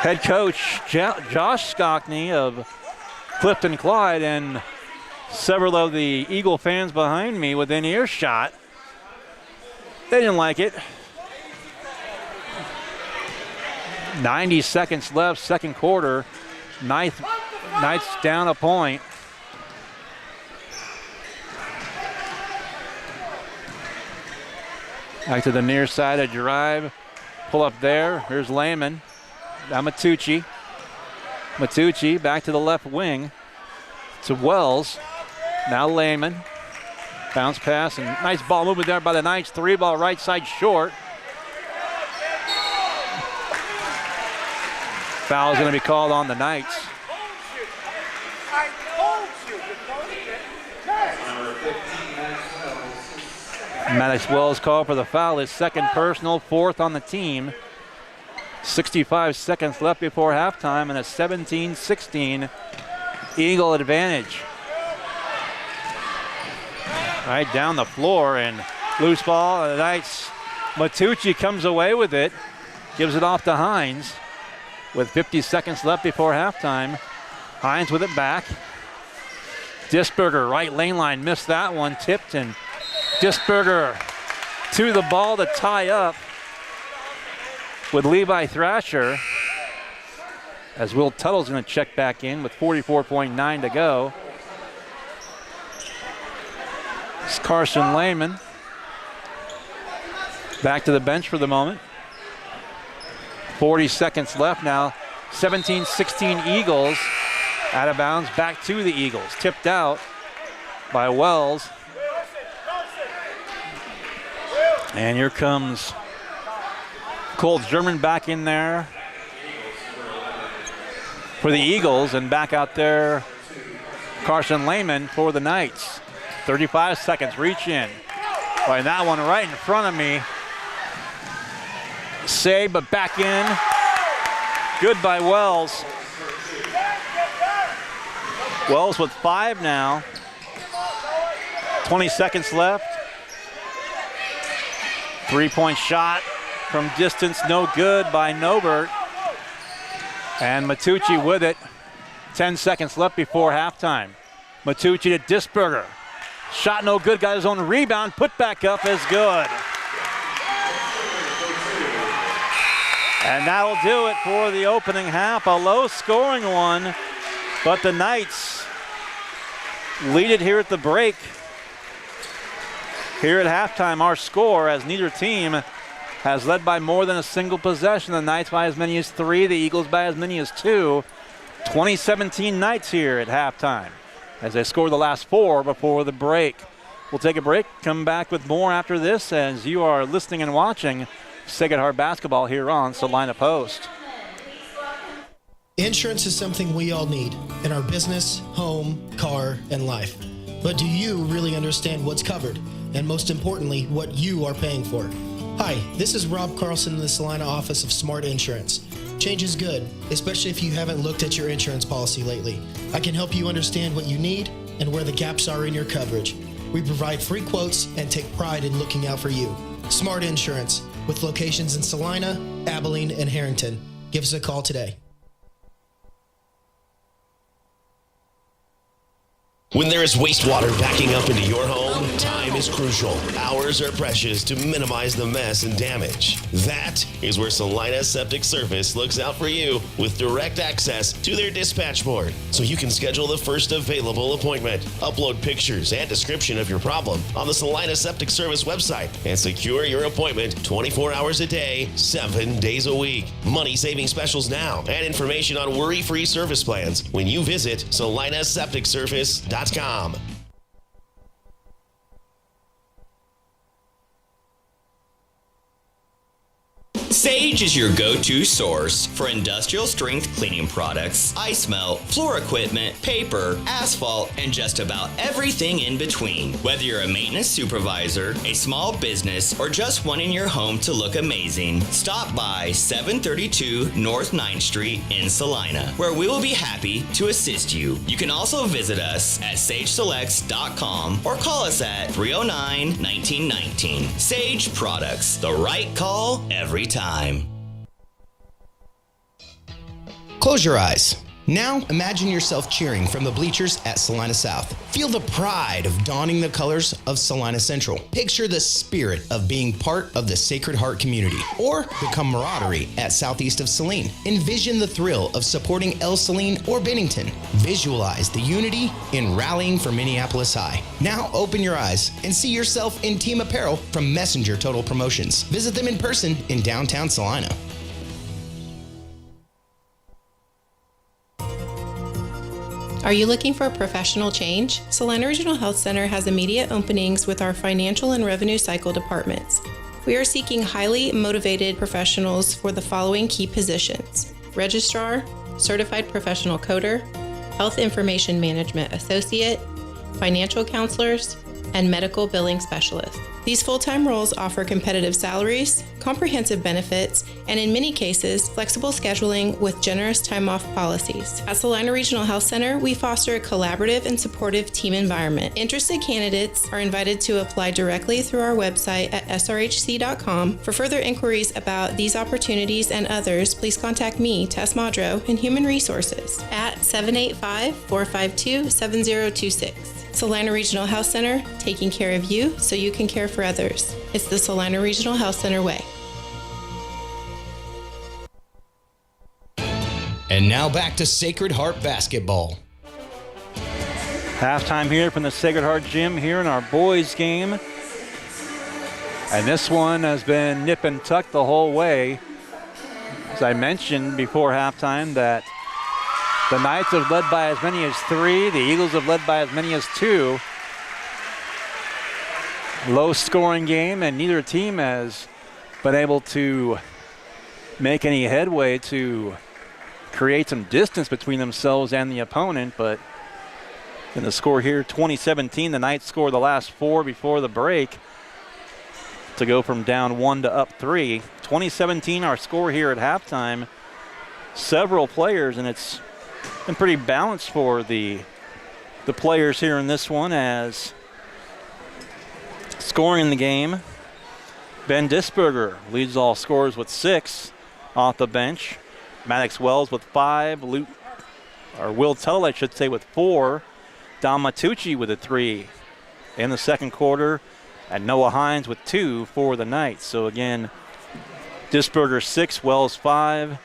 head coach Josh Skockney of Clifton Clyde and Several of the Eagle fans behind me within earshot. They didn't like it. 90 seconds left, second quarter. Knights down a point. Back to the near side, a drive. Pull up there. Here's Lehman. Now Matucci. Matucci back to the left wing to Wells. Now Lehman. Bounce pass and nice ball movement there by the Knights. 3-ball right side short. Foul is going to be called on the Knights. Maddox Wells called for the foul, his second personal, fourth on the team. 65 seconds left before halftime and a 17-16 Eagle advantage. Right down the floor and loose ball. The Knights, Matucci comes away with it, gives it off to Hines with 50 seconds left before halftime. Hines with it back. Disberger, right lane line, missed that one, tipped, and Disberger to the ball to tie up with Levi Thrasher, as Will Tuttle's going to check back in with 44.9 to go. It's Carson Lehman back to the bench for the moment. 40 seconds left now. 17-16 Eagles. Out of bounds, back to the Eagles. Tipped out by Wells. And here comes Cole German back in there for the Eagles, and back out there Carson Lehman for the Knights. 35 seconds, reach in. Boy, that one right in front of me. Save, but back in. Good by Wells. Wells with 5 now. 20 seconds left. 3-point shot from distance, no good by Nobert. And Matucci with it. 10 seconds left before halftime. Matucci to Disberger. Shot no good, got his own rebound, put back up is good. And that'll do it for the opening half. A low-scoring one, but the Knights lead it here at the break. Here at halftime, our score, as neither team has led by more than a single possession. The Knights by as many as 3, the Eagles by as many as 2. 2017 Knights here at halftime as they score the last 4 before the break. We'll take a break, come back with more after this as you are listening and watching Sacred Heart Basketball here on Salina Post. Insurance is something we all need in our business, home, car, and life. But do you really understand what's covered? And most importantly, what you are paying for? Hi, this is Rob Carlson in the Salina office of Smart Insurance. Change is good, especially if you haven't looked at your insurance policy lately. I can help you understand what you need and where the gaps are in your coverage. We provide free quotes and take pride in looking out for you. Smart Insurance, with locations in Salina, Abilene, and Harrington. Give us a call today. When there is wastewater backing up into your home, time is crucial. Hours are precious to minimize the mess and damage. That is where Salina Septic Service looks out for you with direct access to their dispatch board, so you can schedule the first available appointment. Upload pictures and description of your problem on the Salina Septic Service website and secure your appointment 24 hours a day, 7 days a week. Money-saving specials now and information on worry-free service plans when you visit salinasepticservice.com. Sage is your go-to source for industrial strength cleaning products, ice melt, floor equipment, paper, asphalt, and just about everything in between. Whether you're a maintenance supervisor, a small business, or just wanting your home to look amazing, stop by 732 North 9th Street in Salina, where we will be happy to assist you. You can also visit us at sageselects.com or call us at 309-1919. Sage Products, the right call every time. Close your eyes. Now, imagine yourself cheering from the bleachers at Salina South. Feel the pride of donning the colors of Salina Central. Picture the spirit of being part of the Sacred Heart community, or the camaraderie at southeast of Saline. Envision the thrill of supporting El Saline or Bennington. Visualize the unity in rallying for Minneapolis High. Now, open your eyes and see yourself in team apparel from Messenger Total Promotions. Visit them in person in downtown Salina. Are you looking for a professional change? Salina Regional Health Center has immediate openings with our financial and revenue cycle departments. We are seeking highly motivated professionals for the following key positions: Registrar, Certified Professional Coder, Health Information Management Associate, Financial Counselors, and Medical Billing Specialists. These full-time roles offer competitive salaries, comprehensive benefits, and in many cases, flexible scheduling with generous time-off policies. At Salina Regional Health Center, we foster a collaborative and supportive team environment. Interested candidates are invited to apply directly through our website at srhc.com. For further inquiries about these opportunities and others, please contact me, Tess Madro, in Human Resources at 785-452-7026. Salina Regional Health Center, taking care of you so you can care for others. It's the Salina Regional Health Center way. And now back to Sacred Heart basketball. Halftime here from the Sacred Heart Gym here in our boys game. And this one has been nip and tuck the whole way. As I mentioned before halftime that the Knights have led by as many as 3. The Eagles have led by as many as 2. Low scoring game, and neither team has been able to make any headway to create some distance between themselves and the opponent. But in the score here, 20-17, the Knights scored the last 4 before the break to go from down 1 to up 3. 20-17, our score here at halftime. Several players, and it's been pretty balanced for the players here in this one, as scoring in the game, Ben Disberger leads all scorers with 6 off the bench. Maddox Wells with 5. Will Tuttle, I should say, with 4. Don Matucci with a 3 in the second quarter. And Noah Hines with 2 for the Knights. So again, Disberger 6, Wells 5,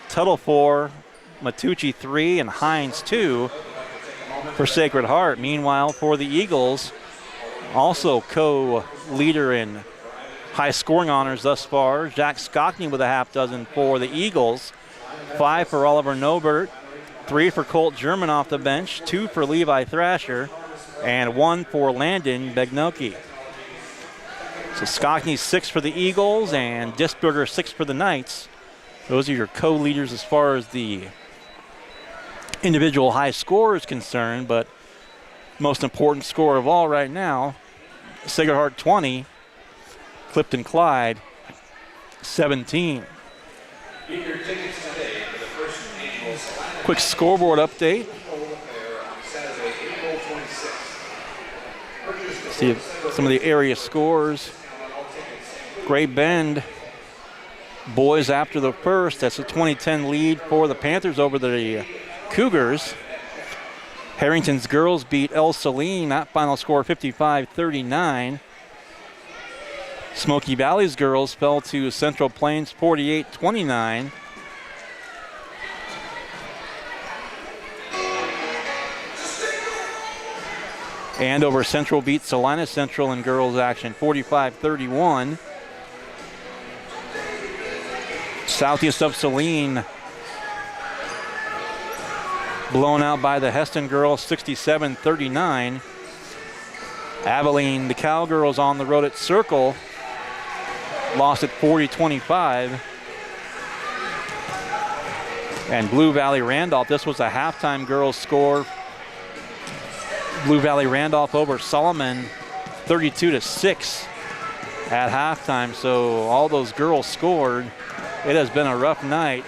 Tuttle 4, Matucci 3, and Hines 2 for Sacred Heart. Meanwhile, for the Eagles, also co-leader in high scoring honors thus far, Jack Skockney with a half dozen for the Eagles. 5 for Oliver Nobert, 3 for Colt German off the bench, 2 for Levi Thrasher, and 1 for Landon Begnoki. So Skockney 6 for the Eagles and Disberger 6 for the Knights. Those are your co-leaders as far as the individual high score is concerned, but most important score of all right now, Sacred Heart 20, Clifton Clyde 17. Quick scoreboard update. See some of the area scores. Great Bend boys after the first. That's a 20-10 lead for the Panthers over the Cougars. Harrington's girls beat El Saline. That final score 55-39. Smoky Valley's girls fell to Central Plains 48-29. Andover Central beat Salina Central in girls action 45-31. Southeast of Saline blown out by the Heston girls 67-39. Abilene, the Cowgirls on the road at Circle, lost at 40-25. And Blue Valley Randolph, this was a halftime girls score. Blue Valley Randolph over Solomon 32-6 at halftime. So all those girls scored. It has been a rough night.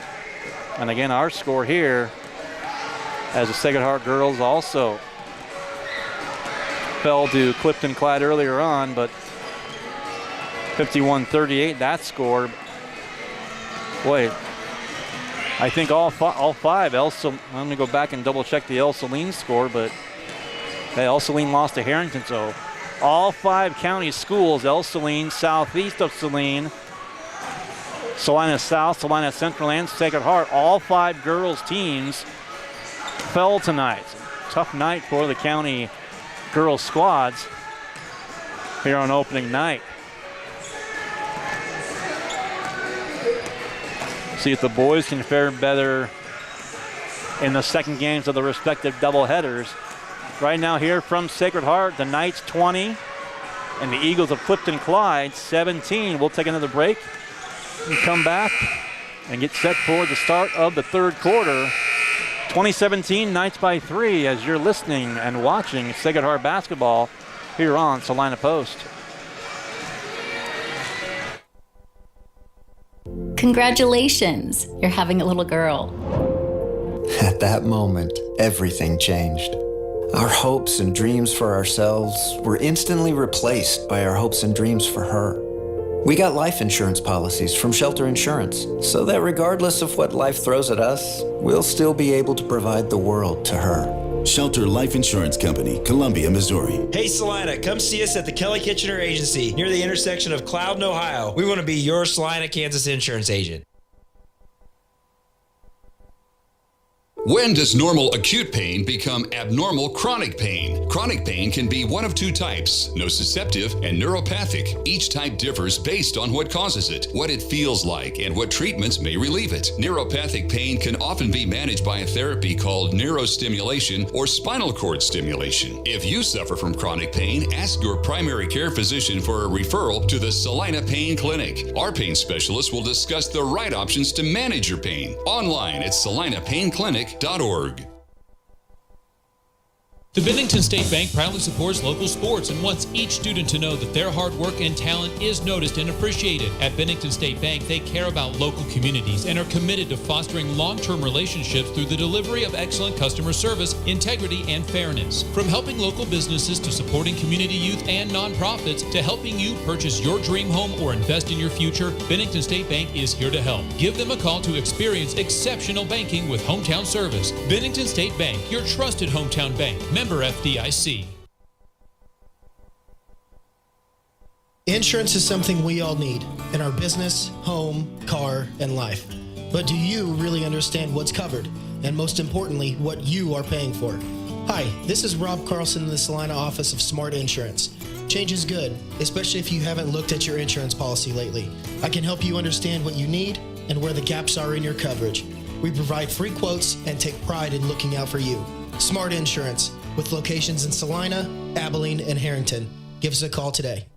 And again, our score here as the Sacred Heart girls also fell to Clifton Clyde earlier on, but 51-38 that score. Boy, I think all five. Let me go back and double check the El Salina score, but El Salina lost to Harrington, so all 5 county schools, El Salina, southeast of Salina, Salina South, Salina Central, and Sacred Heart, all 5 girls teams fell tonight. Tough night for the county girls squads here on opening night. See if the boys can fare better in the second games of the respective doubleheaders. Right now here from Sacred Heart, the Knights 20 and the Eagles of Clifton Clyde 17. We'll take another break and come back and get set for the start of the third quarter. 2017, Knights by 3 as you're listening and watching Sacred Heart basketball here on Salina Post. Congratulations, you're having a little girl. At that moment, everything changed. Our hopes and dreams for ourselves were instantly replaced by our hopes and dreams for her. We got life insurance policies from Shelter Insurance, so that regardless of what life throws at us, we'll still be able to provide the world to her. Shelter Life Insurance Company, Columbia, Missouri. Hey Salina, come see us at the Kelly Kitchener Agency near the intersection of Cloud and Ohio. We want to be your Salina, Kansas insurance agent. When does normal acute pain become abnormal chronic pain? Chronic pain can be one of 2 types, nociceptive and neuropathic. Each type differs based on what causes it, what it feels like, and what treatments may relieve it. Neuropathic pain can often be managed by a therapy called neurostimulation or spinal cord stimulation. If you suffer from chronic pain, ask your primary care physician for a referral to the Salina Pain Clinic. Our pain specialists will discuss the right options to manage your pain. Online at salinapainclinic.org. The Bennington State Bank proudly supports local sports and wants each student to know that their hard work and talent is noticed and appreciated. At Bennington State Bank, they care about local communities and are committed to fostering long-term relationships through the delivery of excellent customer service, integrity, and fairness. From helping local businesses to supporting community youth and nonprofits to helping you purchase your dream home or invest in your future, Bennington State Bank is here to help. Give them a call to experience exceptional banking with hometown service. Bennington State Bank, your trusted hometown bank. Member FDIC. Insurance is something we all need in our business, home, car, and life. But do you really understand what's covered? And most importantly, what you are paying for? Hi, this is Rob Carlson in the Salina office of Smart Insurance. Change is good, especially if you haven't looked at your insurance policy lately. I can help you understand what you need and where the gaps are in your coverage. We provide free quotes and take pride in looking out for you. Smart Insurance, with locations in Salina, Abilene, and Harrington. Give us a call today.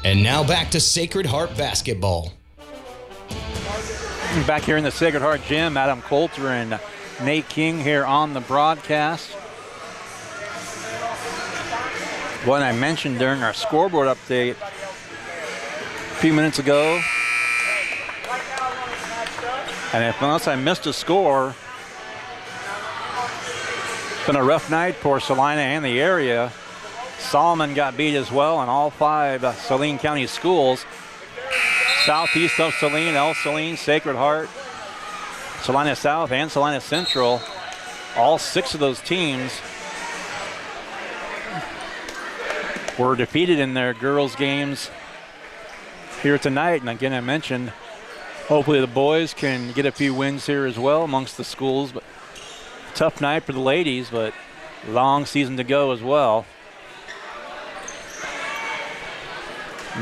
And now back to Sacred Heart basketball. Back here in the Sacred Heart gym, Adam Coulter and Nate King here on the broadcast. What I mentioned during our scoreboard update a few minutes ago, and unless I missed a score, it's been a rough night for Salina and the area. Solomon got beat as well in all 5 Saline County schools. Southeast of Salina, El Salina, Sacred Heart, Salina South, and Salina Central. All 6 of those teams were defeated in their girls' games here tonight. And again, I mentioned, hopefully the boys can get a few wins here as well amongst the schools. But tough night for the ladies, but long season to go as well.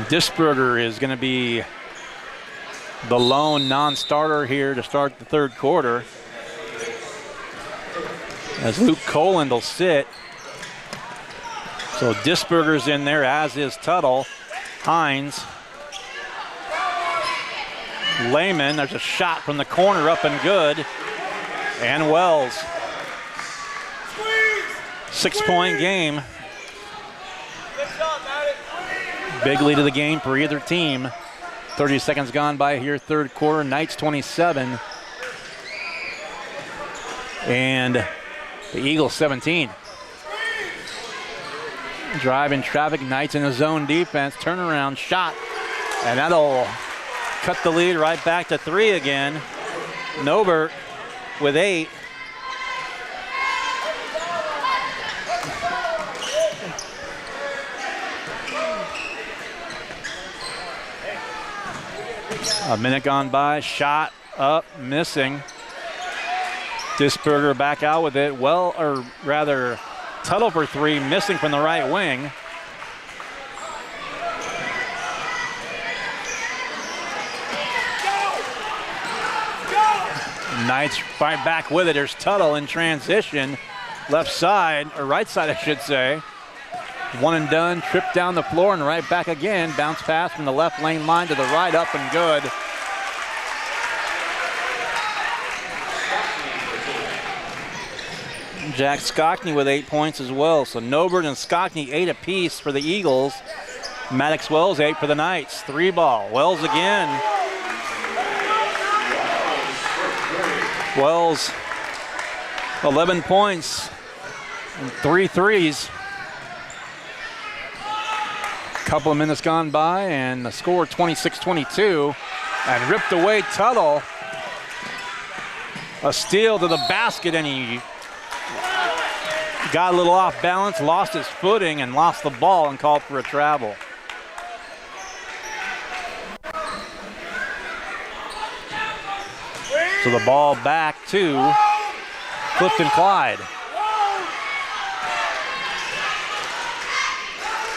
Disberger is going to be the lone non-starter here to start the third quarter, as Luke Coland will sit. So Disberger's in there, as is Tuttle, Hines, Lehman. There's a shot from the corner, up and good. And Wells. 6-point game. Big lead of the game for either team. 30 seconds gone by here, third quarter. Knights 27. And the Eagles 17. Driving traffic, Knights in a zone defense. Turnaround shot. And that'll cut the lead right back to 3 again. Nobert with 8. A minute gone by, shot up, missing. Disberger back out with it. Well, or rather, Tuttle for 3, missing from the right wing. Knights right back with it. There's Tuttle in transition. Left side, or right side, I should say. One and done, trip down the floor and right back again. Bounce pass from the left lane line to the right, up and good. Jack Skockney with 8 points as well. So Nobert and Skockney 8 apiece for the Eagles. Maddox Wells 8 for the Knights. 3 ball. Wells again. Wells 11 points and 3 threes. Couple of minutes gone by and the score 26-22 and ripped away Tuttle. A steal to the basket and he got a little off balance, lost his footing and lost the ball and called for a travel. So the ball back to Clifton Clyde.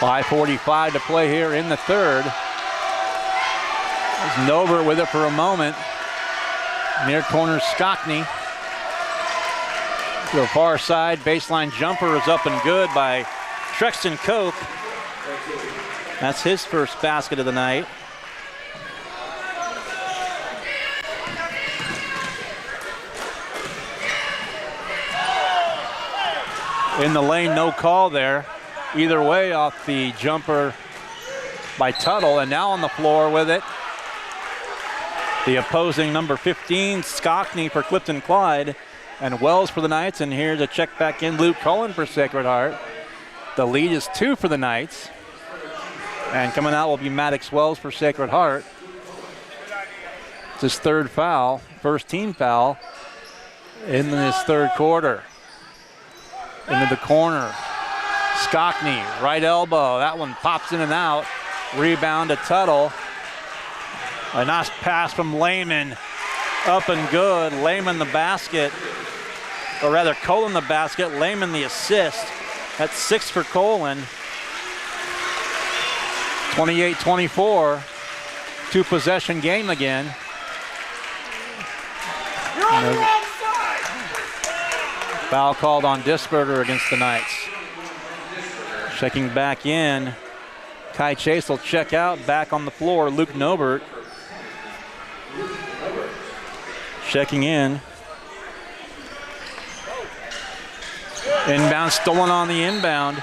5:45 to play here in the third. There's Nobert with it for a moment. Near corner Skockney. To the far side, baseline jumper is up and good by Trexton Koch. That's his first basket of the night. In the lane, no call there. Either way, off the jumper by Tuttle, and now on the floor with it. The opposing number 15, Skockney for Clifton Clyde, and Wells for the Knights. And here to check back in, Luke Cullen for Sacred Heart. The lead is 2 for the Knights. And coming out will be Maddox Wells for Sacred Heart. It's his third foul, first team foul in this third quarter. Into the corner. Skockney, right elbow. That one pops in and out. Rebound to Tuttle. A nice pass from Lehman. Up and good. Lehman the basket. Or rather, Colin the basket. Lehman the assist. That's 6 for Colin. 28-24. 2-possession game again. Foul called on Disberger against the Knights. Checking back in. Kai Chase will check out. Back on the floor, Luke Nobert. Checking in. Inbound stolen on the inbound.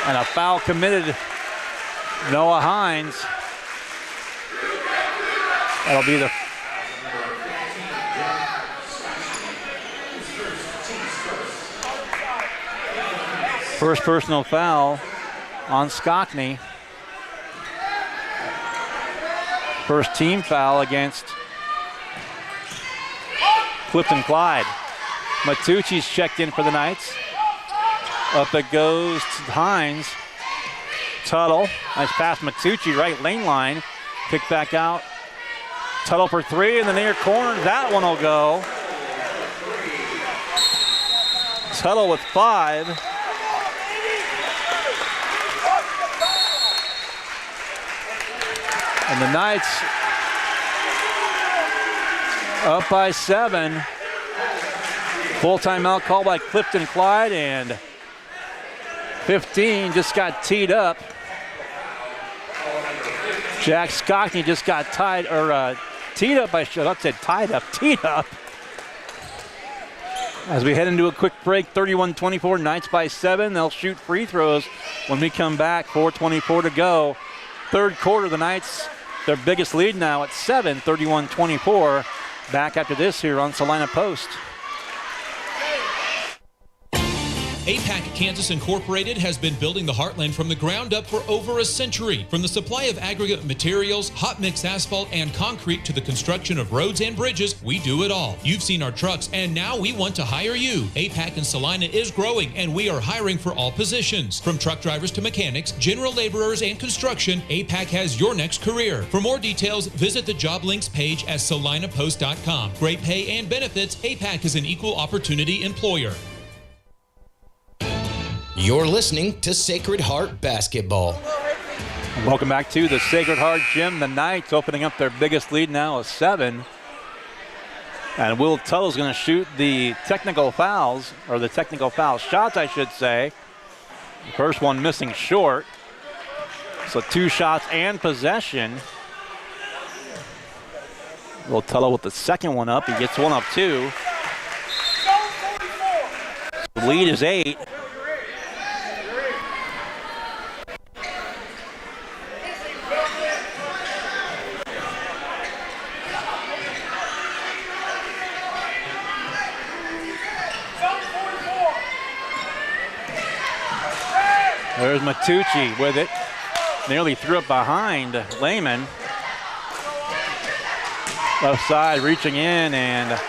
And a foul committed. Noah Hines. That'll be the first personal foul on Skockney. First team foul against Clifton Clyde. Matucci's checked in for the Knights. Up it goes to Hines. Tuttle, nice pass Matucci, right lane line. Kick back out. Tuttle for 3 in the near corner. That one will go. Tuttle with 5. And the Knights up by 7. Full timeout call by Clifton Clyde, and 15 just got teed up. Jack Skockney just got teed up. I should have said tied up, teed up. As we head into a quick break, 31-24, Knights by 7. They'll shoot free throws when we come back. 4:24 to go. Third quarter, the Knights, their biggest lead now at 7, 31-24. Back after this here on Salina Post. APAC Kansas Incorporated has been building the Heartland from the ground up for over a century. From the supply of aggregate materials, hot mix asphalt, and concrete to the construction of roads and bridges, we do it all. You've seen our trucks, and now we want to hire you. APAC in Salina is growing, and we are hiring for all positions. From truck drivers to mechanics, general laborers, and construction, APAC has your next career. For more details, visit the job links page at salinapost.com. Great pay and benefits, APAC is an equal opportunity employer. You're listening to Sacred Heart Basketball. Welcome back to the Sacred Heart Gym. The Knights opening up their biggest lead now of 7. And Will Tuttle's going to shoot the technical fouls, or the technical foul shots, I should say. The first one missing short. So 2 shots and possession. Will Tuttle with the second one up. He gets one up too. The lead is 8. There's Matucci with it. Nearly threw it behind Lehman. Left side reaching in and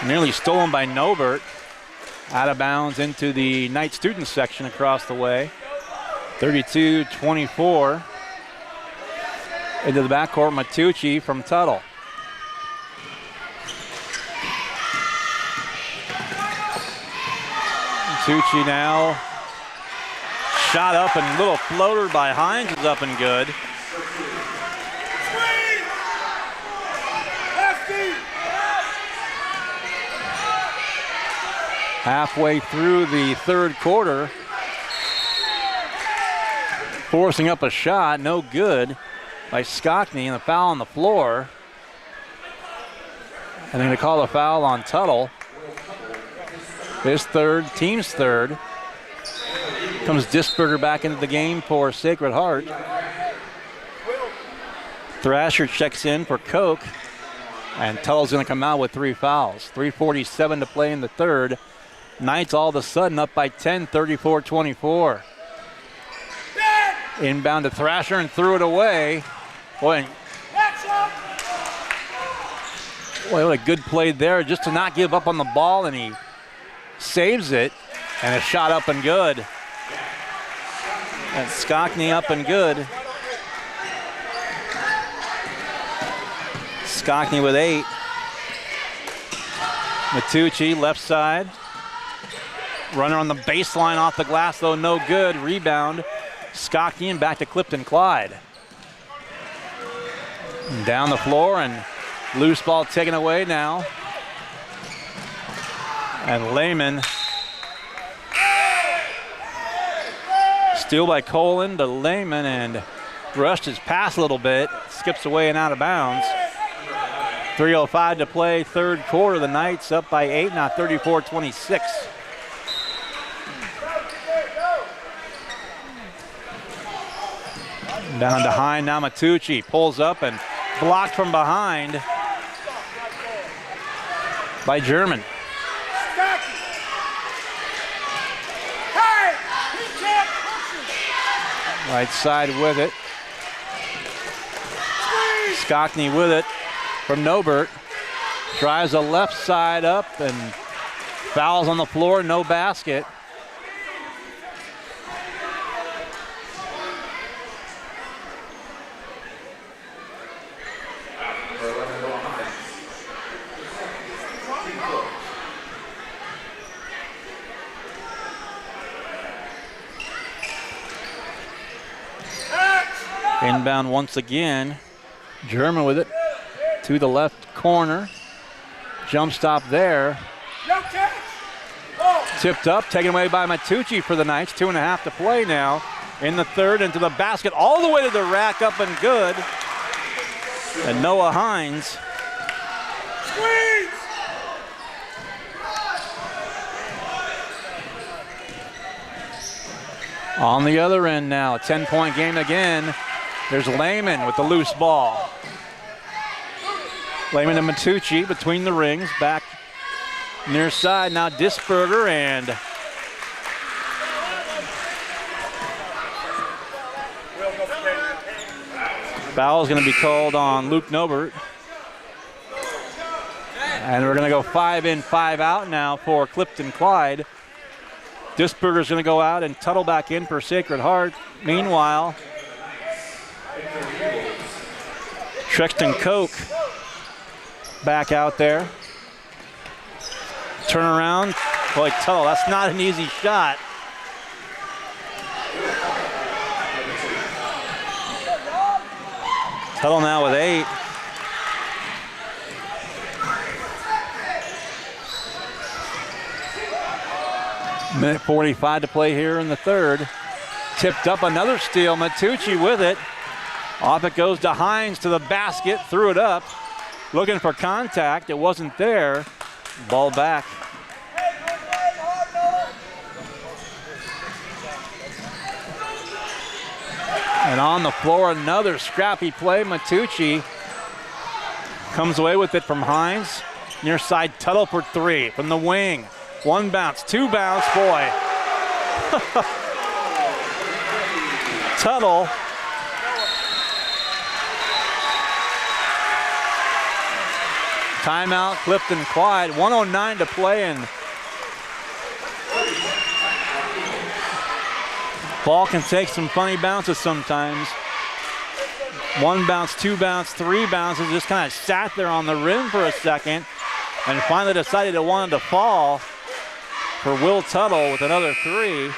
nearly stolen by Nobert. Out of bounds into the Knight student section across the way. 32-24. Into the backcourt, Matucci from Tuttle. Matucci now. Shot up and little floater by Hines is up and good. Halfway through the third quarter. Forcing up a shot, no good by Skockney, and the foul on the floor. And they're going to call a foul on Tuttle. His third, team's third. Comes Disberger back into the game for Sacred Heart. Thrasher checks in for Koch. And Tuttle's going to come out with 3 fouls. 3:47 to play in the third. Knights all of a sudden up by 10, 34-24. Inbound to Thrasher and threw it away. Boy, what a good play there just to not give up on the ball, and he saves it, and a shot up and good. And Skockney up and good. Skockney with 8. Matucci left side. Runner on the baseline off the glass though, no good. Rebound. Skockney and back to Clifton Clyde. And down the floor and loose ball taken away now. And Lehman. Steal by Colin to Lehman and rushed his pass a little bit. Skips away and out of bounds. 3:05 to play, third quarter. The Knights up by 8, now 34-26. Down to Hine, now Matucci pulls up and blocked from behind by German. Right side with it. Skockney with it from Nobert. Drives the left side up and fouls on the floor, no basket. Inbound once again. German with it to the left corner. Jump stop there. Tipped up, taken away by Matucci for the Knights. 2.5 to play now in the third, into the basket, all the way to the rack, up and good. And Noah Hines. On the other end now, a 10-point game again. There's Lehman with the loose ball. Lehman and Matucci between the rings, back Near side now Disberger, and foul is going to be called on Luke Nobert. And we're going to go 5 in, 5 out now for Clifton Clyde. Disberger's going to go out and Tuttle back in for Sacred Heart. Meanwhile, Trexton Koch back out there. Turn around. Boy, Tuttle, that's not an easy shot. Tuttle now with 8. Minute 45 to play here in the third. Tipped up, another steal. Matucci with it. Off it goes to Hines to the basket. Threw it up. Looking for contact. It wasn't there. Ball back. And on the floor, another scrappy play. Matucci comes away with it from Hines. Near side, Tuttle for 3 from the wing. 1 bounce, 2 bounce, boy. Tuttle. Timeout, Clifton Clyde. 1:09 to play, and ball can take some funny bounces sometimes. 1 bounce, 2 bounce, 3 bounces. Just kind of sat there on the rim for a second and finally decided it wanted to fall for Will Tuttle with another 3.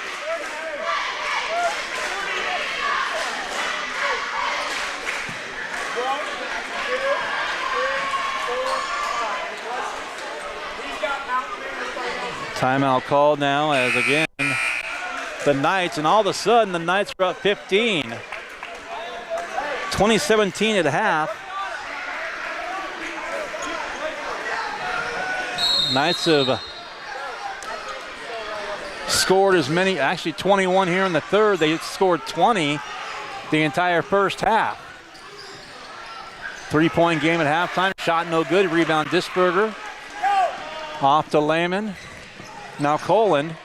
Timeout called now as again the Knights, and all of a sudden the Knights are up 15. 20-17 at half. Knights have scored as many, actually 21 here in the third. They scored 20 the entire first half. 3-point game at halftime. Shot no good. Rebound Disberger. Off to Lehman. Now Coland.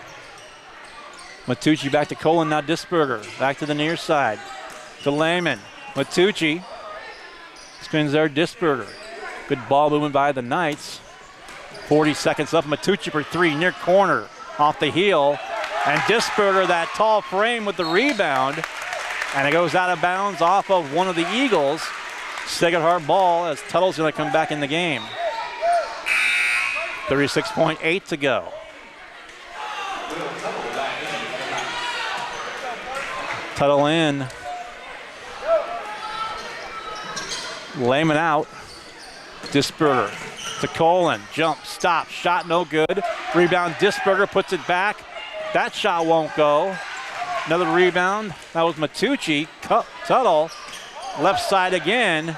Matucci back to Coland. Now Disberger. Back to the near side. To Lehman. Matucci. Spins there. Disberger. Good ball movement by the Knights. 40 seconds left. Matucci for 3. Near corner. Off the heel. And Disberger, that tall frame with the rebound. And it goes out of bounds off of one of the Eagles. Sacred Heart ball as Tuttle's going to come back in the game. 36.8 to go. Tuttle in. Lehman out. Disberger to Colin. Jump, stop, shot no good. Rebound, Disberger puts it back. That shot won't go. Another rebound. That was Matucci. Tuttle, left side again.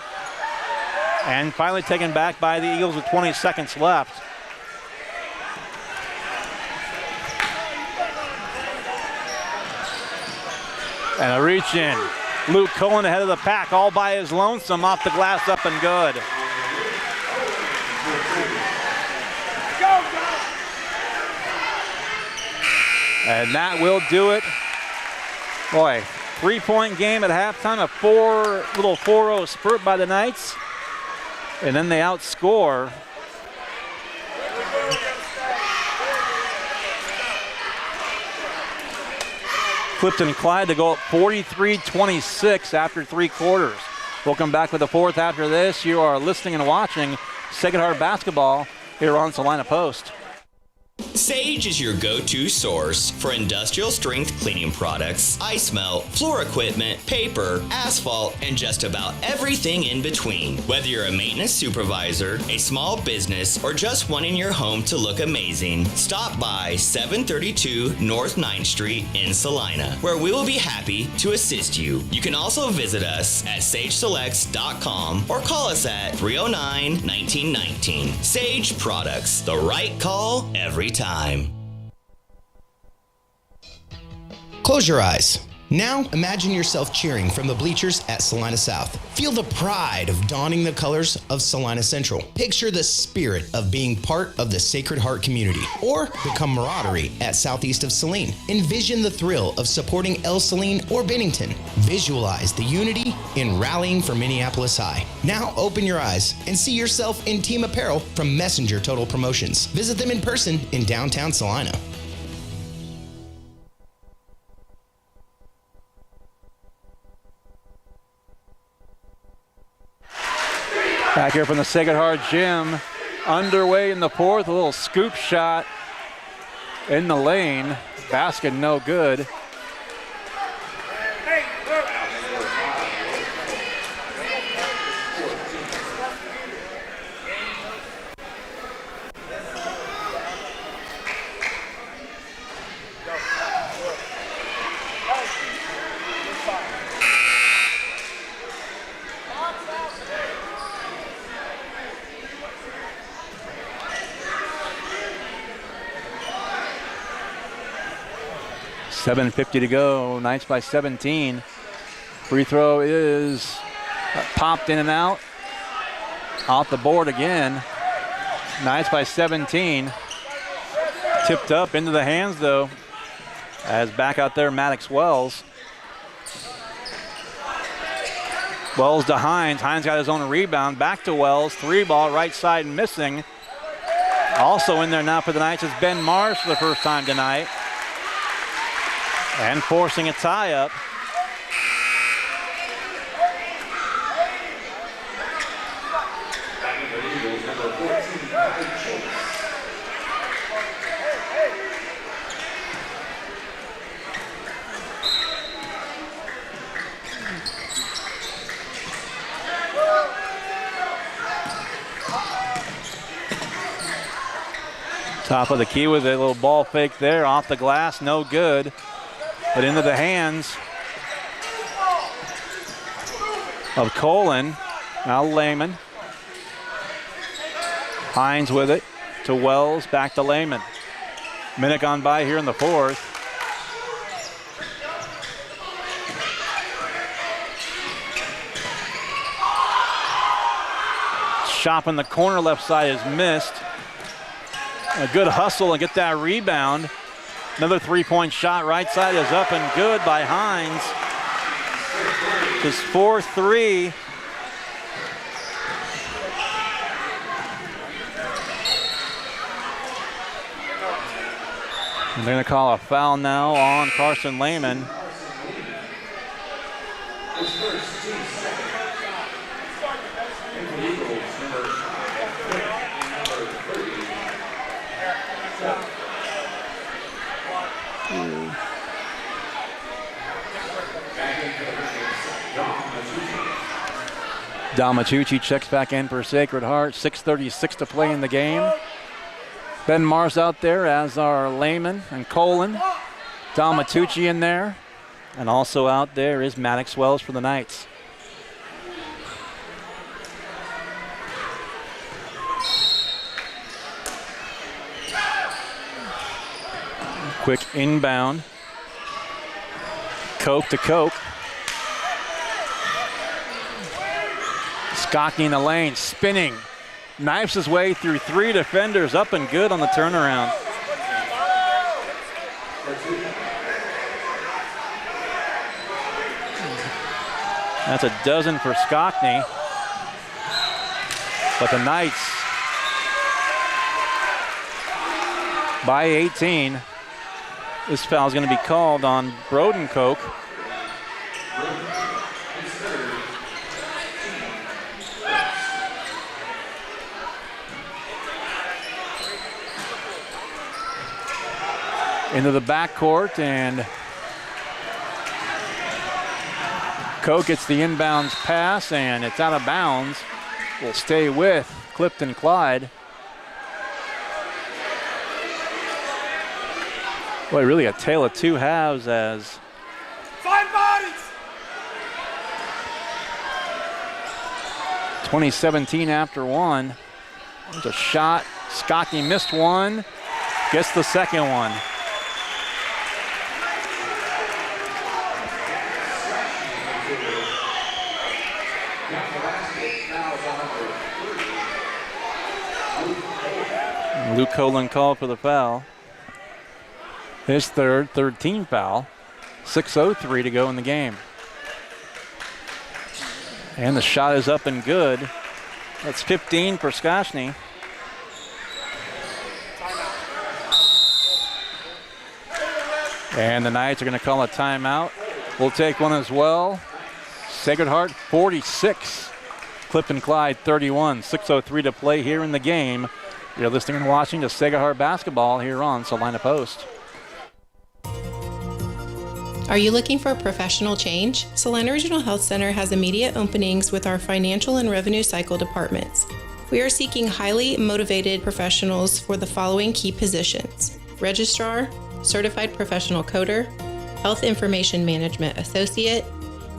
And finally taken back by the Eagles with 20 seconds left. And a reach in. Luke Cohen ahead of the pack, all by his lonesome, off the glass, up and good. And that will do it. Boy, 3-point game at halftime, a 4-0 spurt by the Knights. And then they outscore. Clifton Clyde to go up 43-26 after 3 quarters. We'll come back with the fourth after this. You are listening and watching Sacred Heart basketball here on Salina Post. Sage is your go-to source for industrial strength cleaning products, ice melt, floor equipment, paper, asphalt, and just about everything in between. Whether you're a maintenance supervisor, a small business, or just wanting your home to look amazing, stop by 732 North 9th Street in Salina, where we will be happy to assist you. You can also visit us at sageselects.com or call us at 309-1919. Sage Products, the right call every time. Close your eyes. Now, imagine yourself cheering from the bleachers at Salina South. Feel the pride of donning the colors of Salina Central. Picture the spirit of being part of the Sacred Heart community, or the camaraderie at southeast of Saline. Envision the thrill of supporting El Saline or Bennington. Visualize the unity in rallying for Minneapolis High. Now, open your eyes and see yourself in team apparel from Messenger Total Promotions. Visit them in person in downtown Salina. Back here from the Sacred Heart Gym, underway in the fourth, a little scoop shot in the lane. Basket no good. .750 to go, Knights by 17. Free throw is popped in and out. Off the board again. Knights by 17. Tipped up into the hands though, as back out there Maddox Wells. Wells to Hines. Hines got his own rebound. Back to Wells. 3-ball, right side missing. Also in there now for the Knights is Ben Mars for the first time tonight. And forcing a tie-up. Top of the key with a little ball fake there. Off the glass, no good. But into the hands of Colin. Now Lehman. Hines with it to Wells, back to Lehman. Minute gone by here in the fourth. Shot in the corner left side is missed. A good hustle and get that rebound. Another three-point shot, right side is up and good by Hines. It's 4-3. And they're gonna call a foul now on Carson Lehman. Damachucci checks back in for Sacred Heart. 6:36 to play in the game. Ben Mars out there, as are Lehman and Colin. Damachucci in there. And also out there is Maddox Wells for the Knights. Quick inbound. Koch to Koch. Skockney in the lane, spinning. Knifes his way through three defenders, up and good on the turnaround. That's a dozen for Skockney. But the Knights by 18. This foul is going to be called on Broden Koch. Into the backcourt, and Koch gets the inbounds pass, and it's out of bounds. Will stay with Clifton Clyde. Boy, really a tale of two halves as 5 bodies. 2017 after one. There's a shot. Skockney missed one. Gets the second one. Luke Colin called for the foul. His third team foul. 6:03 to go in the game. And the shot is up and good. That's 15 for Skoshny. And the Knights are going to call a timeout. We'll take one as well. Sacred Heart 46. Clifton Clyde 31. 6:03 to play here in the game. You're listening and watching to Sacred Heart basketball here on Salina Post. Are you looking for a professional change? Salina Regional Health Center has immediate openings with our financial and revenue cycle departments. We are seeking highly motivated professionals for the following key positions: Registrar, Certified Professional Coder, Health Information Management Associate,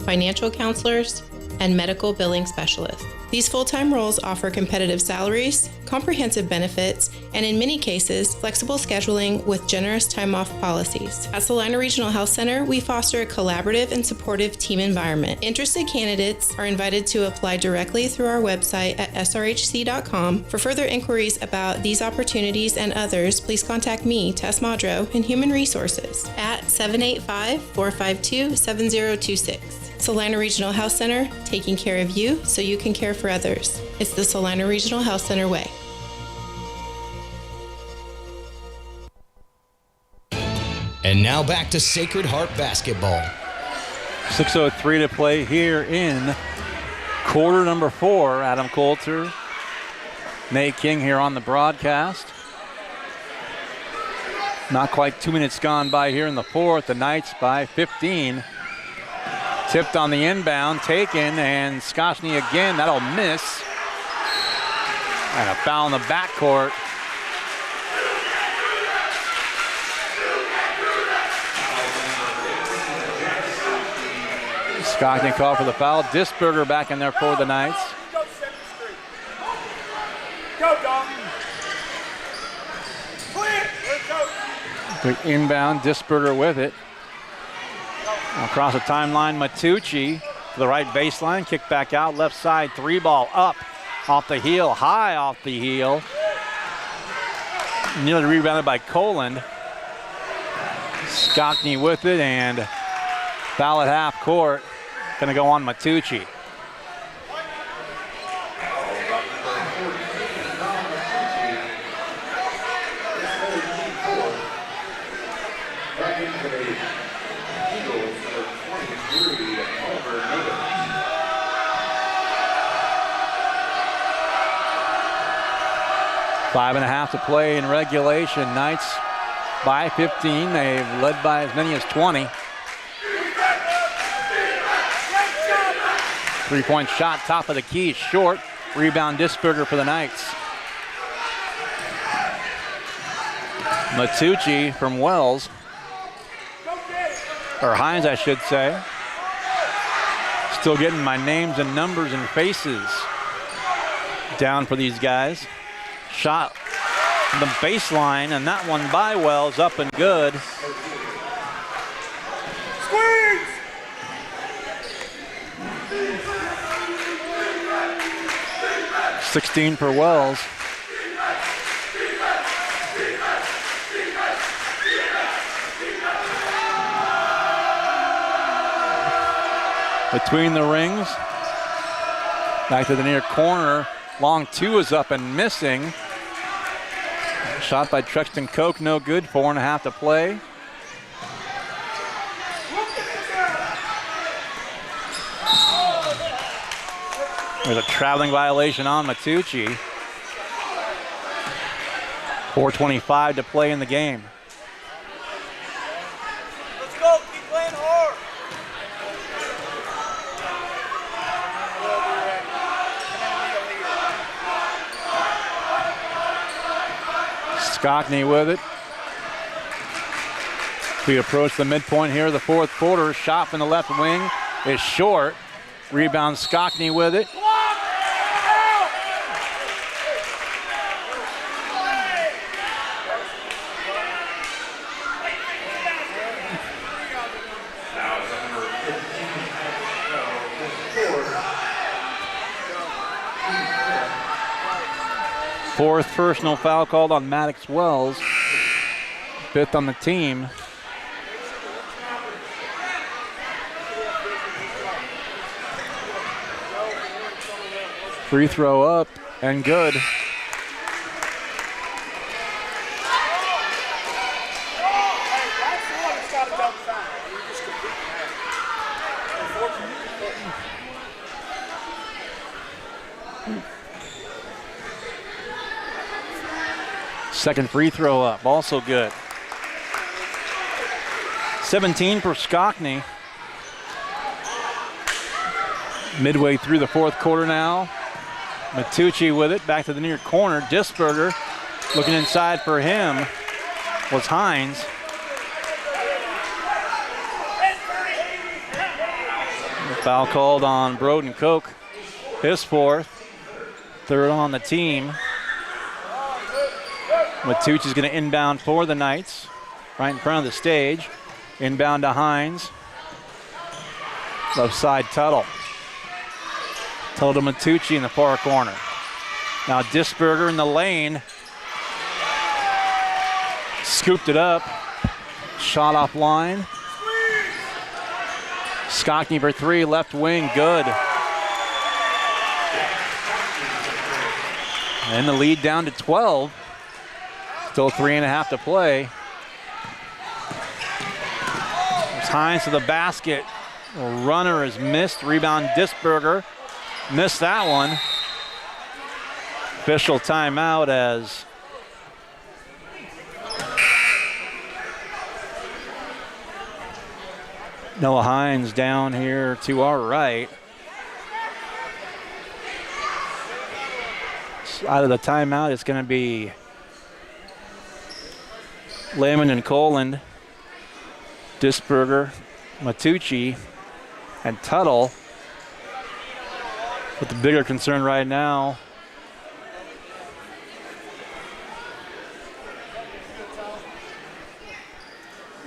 Financial Counselors, and Medical Billing Specialist. These full-time roles offer competitive salaries, comprehensive benefits, and in many cases, flexible scheduling with generous time-off policies. At Salina Regional Health Center, we foster a collaborative and supportive team environment. Interested candidates are invited to apply directly through our website at srhc.com. For further inquiries about these opportunities and others, please contact me, Tess Madro, in Human Resources at 785-452-7026. Salina Regional Health Center, taking care of you so you can care for others. It's the Salina Regional Health Center way. And now back to Sacred Heart basketball. 6:03 to play here in quarter number 4. Adam Coulter, Nate King here on the broadcast. Not quite 2 minutes gone by here in the fourth. The Knights by 15. Tipped on the inbound, taken, and Skoshny again, that'll miss. And a foul in the backcourt. Skoshny called for the foul. Disberger back in there for the Knights. Go, Dom. Quick inbound, Disberger with it. Across the timeline, Matucci to the right baseline, kick back out, left side, 3 ball up, off the heel, high off the heel. Nearly rebounded by Coland. Skoshny with it, and foul at half court. Gonna go on Matucci. Five and a half to play in regulation. Knights by 15. They've led by as many as 20. 3-point shot, top of the key, short. Rebound, Disberger for the Knights. Matucci from Wells, or Hines, I should say. Still getting my names and numbers and faces down for these guys. Shot from the baseline, and that one by Wells, up and good. Squeeze! .16 for Wells. Between the rings, back to the near corner. Long 2 is up and missing. Shot by Truxton Koch, no good. 4.5 to play. There's a traveling violation on Matucci. 4:25 to play in the game. Let's go, keep playing hard. Skoshny with it. We approach the midpoint here of the fourth quarter. Shot from the left wing is short. Rebound, Skoshny with it. Fourth personal foul called on Maddox Wells. Fifth on the team. Free throw up and good. Second free throw up, also good. 17 for Skockney. Midway through the fourth quarter now. Matucci with it, back to the near corner. Disberger looking inside for him was Hines. Foul called on Broden Koch, his fourth. Third on the team. Matucci's going to inbound for the Knights, right in front of the stage. Inbound to Hines. Left side Tuttle. Tuttle to Matucci in the far corner. Now Disberger in the lane. Scooped it up. Shot off line. Skockney for three, left wing, good. And the lead down to 12. Still 3.5 to play. There's Hines to the basket. Runner is missed. Rebound Disberger. Missed that one. Official timeout as Noah Hines down here to our right. Out of the timeout, it's going to be Lehman and Coland, Disberger, Matucci, and Tuttle. But the bigger concern right now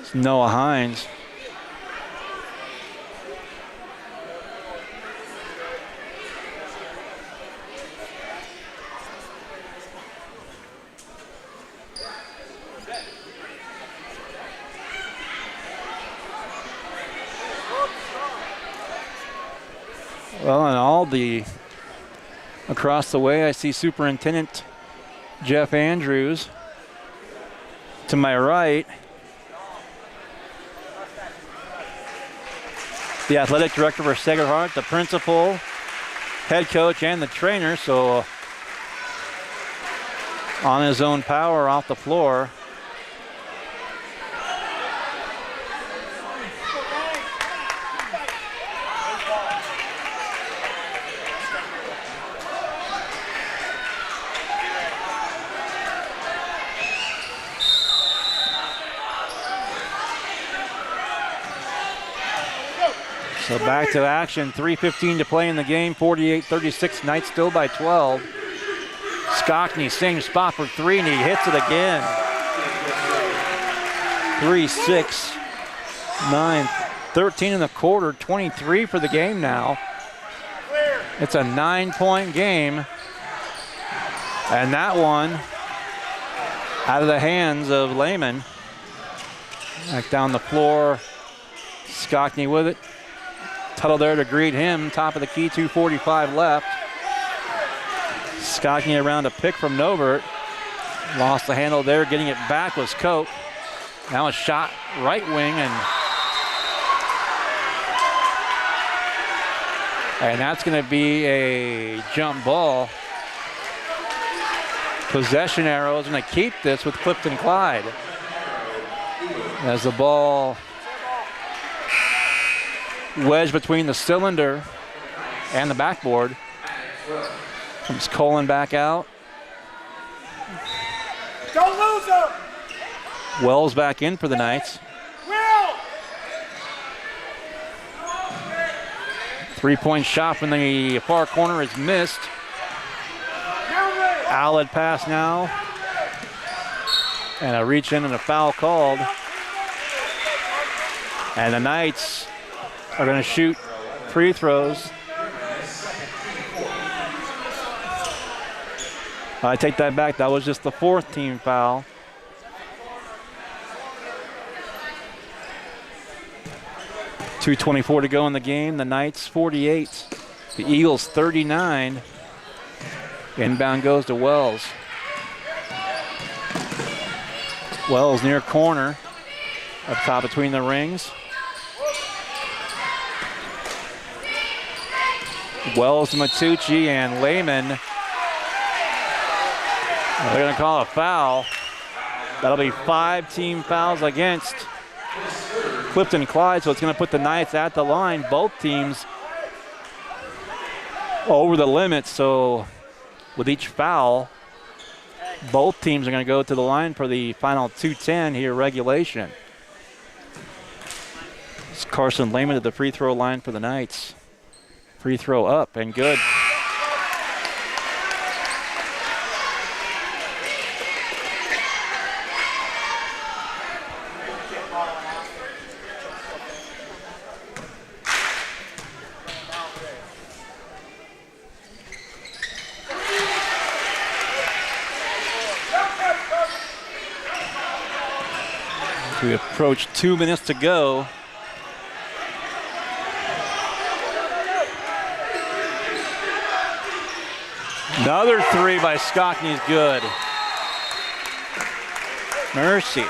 is Noah Hines. Well, and all the across the way, I see Superintendent Jeff Andrews. To my right, the athletic director for Sacred Heart, the principal, head coach, and the trainer. So on his own power off the floor. So back to action, 3:15 to play in the game, 48-36, Knights still by 12. Skockney, same spot for three, and he hits it again. 3-6, 9, 13 in the quarter, 23 for the game now. It's a 9-point game. And that one out of the hands of Lehman. Back down the floor, Skockney with it. Tuttle there to greet him, top of the key, 2:45 left. Skockney around a pick from Novert. Lost the handle there, getting it back was Koch. Now a shot right wing, and that's going to be a jump ball. Possession arrow is going to keep this with Clifton Clyde. As the ball wedged between the cylinder and the backboard. Comes Colin back out. Don't lose him! Wells back in for the Knights. Will! 3-point shot from the far corner is missed. Outlet pass now. And a reach in and a foul called. And the Knights are going to shoot free throws. I take that back. That was just the 4th team foul. .224 to go in the game. The Knights 48. The Eagles 39. Inbound goes to Wells. Wells near corner. Up top between the rings. Wells to Matucci and Lehman. They're going to call a foul. That'll be 5 team fouls against Clifton Clyde, so it's going to put the Knights at the line. Both teams over the limit, so with each foul, both teams are going to go to the line for the final 2:10 here, regulation. It's Carson Lehman at the free throw line for the Knights. Free throw up and good. We approach 2 minutes to go. Another 3 by Skockney is good. Mercy.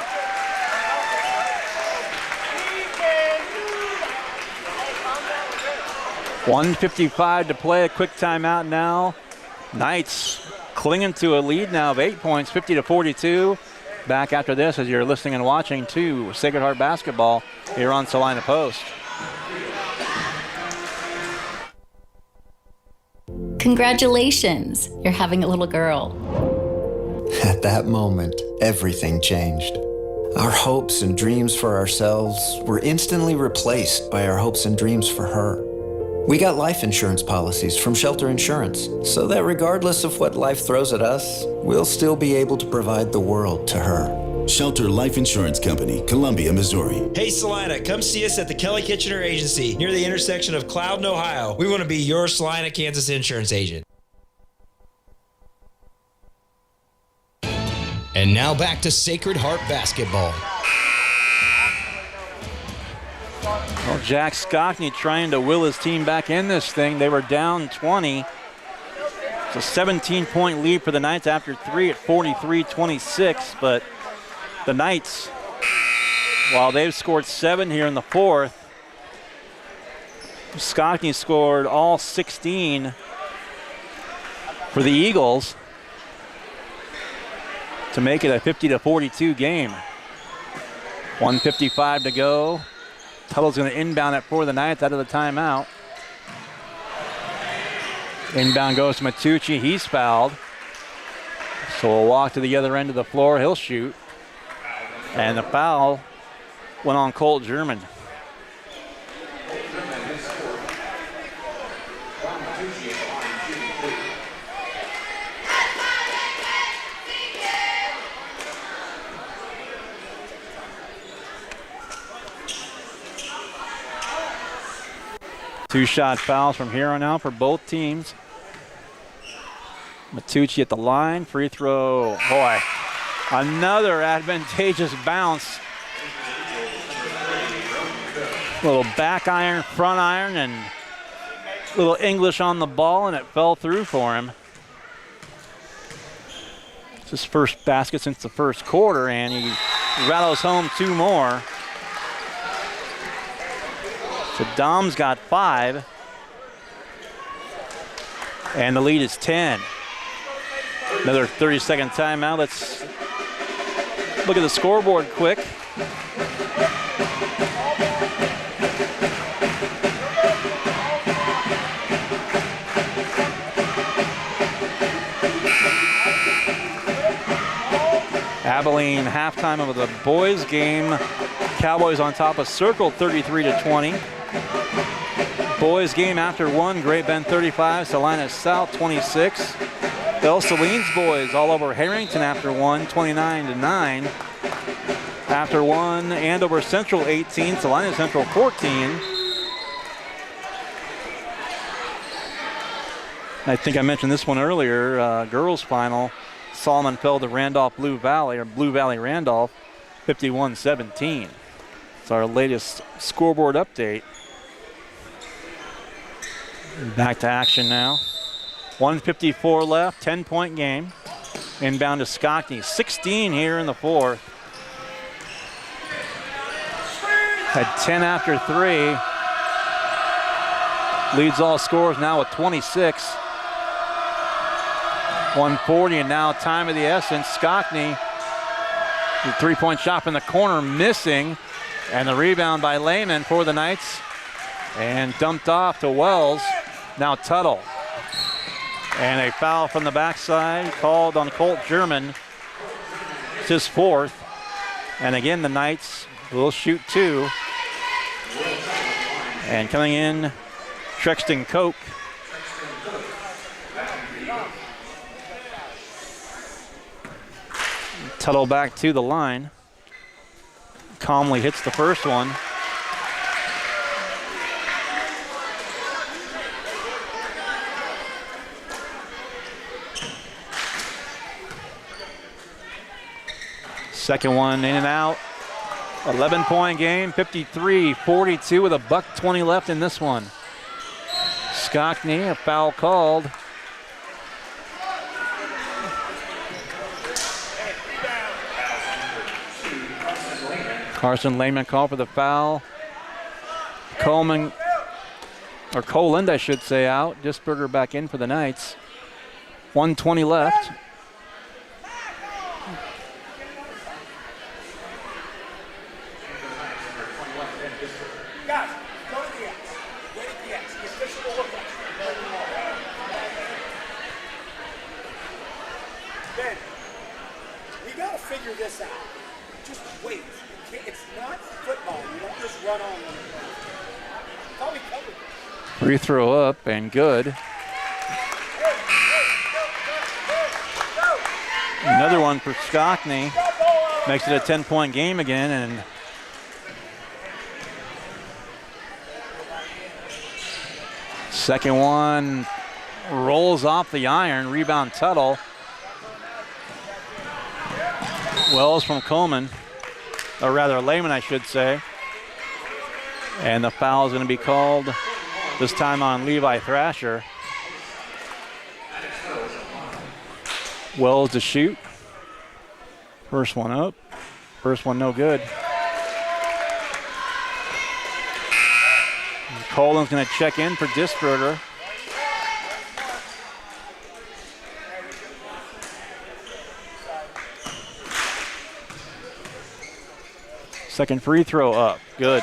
.155 to play, a quick timeout now. Knights clinging to a lead now of 8 points, 50-42. Back after this as you're listening and watching to Sacred Heart Basketball here on Salina Post. Congratulations, you're having a little girl. At that moment, everything changed. Our hopes and dreams for ourselves were instantly replaced by our hopes and dreams for her. We got life insurance policies from Shelter Insurance, so that regardless of what life throws at us, we'll still be able to provide the world to her. Shelter Life Insurance Company, Columbia, Missouri. Hey Salina, come see us at the Kelly Kitchener Agency near the intersection of Cloud and Ohio. We want to be your Salina, Kansas insurance agent. And now back to Sacred Heart Basketball. Well, Jack Skockney trying to will his team back in this thing. They were down 20. It's a 17-point lead for the Knights after 3 at 43-26, but the Knights, while they've scored 7 here in the 4th, Skockney scored all 16 for the Eagles to make it a 50-42 game. 1:55 to go. Tuttle's going to inbound it for the Knights out of the timeout. Inbound goes to Matucci. He's fouled. So we'll walk to the other end of the floor. He'll shoot. And the foul went on Colt German. Two-shot fouls from here on out for both teams. Matucci at the line, free throw. Boy, another advantageous bounce. Little back iron, front iron, and little English on the ball, and it fell through for him. It's his first basket since the first quarter, and he rattles home 2 more. So Dom's got 5. And the lead is 10. Another 30-second timeout. Let's look at the scoreboard quick. Abilene halftime of the boys game. Cowboys on top of Circle 33-20. Boys game after 1, Great Bend 35, Salina South 26. Bell Saline's boys all over Harrington after 1, 29-9. After 1, Andover Central 18, Salina Central 14. I think I mentioned this one earlier, girls final. Solomon fell to Randolph Blue Valley Randolph, 51-17. It's our latest scoreboard update. Back to action now. 1:54 left, 10-point game. Inbound to Skockney, 16 here in the fourth. Had 10 after 3. Leads all scorers now with 26. 1:40 and now time of the essence. Skockney, the three-point shot in the corner missing, and the rebound by Lehman for the Knights, and dumped off to Wells. Now Tuttle. And a foul from the backside called on Colt German. It's his fourth. And again, the Knights will shoot 2. And coming in, Trexton Koch. Tuttle back to the line. Calmly hits the first one. Second one in and out. 11-point game, 53-42 with a $1:20 left in this one. Skockney, a foul called. Carson Lehman called for the foul. Coleland, I should say, out. Disberger back in for the Knights. 1:20 left. Guys, go to the X. Wait at the X. The official will look at you. Ben, we got to figure this out. Just wait. It's not football. You don't just run on them. Probably covered. Free throw up and good. Another one for Skockney. Makes it a 10-point game again, and second one rolls off the iron. Rebound Tuttle. Wells from Coleman, or rather Lehman, I should say. And the foul is going to be called this time on Levi Thrasher. Wells to shoot. First one up. First one no good. Colin's going to check in for Disberger. Second free throw up. Good.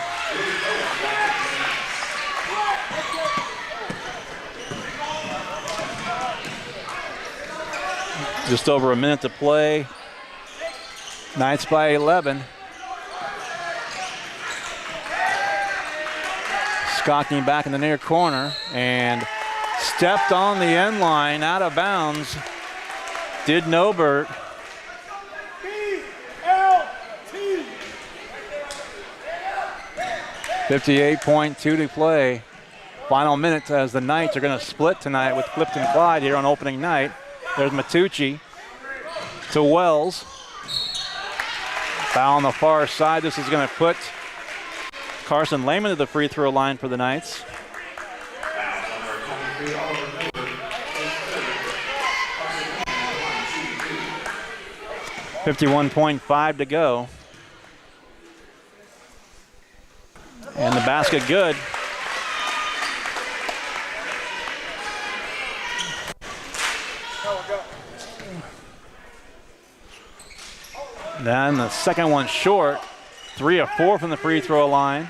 Just over a minute to play. Knights by 11. Skockney back in the near corner and stepped on the end line, out of bounds. Did Nobert. 58.2 to play. Final minutes as the Knights are going to split tonight with Clifton Clyde here on opening night. There's Matucci to Wells. Foul on the far side. This is going to put Carson Lehman to the free throw line for the Knights. $51.5 to go. And the basket good. Then the second one short. 3 of 4 from the free throw line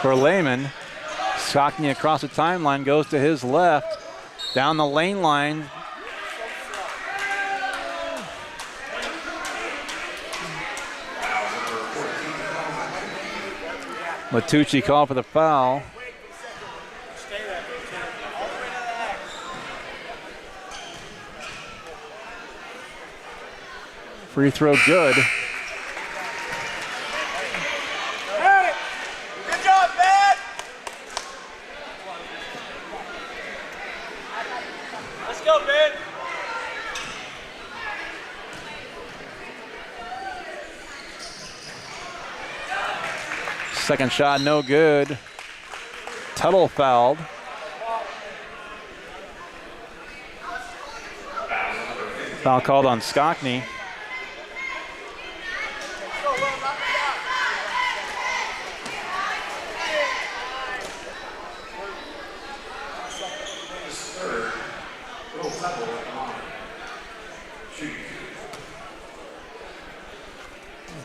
for Lehman. Skockney across the timeline, goes to his left. Down the lane line. Matucci called for the foul. Free throw good. Hey, good job, man. Let's go, Ben. Second shot, no good. Tuttle fouled. Foul called on Skockney.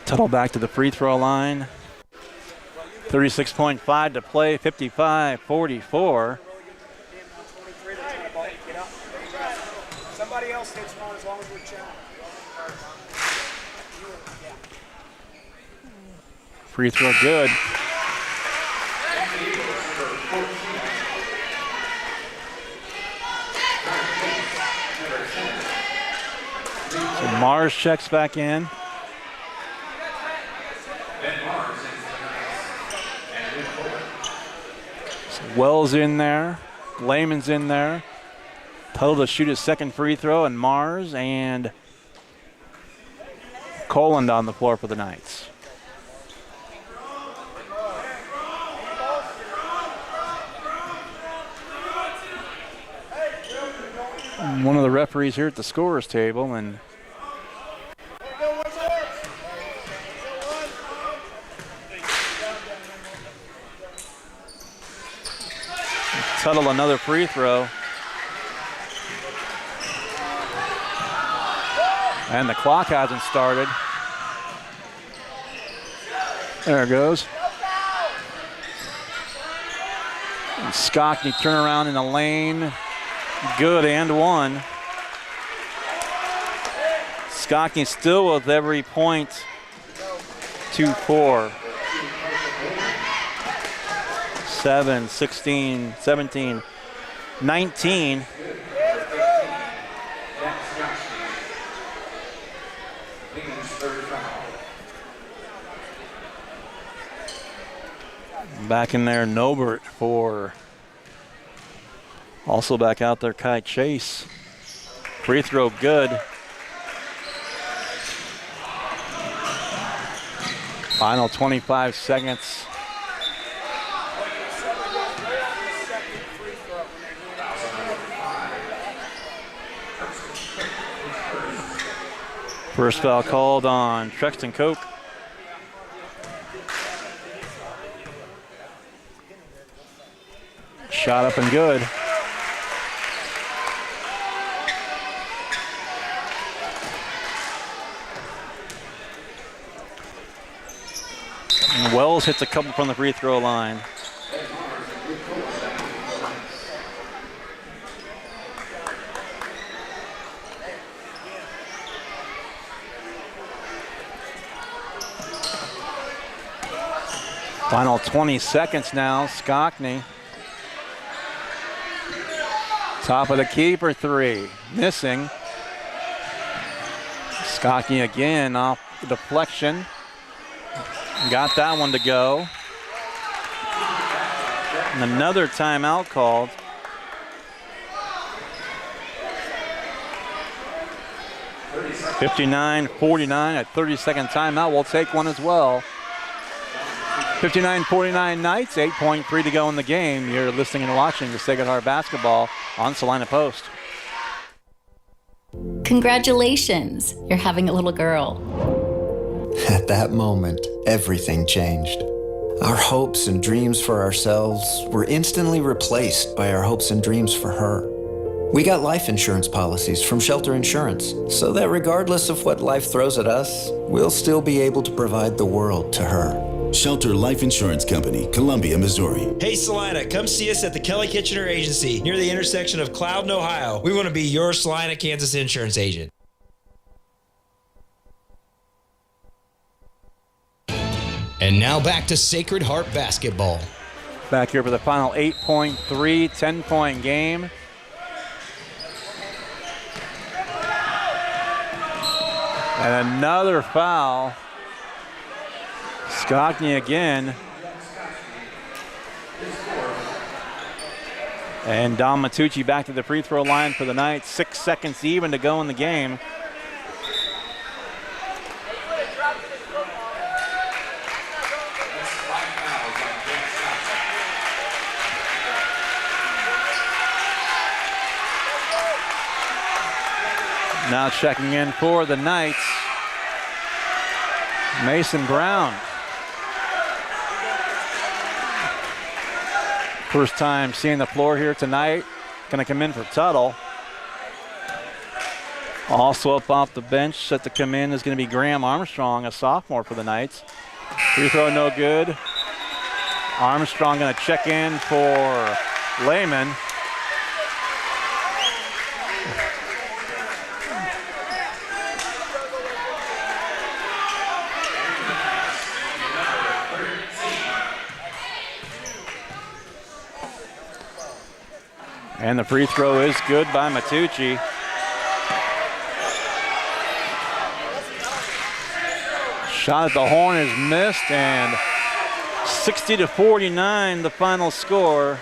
Tuttle back to the free throw line. 36.5 to play, 55-44. Somebody else hits one as long as we're chilling. Free throw good. So Mars checks back in. So Wells in there. Lehman's in there. Tuttle to shoot his second free throw, and Mars and Coland on the floor for the Knights. One of the referees here at the scorer's table, and Tuttle another free throw. And the clock hasn't started. There it goes. And Skockney turnaround in the lane. Good and one. Skockney still with every point. 2-4. 7, 16, 17, 19. Back in there, Nobert for, also back out there, Kai Chase. Free throw good. Final 25 seconds. First foul called on Trexton Koch. Shot up and good. And Wells hits a couple from the free throw line. Final 20 seconds now, Skockney. Top of the key for three, missing. Skockney again off the deflection. Got that one to go. And another timeout called. $59-49 at 30-second timeout. We'll take one as well. 59-49 Knights, 8.3 to go in the game. You're listening and watching the Sacred Heart Basketball on Salina Post. Congratulations, you're having a little girl. At that moment, everything changed. Our hopes and dreams for ourselves were instantly replaced by our hopes and dreams for her. We got life insurance policies from Shelter Insurance, so that regardless of what life throws at us, we'll still be able to provide the world to her. Shelter Life Insurance Company, Columbia, Missouri. Hey Salina, come see us at the Kelly Kitchener Agency near the intersection of Cloud and Ohio. We want to be your Salina, Kansas insurance agent. And now back to Sacred Heart Basketball. Back here for the final 8.3, 10-point game. And another foul. Skockney again. And Dom Matucci back to the free throw line for the Knights. 6 seconds even to go in the game. Now checking in for the Knights, Mason Brown. First time seeing the floor here tonight. Going to come in for Tuttle. Also up off the bench set to come in is going to be Graham Armstrong, a sophomore for the Knights. Free throw no good. Armstrong going to check in for Lehman. And the free throw is good by Matucci. Shot at the horn is missed, and 60-49 the final score.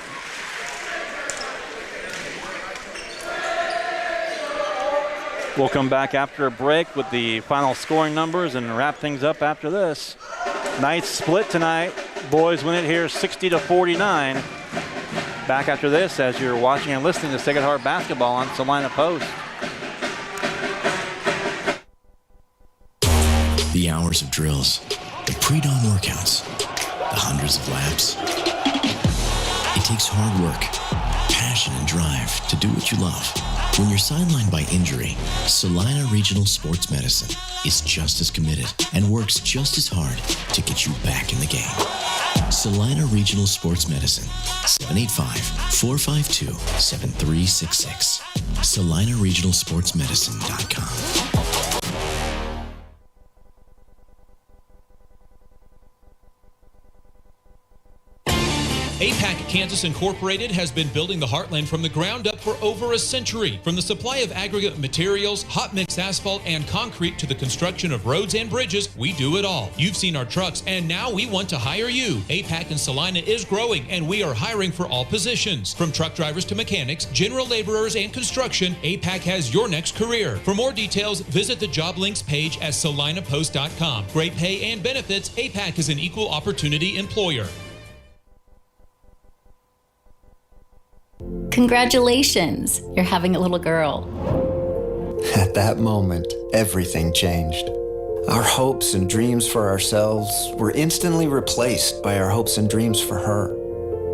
We'll come back after a break with the final scoring numbers and wrap things up after this. Knights split tonight. Boys win it here 60-49. Back after this as you're watching and listening to Sacred Heart basketball on Salina Post. The hours of drills, the pre-dawn workouts, the hundreds of laps. It takes hard work, passion, and drive to do what you love. When you're sidelined by injury, Salina Regional Sports Medicine is just as committed and works just as hard to get you back in the game. Salina Regional Sports Medicine, 785-452-7366. SalinaRegionalSportsMedicine.com. APAC Kansas Incorporated has been building the Heartland from the ground up for over a century. From the supply of aggregate materials, hot mix asphalt, and concrete to the construction of roads and bridges, we do it all. You've seen our trucks, and now we want to hire you. APAC in Salina is growing, and we are hiring for all positions. From truck drivers to mechanics, general laborers, and construction, APAC has your next career. For more details, visit the job links page at salinapost.com. Great pay and benefits, APAC is an equal opportunity employer. Congratulations, you're having a little girl. At that moment, everything changed. Our hopes and dreams for ourselves were instantly replaced by our hopes and dreams for her.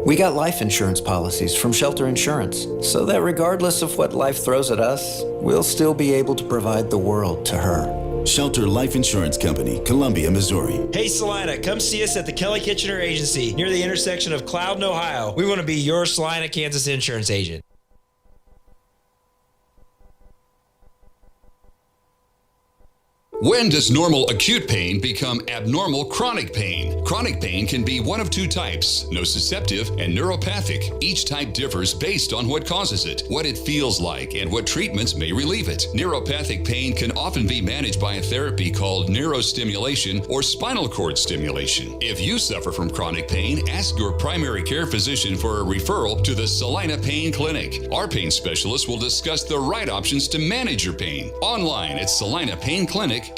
We got life insurance policies from Shelter Insurance, so that regardless of what life throws at us, we'll still be able to provide the world to her. Shelter Life Insurance Company, Columbia, Missouri. Hey Salina, come see us at the Kelly Kitchener Agency near the intersection of Clyde and Ohio. We want to be your Salina, Kansas insurance agent. When does normal acute pain become abnormal chronic pain? Chronic pain can be one of two types, nociceptive and neuropathic. Each type differs based on what causes it, what it feels like, and what treatments may relieve it. Neuropathic pain can often be managed by a therapy called neurostimulation or spinal cord stimulation. If you suffer from chronic pain, ask your primary care physician for a referral to the Salina Pain Clinic. Our pain specialists will discuss the right options to manage your pain. Online at salinapainclinic.org.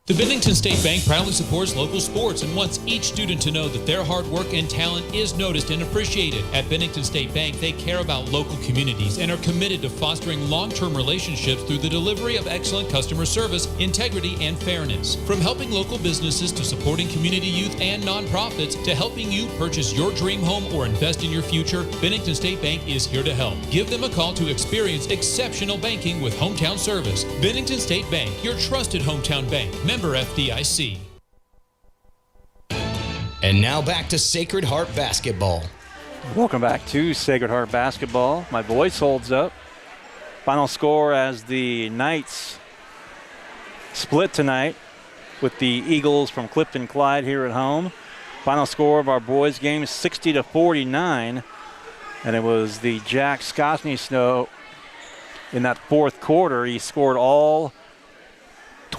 The Bennington State Bank proudly supports local sports and wants each student to know that their hard work and talent is noticed and appreciated. At Bennington State Bank, they care about local communities and are committed to fostering long-term relationships through the delivery of excellent customer service, integrity, and fairness. From helping local businesses to supporting community youth and nonprofits to helping you purchase your dream home or invest in your future, Bennington State Bank is here to help. Give them a call to experience exceptional banking with hometown service. Bennington State Bank, your trusted hometown bank. Member FDIC. And now back to Sacred Heart basketball. Welcome back to Sacred Heart basketball. My voice holds up. Final score as the Knights split tonight with the Eagles from Clifton, Clyde here at home. Final score of our boys game is 60-49, and it was the Jack Skosny Snow in that fourth quarter. He scored all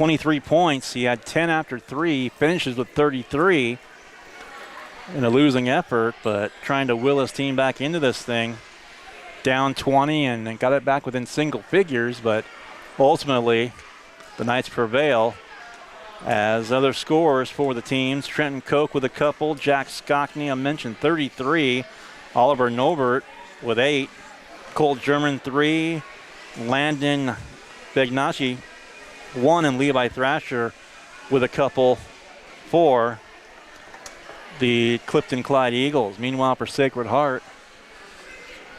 23 points. He had 10 after 3, finishes with 33 in a losing effort, but trying to will his team back into this thing. Down 20 and got it back within single figures, but ultimately the Knights prevail. As other scores for the teams, Trenton Koch with a couple, Jack Skockney, I mentioned 33, Oliver Novert with 8, Cole German 3, Landon Begnashi 1, and Levi Thrasher with a couple for the Clifton Clyde Eagles. Meanwhile, for Sacred Heart,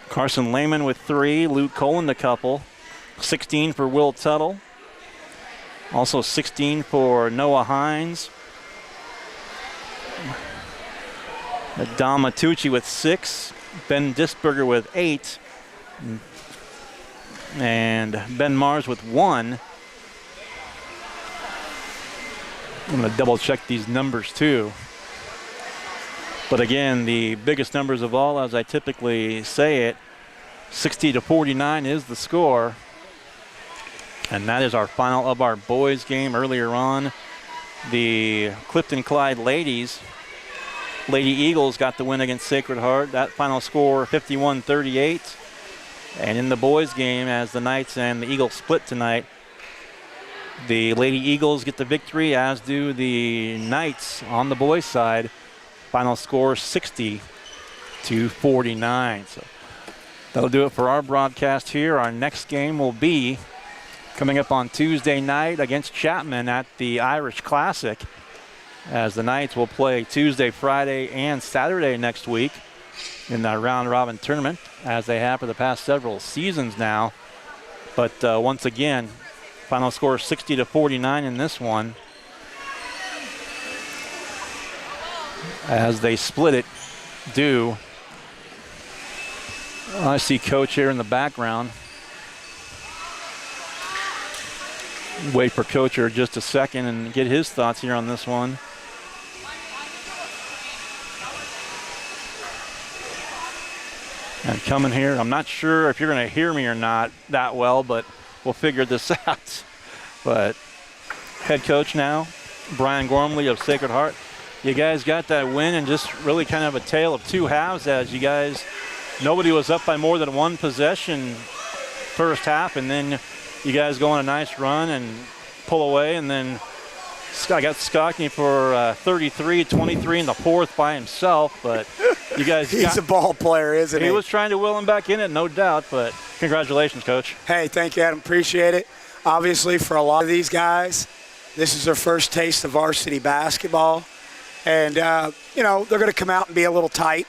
Carson Lehman with 3, Luke Colin a couple, 16 for Will Tuttle, also 16 for Noah Hines. Dom Matucci with 6, Ben Disberger with 8, and Ben Mars with 1. I'm going to double check these numbers too. But again, the biggest numbers of all, as I typically say it, 60-49 is the score. And that is our final of our boys game. Earlier on, the Clifton Clyde Lady Eagles got the win against Sacred Heart. That final score, 51-38. And in the boys game, as the Knights and the Eagles split tonight, the Lady Eagles get the victory, as do the Knights on the boys' side. Final score 60-49. So that'll do it for our broadcast here. Our next game will be coming up on Tuesday night against Chapman at the Irish Classic, as the Knights will play Tuesday, Friday, and Saturday next week in the round-robin tournament, as they have for the past several seasons now. But once again, final score 60-49 in this one, as they split it due. I see Coach here in the background. Wait for Coach here just a second and get his thoughts here on this one. And coming here, I'm not sure if you're going to hear me or not that well, but we'll figure this out. But head coach now, Brian Gormley of Sacred Heart. You guys got that win, and just really kind of a tale of two halves, as you guys, nobody was up by more than one possession first half, and then you guys go on a nice run and pull away, and then I got Skockney for 33, 23 in the fourth by himself, but you guys He's a ball player, isn't he? He was trying to will him back in it, no doubt, but congratulations, Coach. Hey, thank you, Adam. Appreciate it. Obviously, for a lot of these guys, this is their first taste of varsity basketball. And, you know, they're going to come out and be a little tight.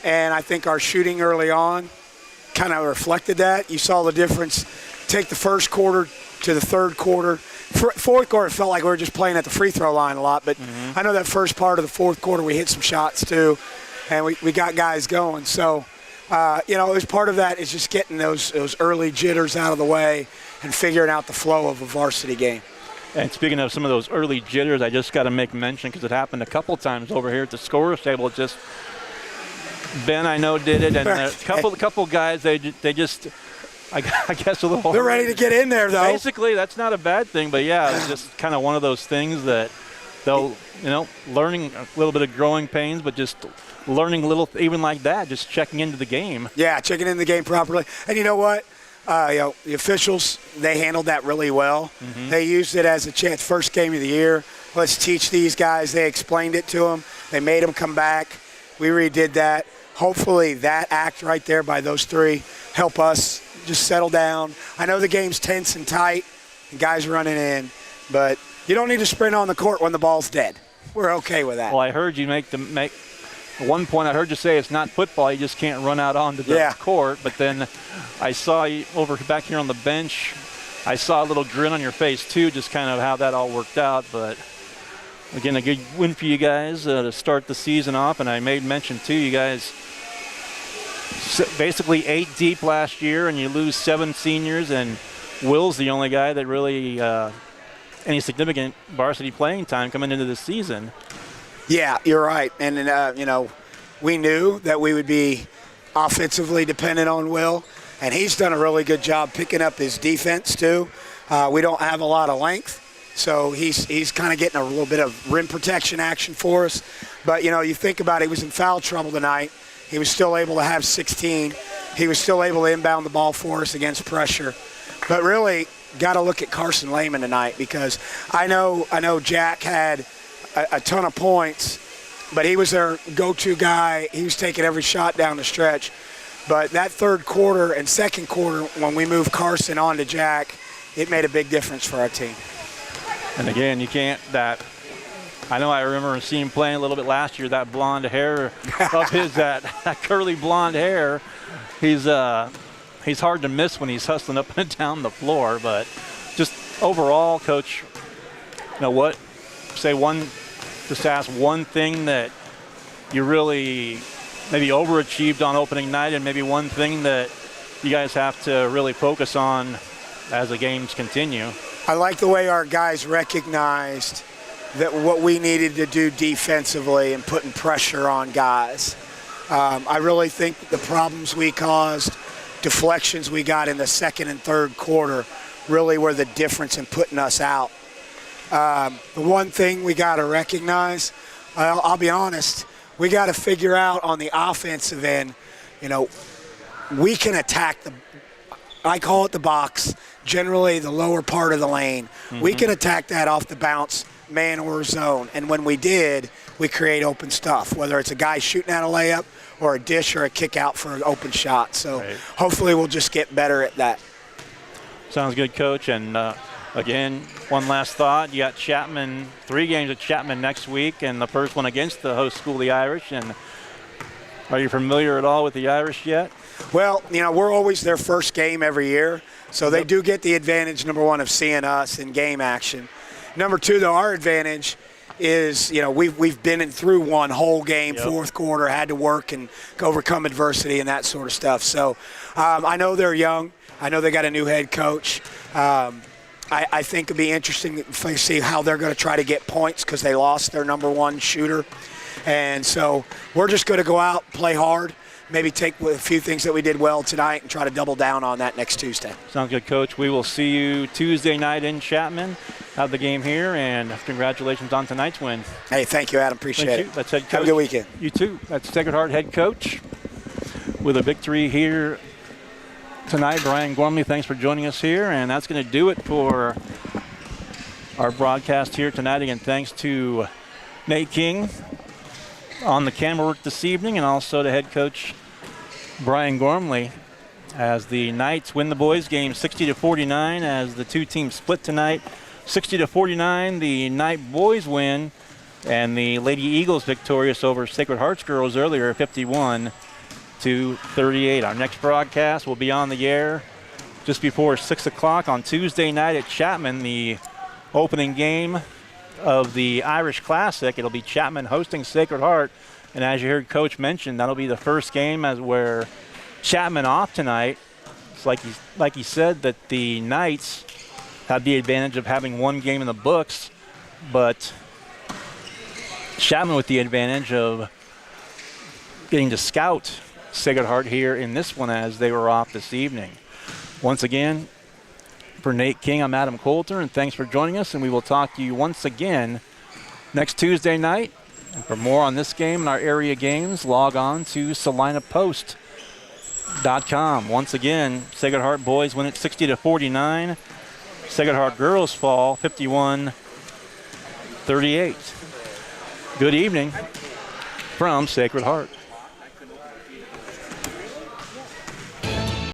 And I think our shooting early on kind of reflected that. You saw the difference. Take the first quarter to the third quarter. Fourth quarter, it felt like we were just playing at the free throw line a lot. But I know that first part of the fourth quarter, we hit some shots too. And we got guys going. So, you know, as part of that is just getting those early jitters out of the way and figuring out the flow of a varsity game. And speaking of some of those early jitters, I just got to make mention, because it happened a couple times over here at the scorer's table. It just, Ben, I know, did it, and a couple guys, they just, I guess a little. They're ready to get in there, though. Basically, that's not a bad thing, but yeah, it's just kind of one of those things that they'll, you know, learning a little bit of growing pains, but just learning a little, even like that, just checking into the game. Yeah, checking into the game properly. And you know what? You know, the officials, they handled that really well. They used it as a chance, first game of the year. Let's teach these guys. They explained it to them. They made them come back. We redid that. Hopefully that act right there by those three help us just settle down. I know the game's tense and tight and guys running in, but you don't need to sprint on the court when the ball's dead. We're okay with that. Well, I heard you at one point I heard you say it's not football, you just can't run out onto the court, but then I saw you over back here on the bench, I saw a little grin on your face too, just kind of how that all worked out. But again, a good win for you guys to start the season off, and I made mention too, you guys basically 8 deep last year, and you lose 7 seniors, and Will's the only guy that really any significant varsity playing time coming into the season. Yeah, you're right. And, you know, we knew that we would be offensively dependent on Will, and he's done a really good job picking up his defense too. We don't have a lot of length, So he's kind of getting a little bit of rim protection action for us. But, you think about it, he was in foul trouble tonight. He was still able to have 16. He was still able to inbound the ball for us against pressure. But really, got to look at Carson Lehman tonight, because I know Jack had a ton of points, but he was their go-to guy. He was taking every shot down the stretch. But that third quarter and second quarter, when we moved Carson on to Jack, it made a big difference for our team. And again, I know I remember seeing him playing a little bit last year, that blonde hair of his, that curly blonde hair. He's hard to miss when he's hustling up and down the floor. But just overall, Coach, just ask one thing that you really maybe overachieved on opening night, and maybe one thing that you guys have to really focus on as the games continue. I like the way our guys recognized that what we needed to do defensively and putting pressure on guys. I really think that the problems we caused, deflections we got in the second and third quarter, really were the difference in putting us out. The one thing we got to recognize, I'll be honest, we got to figure out on the offensive end, we can attack I call it the box, generally the lower part of the lane. Mm-hmm. We can attack that off the bounce, man or zone. And when we did, we create open stuff, whether it's a guy shooting at a layup or a dish or a kick out for an open shot. So hopefully we'll just get better at that. Sounds good, Coach. And again, one last thought. You got Chapman, 3 games at Chapman next week, and the first one against the host school, the Irish. And are you familiar at all with the Irish yet? Well, we're always their first game every year, so they do get the advantage, number one, of seeing us in game action. Number two, though, our advantage is, we've been through one whole game, fourth quarter, had to work and overcome adversity and that sort of stuff. So I know they're young. I know they got a new head coach. I think it'd be interesting to see how they're going to try to get points, because they lost their number one shooter. And so we're just going to go out, play hard, maybe take a few things that we did well tonight and try to double down on that next Tuesday. Sounds good, Coach. We will see you Tuesday night in Chapman. Have the game here, and congratulations on tonight's win. Hey, thank you, Adam. Appreciate it. That's head coach. Have a good weekend. You too. That's Sacred Heart head coach with a victory here tonight. Brian Gormley, thanks for joining us here, and that's going to do it for our broadcast here tonight. Again, thanks to Nate King on the camera work this evening, and also to head coach Brian Gormley, as the Knights win the boys game 60-49 as the two teams split tonight. 60-49, the Knight boys win, and the Lady Eagles victorious over Sacred Hearts girls earlier, 51-38. Our next broadcast will be on the air just before 6 o'clock on Tuesday night at Chapman, the opening game of the Irish Classic. It'll be Chapman hosting Sacred Heart, and as you heard Coach mention, that'll be the first game as where Chapman off tonight. It's like he said that the Knights have the advantage of having one game in the books, but Chapman with the advantage of getting to scout Sacred Heart here in this one as they were off this evening. Once again, for Nate King, I'm Adam Coulter, and thanks for joining us, and we will talk to you once again next Tuesday night. And for more on this game and our area games, log on to salinapost.com. Once again, Sacred Heart boys win it 60-49. Sacred Heart girls fall 51-38. Good evening from Sacred Heart.